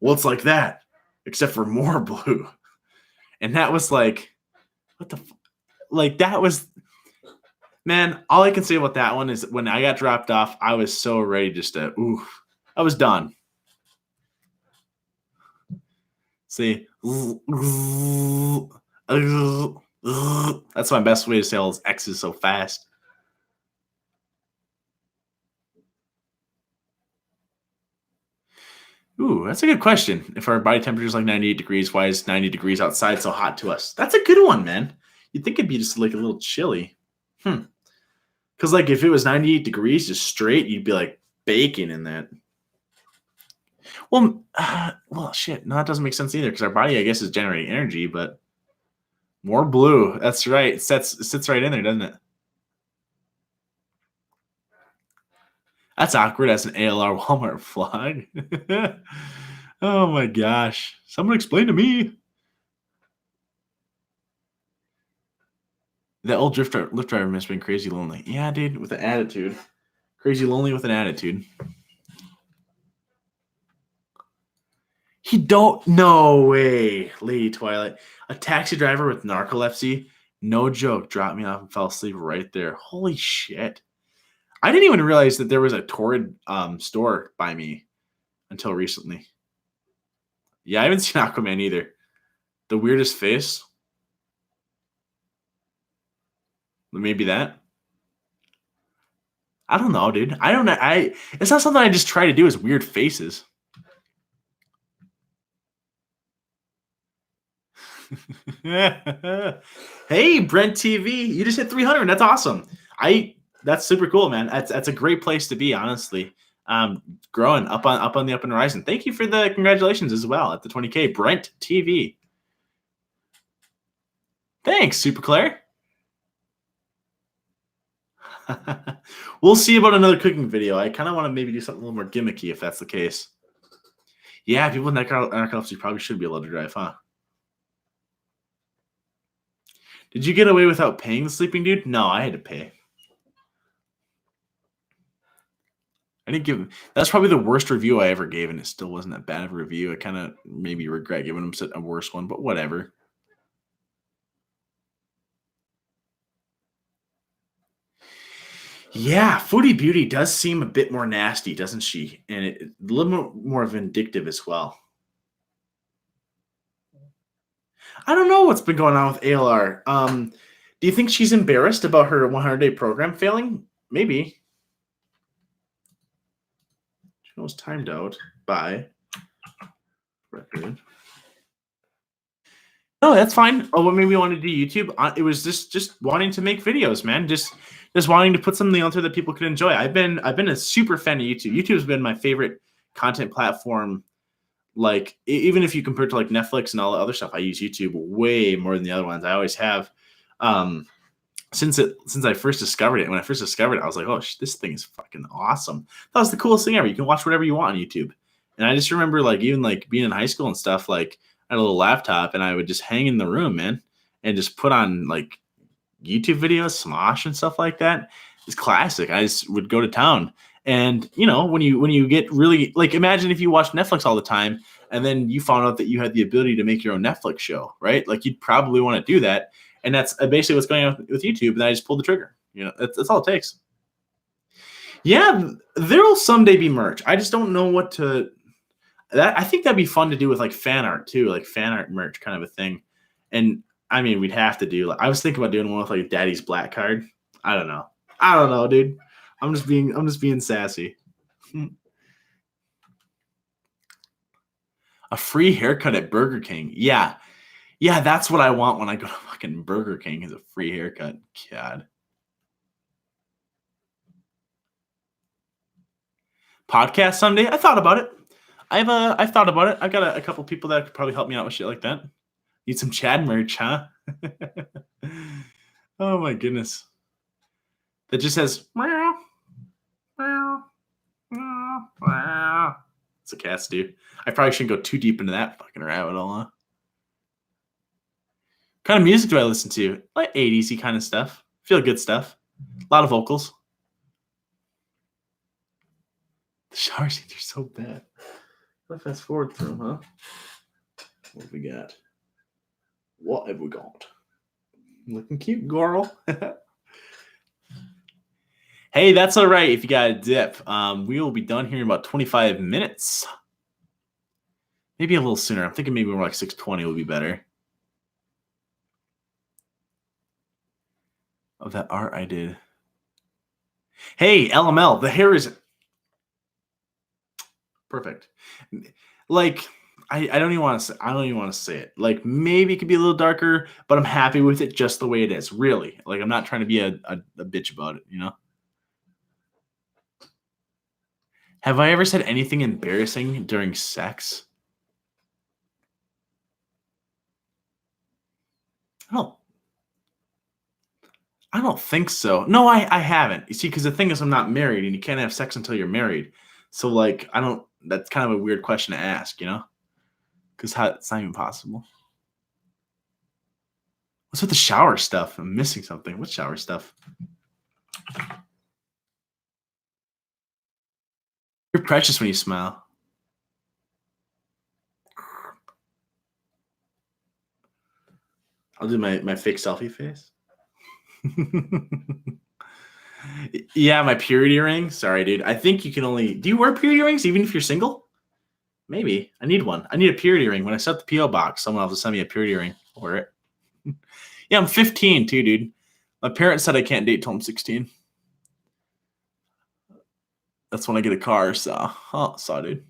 Well, it's like that, except for more blue. And that was like, what the like that was, man, all I can say about that one is when I got dropped off, I was so ready just to I was done. See, that's my best way to say all those X's so fast. Ooh, that's a good question. If our body temperature is like 98 degrees, why is 90 degrees outside so hot to us? That's a good one, man. You'd think it'd be just like a little chilly. Because like if it was 98 degrees just straight, you'd be like baking in that. Well, shit. No, that doesn't make sense either. Because our body, I guess, is generating energy, but more blue. That's right. It sits right in there, doesn't it? That's awkward as an ALR Walmart vlog. Oh my gosh. Someone explain to me. That old Lyft driver must have been crazy lonely. Yeah, dude, with an attitude. Crazy lonely with an attitude. He don't. No way, Lady Twilight. A taxi driver with narcolepsy. No joke. Dropped me off and fell asleep right there. Holy shit. I didn't even realize that there was a Torrid store by me until recently. Yeah, I haven't seen Aquaman either. The weirdest face. Maybe that. I don't know, dude. I don't know. It's not something I just try to do is weird faces. Hey, Brent TV, you just hit 300. That's awesome. That's super cool, man. That's a great place to be, honestly. Growing up on the up and rising. Thank you for the congratulations as well at the 20K, Brent TV. Thanks, Super Claire. We'll see about another cooking video. I kind of want to maybe do something a little more gimmicky if that's the case. Yeah, people with narcolepsy probably should be able to drive, huh? Did you get away without paying the sleeping dude? No, I had to pay. I didn't give him. That's probably the worst review I ever gave, and it still wasn't that bad of a review. I kind of maybe regret giving him a worse one, but whatever. Yeah, Foodie Beauty does seem a bit more nasty, doesn't she? And a little more vindictive as well. I don't know what's been going on with ALR. Do you think she's embarrassed about her 100-day program failing? Maybe. She was timed out by record. No, that's fine. Oh, what made me want to do YouTube? It was just wanting to make videos, man. Just wanting to put something out there that people could enjoy. I've been a super fan of YouTube. YouTube's been my favorite content platform. Like even if you compare it to like Netflix and all the other stuff, I use YouTube way more than the other ones. I always have. Since I first discovered it. When I first discovered it, I was like, oh, this thing is fucking awesome. That was the coolest thing ever. You can watch whatever you want on YouTube. And I just remember like even like being in high school and stuff, like I had a little laptop and I would just hang in the room, man, and just put on like YouTube videos, Smosh and stuff like that. It's classic. I just would go to town. And you know, when you get really like imagine if you watch Netflix all the time and then you found out that you had the ability to make your own Netflix show, right? Like you'd probably want to do that. And that's basically what's going on with YouTube. And I just pulled the trigger. You know, that's all it takes. Yeah, there will someday be merch. I just don't know what to. That I think that'd be fun to do with like fan art too, like fan art merch kind of a thing. And I mean, we'd have to do. Like, I was thinking about doing one with like Daddy's Black Card. I don't know. I don't know, dude. I'm just being sassy. A free haircut at Burger King. Yeah. Yeah, that's what I want when I go to fucking Burger King is a free haircut. God. Podcast someday. I thought about it. I've thought about it. I've got a couple people that could probably help me out with shit like that. Need some Chad merch, huh? Oh my goodness. That just says meow, meow, meow, meow. It's a cats do. I probably shouldn't go too deep into that fucking rabbit hole, huh? What kind of music do I listen to? Like 80s kind of stuff. Feel good stuff. A lot of vocals. The shower scenes are so bad. Let's fast forward through them, huh? What have we got? What have we got? Looking cute, girl. Hey, that's all right if you got a dip. We will be done here in about 25 minutes. Maybe a little sooner. I'm thinking maybe more like 6:20 will be better. Of that art I did. Hey, LML, the hair is perfect. Like, I don't even want to say I don't even want to say it. Like maybe it could be a little darker, but I'm happy with it just the way it is. Really. Like I'm not trying to be a bitch about it, you know? Have I ever said anything embarrassing during sex? I don't I don't think so. No, I haven't. You see, because the thing is, I'm not married, and you can't have sex until you're married. So, like, I don't. That's kind of a weird question to ask, you know? Because it's not even possible. What's with the shower stuff? I'm missing something. What shower stuff? You're precious when you smile. I'll do my fake selfie face. Yeah, my purity ring. Sorry, dude. I think you can only. Do you wear purity rings even if you're single? Maybe. I need one. I need a purity ring. When I set the PO box, someone else will send me a purity ring. Or it. Yeah, I'm 15 too, dude. My parents said I can't date till I'm 16. That's when I get a car. So, dude.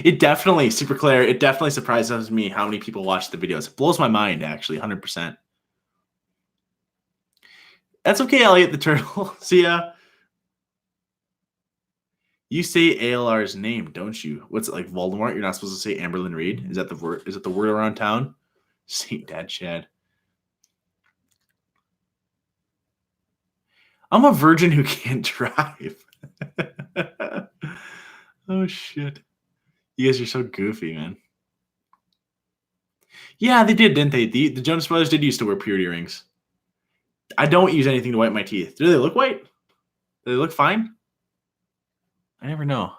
It definitely, super clear. It definitely surprises me how many people watch the videos. It blows my mind, actually, 100%. That's okay, Elliot the Turtle. See ya. You say ALR's name, don't you? What's it like, Voldemort? You're not supposed to say Amberlyn Reed? Is that the word? Is it the word around town? Saint Dad Chad. I'm a virgin who can't drive. Oh shit. You guys are so goofy, man. Yeah, they did, didn't they? The Jonas Brothers did used to wear purity rings. I don't use anything to wipe my teeth. Do they look white? Do they look fine? I never know.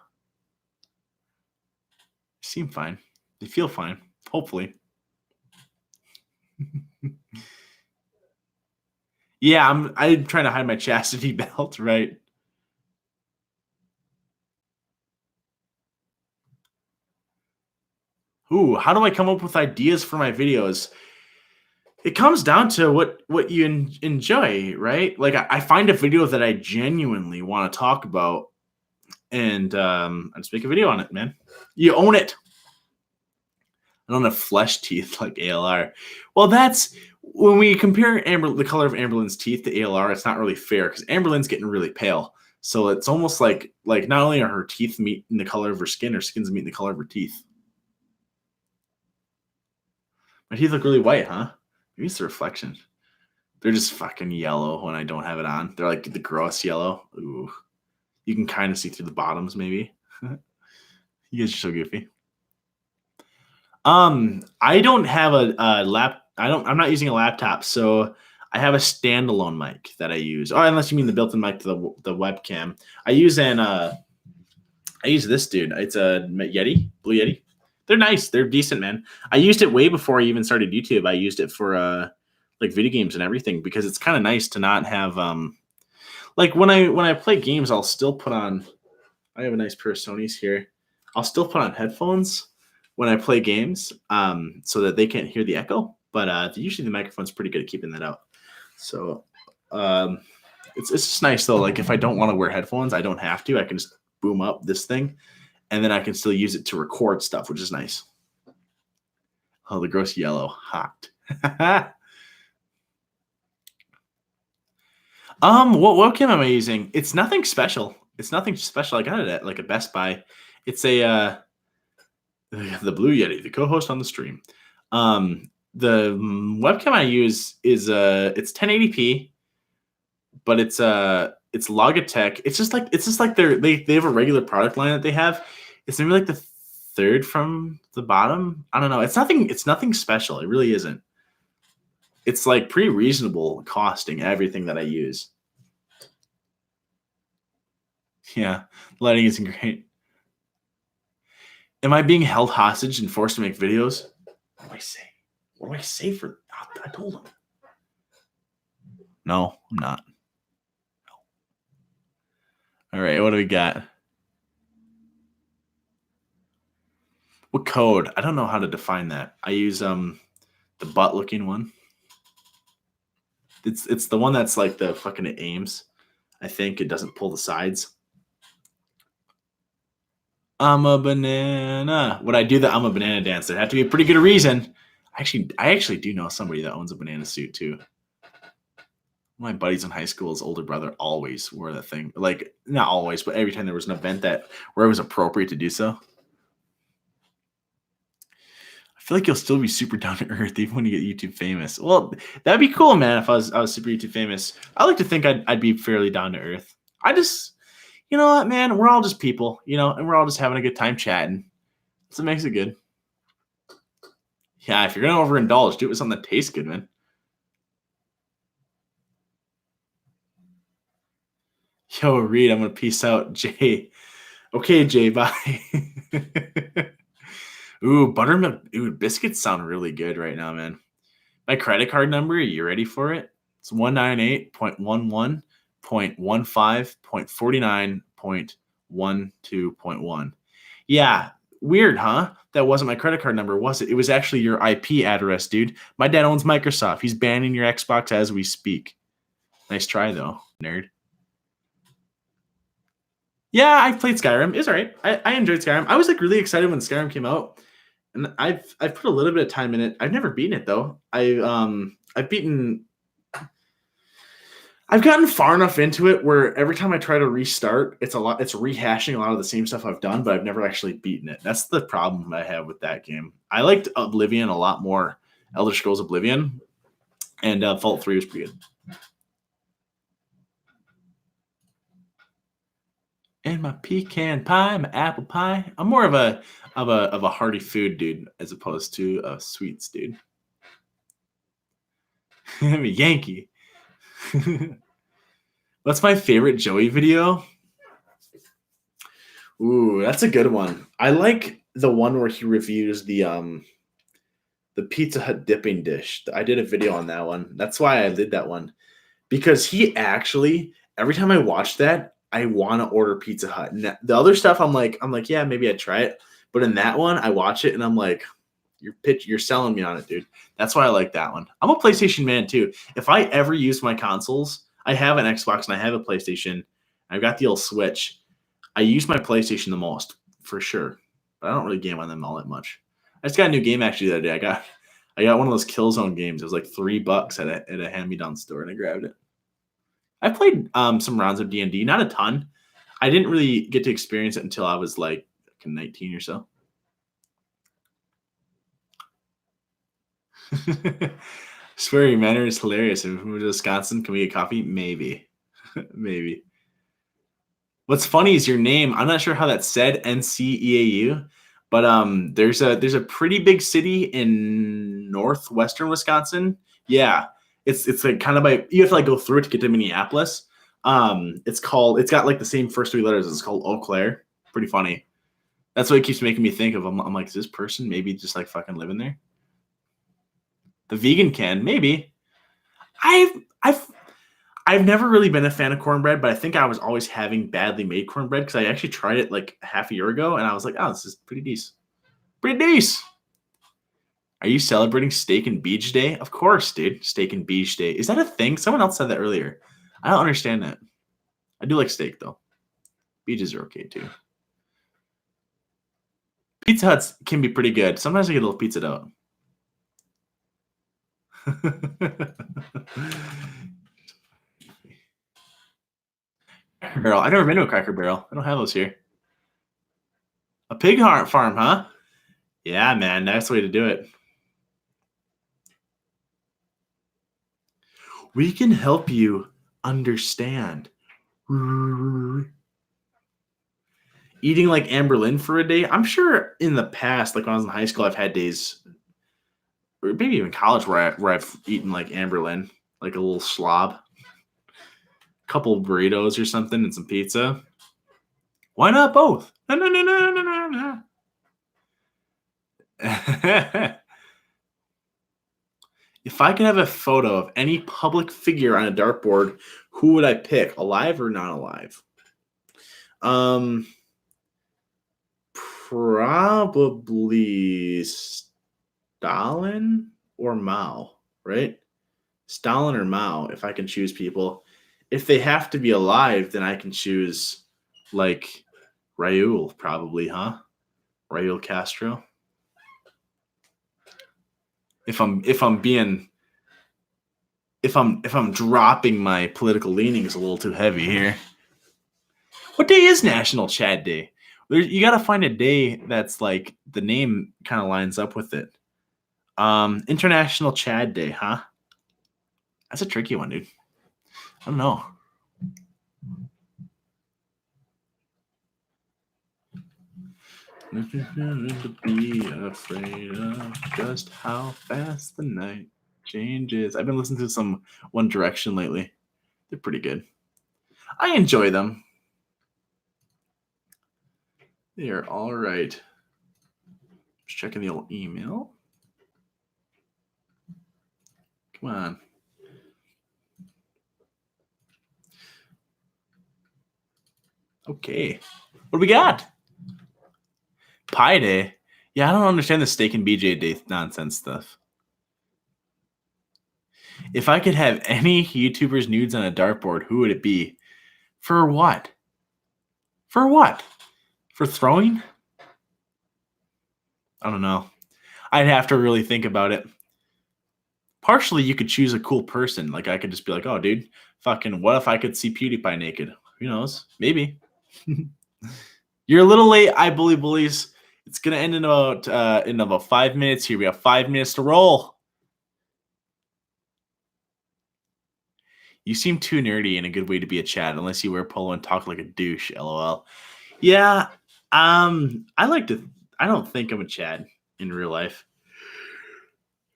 They seem fine. They feel fine. Hopefully. Yeah, I'm trying to hide my chastity belt, right? Ooh, how do I come up with ideas for my videos? It comes down to what you enjoy, right? Like I find a video that I genuinely want to talk about, and I just make a video on it, man. You own it. I don't have flesh teeth like ALR. Well, that's when we compare the color of Amberlynn's teeth to ALR. It's not really fair because Amberlynn's getting really pale. So it's almost like not only are her teeth meeting the color of her skin's meeting the color of her teeth. My teeth look really white, huh? Maybe it's the reflection. They're just fucking yellow when I don't have it on. They're like the gross yellow. Ooh. You can kind of see through the bottoms, maybe. You guys are so goofy. I don't have a lap. I'm not using a laptop, so I have a standalone mic that I use. Oh, unless you mean the built-in mic to the webcam. I use this dude. It's a Yeti, Blue Yeti. They're nice. They're decent, man. I used it way before I even started YouTube. I used it for like video games and everything because it's kind of nice to not have like when I play games, I'll still put on. I have a nice pair of Sony's here. I'll still put on headphones when I play games, so that they can't hear the echo. But usually the microphone's pretty good at keeping that out. So it's just nice though. Like if I don't want to wear headphones, I don't have to. I can just boom up this thing, and then I can still use it to record stuff, which is nice. Oh, the gross yellow, hot. What webcam am I using? It's nothing special. It's nothing special. I got it at like a Best Buy. It's a the Blue Yeti, the co-host on the stream. The webcam I use is it's 1080p, but it's Logitech. It's just like they have a regular product line that they have. It's maybe like the third from the bottom. I don't know. It's nothing special. It really isn't. It's like pretty reasonable costing everything that I use. Yeah, lighting isn't great. Am I being held hostage and forced to make videos? What do I say? What do I say for? I told him. No, I'm not. No. All right, what do we got? What code? I don't know how to define that. I use the butt looking one. It's the one that's like the fucking it aims. I think it doesn't pull the sides. I'm a banana. When I do the I'm a banana dance, there had to be a pretty good reason. I actually do know somebody that owns a banana suit too. My buddies in high school's older brother always wore that thing. Like not always, but every time there was an event where it was appropriate to do so. I feel like you'll still be super down to earth even when you get YouTube famous. Well, that'd be cool, man. If I was super YouTube famous, I like to think I'd be fairly down to earth. I just, you know what, man, we're all just people, and we're all just having a good time chatting. So it makes it good. Yeah, if you're gonna overindulge, do it with something that tastes good, man. Yo, Reed, I'm gonna peace out, Jay. Okay, Jay, bye. Ooh, buttermilk. Ooh, biscuits sound really good right now, man. My credit card number, are you ready for it? It's 198.11.15.49.12.1. Yeah, weird, huh? That wasn't my credit card number, was it? It was actually your IP address, dude. My dad owns Microsoft. He's banning your Xbox as we speak. Nice try, though, nerd. Yeah, I played Skyrim. It's all right. I enjoyed Skyrim. I was like really excited when Skyrim came out, and I've put a little bit of time in it. I've never beaten it though. I've gotten far enough into it where every time I try to restart, it's rehashing a lot of the same stuff I've done, but I've never actually beaten it. That's the problem I have with that game. I liked Oblivion a lot more, Elder Scrolls Oblivion, and Fallout 3 was pretty good. And my pecan pie, my apple pie. I'm more of a hearty food dude as opposed to a sweets dude. I'm a Yankee. What's my favorite Joey video? Ooh, that's a good one. I like the one where he reviews the The Pizza Hut dipping dish. I did a video on that one. That's why I did that one. Because he actually, every time I watch that, I want to order Pizza Hut. And the other stuff, I'm like, yeah, maybe I'd try it. But in that one, I watch it and I'm like, you're selling me on it, dude. That's why I like that one. I'm a PlayStation man too. If I ever use my consoles, I have an Xbox and I have a PlayStation. I've got the old Switch. I use my PlayStation the most for sure, but I don't really game on them all that much. I just got a new game actually the other day. I got one of those Killzone games. It was like $3 at a hand-me-down store, and I grabbed it. I played some rounds of D&D, not a ton. I didn't really get to experience it until I was like 19 or so. Sweary Manor is hilarious. If we move to Wisconsin, can we get coffee? Maybe. Maybe. What's funny is your name. I'm not sure how that's said, NCEAU, but there's a pretty big city in northwestern Wisconsin. Yeah, it's like kind of by, you have to like go through it to get to Minneapolis. It's got like the same first three letters. It's called Eau Claire. Pretty funny. That's what it keeps making me think of. I'm like, is this person maybe just like fucking living there? The vegan can maybe. I've never really been a fan of cornbread, but I think I was always having badly made cornbread because I actually tried it like half a year ago, and I was like, oh, this is pretty decent. Pretty decent. Are you celebrating Steak and Beach Day? Of course, dude. Steak and Beach Day. Is that a thing? Someone else said that earlier. I don't understand that. I do like steak, though. Beaches are okay, too. Pizza Huts can be pretty good. Sometimes I get a little pizza out. Cracker Barrel. I've never been to a Cracker Barrel. I don't have those here. A pig farm, huh? Yeah, man. That's the way to do it. We can help you understand. Eating like Amberlin for a day. I'm sure in the past, like when I was in high school, I've had days, or maybe even college, where I've eaten like Amberlin, like a little slob, a couple of burritos or something, and some pizza. Why not both? No. If I could have a photo of any public figure on a dartboard, who would I pick? Alive or not alive? Probably Stalin or Mao, right? Stalin or Mao, if I can choose people. If they have to be alive, then I can choose like Raul, probably, huh? Raul Castro. If I'm dropping my political leanings a little too heavy here. What day is National Chad Day? You got to find a day that's like the name kind of lines up with it. International Chad Day, huh? That's a tricky one, dude. I don't know. To be afraid of just how fast the night changes. I've been listening to some One Direction lately. They're pretty good. I enjoy them. They are all right. Just checking the old email. Come on. Okay. What do we got? Pie Day? Yeah, I don't understand the Steak and BJ Day nonsense stuff. If I could have any YouTuber's nudes on a dartboard, who would it be? For what? For what? For throwing? I don't know. I'd have to really think about it. Partially, you could choose a cool person. Like, I could just be like, oh, dude, fucking, what if I could see PewDiePie naked? Who knows? Maybe. You're a little late, I believe, bullies. It's going to end in about 5 minutes here. We have 5 minutes to roll. You seem too nerdy in a good way to be a Chad, unless you wear polo and talk like a douche, LOL. Yeah, I don't think I'm a Chad in real life.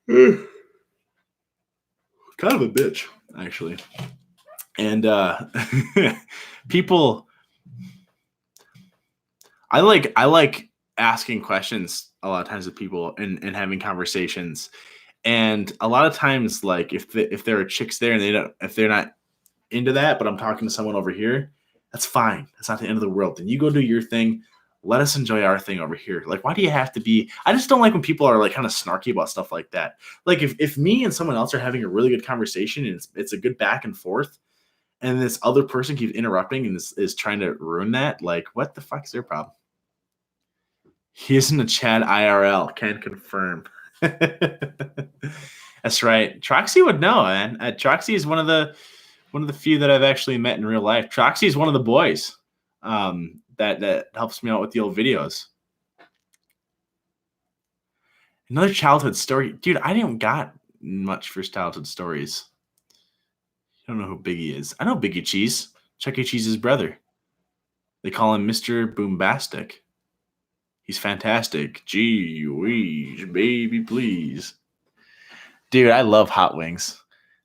Kind of a bitch, actually. And people, I like asking questions a lot of times with people and having conversations. And a lot of times, like if there are chicks there and if they're not into that, but I'm talking to someone over here, that's fine. That's not the end of the world. Then you go do your thing. Let us enjoy our thing over here. Like, why do you have to be? I just don't like when people are like kind of snarky about stuff like that. Like if me and someone else are having a really good conversation and it's a good back and forth, and this other person keeps interrupting and is trying to ruin that, like, what the fuck is their problem? He isn't a Chad IRL. Can confirm. That's right. Troxy would know, man. Troxy is one of the few that I've actually met in real life. Troxy is one of the boys that helps me out with the old videos. Another childhood story. Dude, I didn't got much for childhood stories. I don't know who Biggie is. I know Biggie Cheese. Chuck E. Cheese's brother. They call him Mr. Boombastic. He's fantastic. Gee whiz, baby, please. Dude, I love hot wings.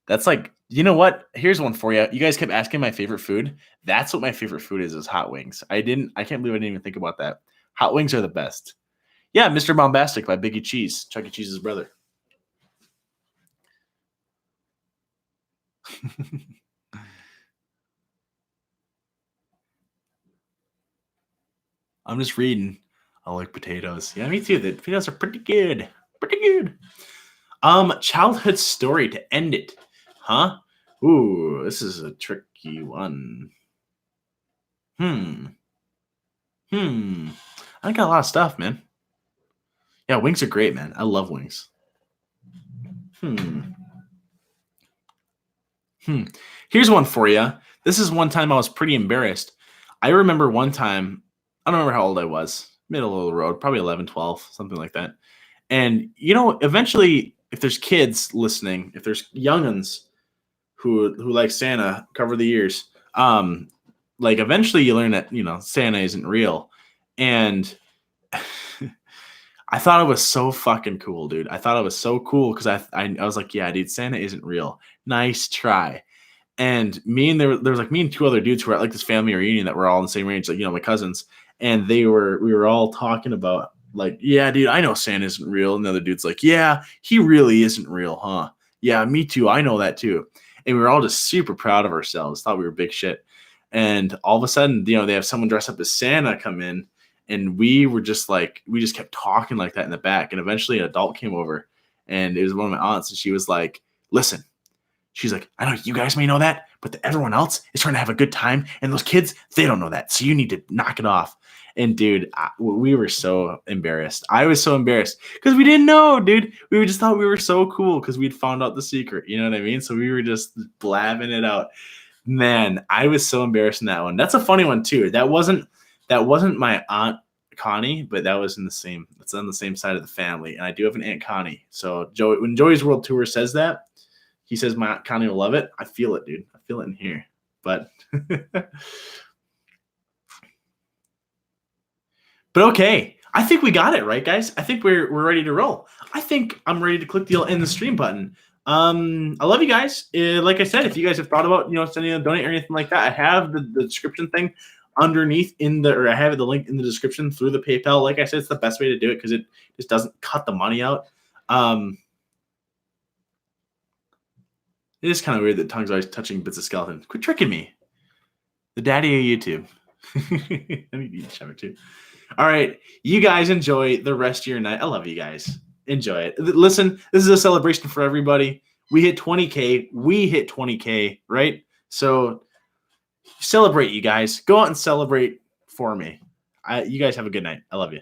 That's like, you know what? Here's one for you. You guys kept asking my favorite food. That's what my favorite food is hot wings. I can't believe I didn't even think about that. Hot wings are the best. Yeah, Mr. Bombastic by Biggie Cheese, Chuck E. Cheese's brother. I'm just reading. I like potatoes. Yeah, me too. The potatoes are pretty good. Pretty good. Childhood story to end it. Huh? Ooh, this is a tricky one. I got a lot of stuff, man. Yeah, wings are great, man. I love wings. Here's one for you. This is one time I was pretty embarrassed. I remember one time, I don't remember how old I was, middle of the road, probably 11, 12, something like that. And, you know, eventually, if there's kids listening, if there's young'uns who like Santa, cover the ears, like eventually you learn that, you know, Santa isn't real. And I thought it was so fucking cool, dude. I thought it was so cool because I was like, yeah, dude, Santa isn't real. Nice try. And there was like me and two other dudes who were at like this family reunion that were all in the same range, like, you know, my cousins. And we were all talking about like, yeah, dude, I know Santa isn't real. And the other dude's like, yeah, he really isn't real, huh? Yeah, me too. I know that too. And we were all just super proud of ourselves, thought we were big shit. And all of a sudden, you know, they have someone dressed up as Santa come in. And we just kept talking like that in the back. And eventually an adult came over and it was one of my aunts. And she was like, listen, she's like, I know you guys may know that, but everyone else is trying to have a good time. And those kids, they don't know that. So you need to knock it off. And dude, we were so embarrassed. I was so embarrassed because we didn't know, dude. We just thought we were so cool because we'd found out the secret. You know what I mean? So we were just blabbing it out. Man, I was so embarrassed in that one. That's a funny one too. That wasn't my aunt Connie, but it's on the same side of the family. And I do have an Aunt Connie. So when Joey's World Tour says that, he says my Aunt Connie will love it. I feel it, dude. I feel it in here. But but okay. I think we got it, right, guys? I think we're ready to roll. I think I'm ready to click the end the stream button. I love you guys. Like I said, if you guys have thought about, you know, sending a donate or anything like that, I have the description thing underneath I have the link in the description through the PayPal. Like I said, it's the best way to do it because it just doesn't cut the money out. It is kind of weird that Tongue's always touching bits of skeleton. Quit tricking me. The daddy of YouTube. I need to eat a too. All right. You guys enjoy the rest of your night. I love you guys. Enjoy it. Listen, this is a celebration for everybody. We hit 20K. We hit 20K, right? So celebrate, you guys. Go out and celebrate for me. You guys have a good night. I love you.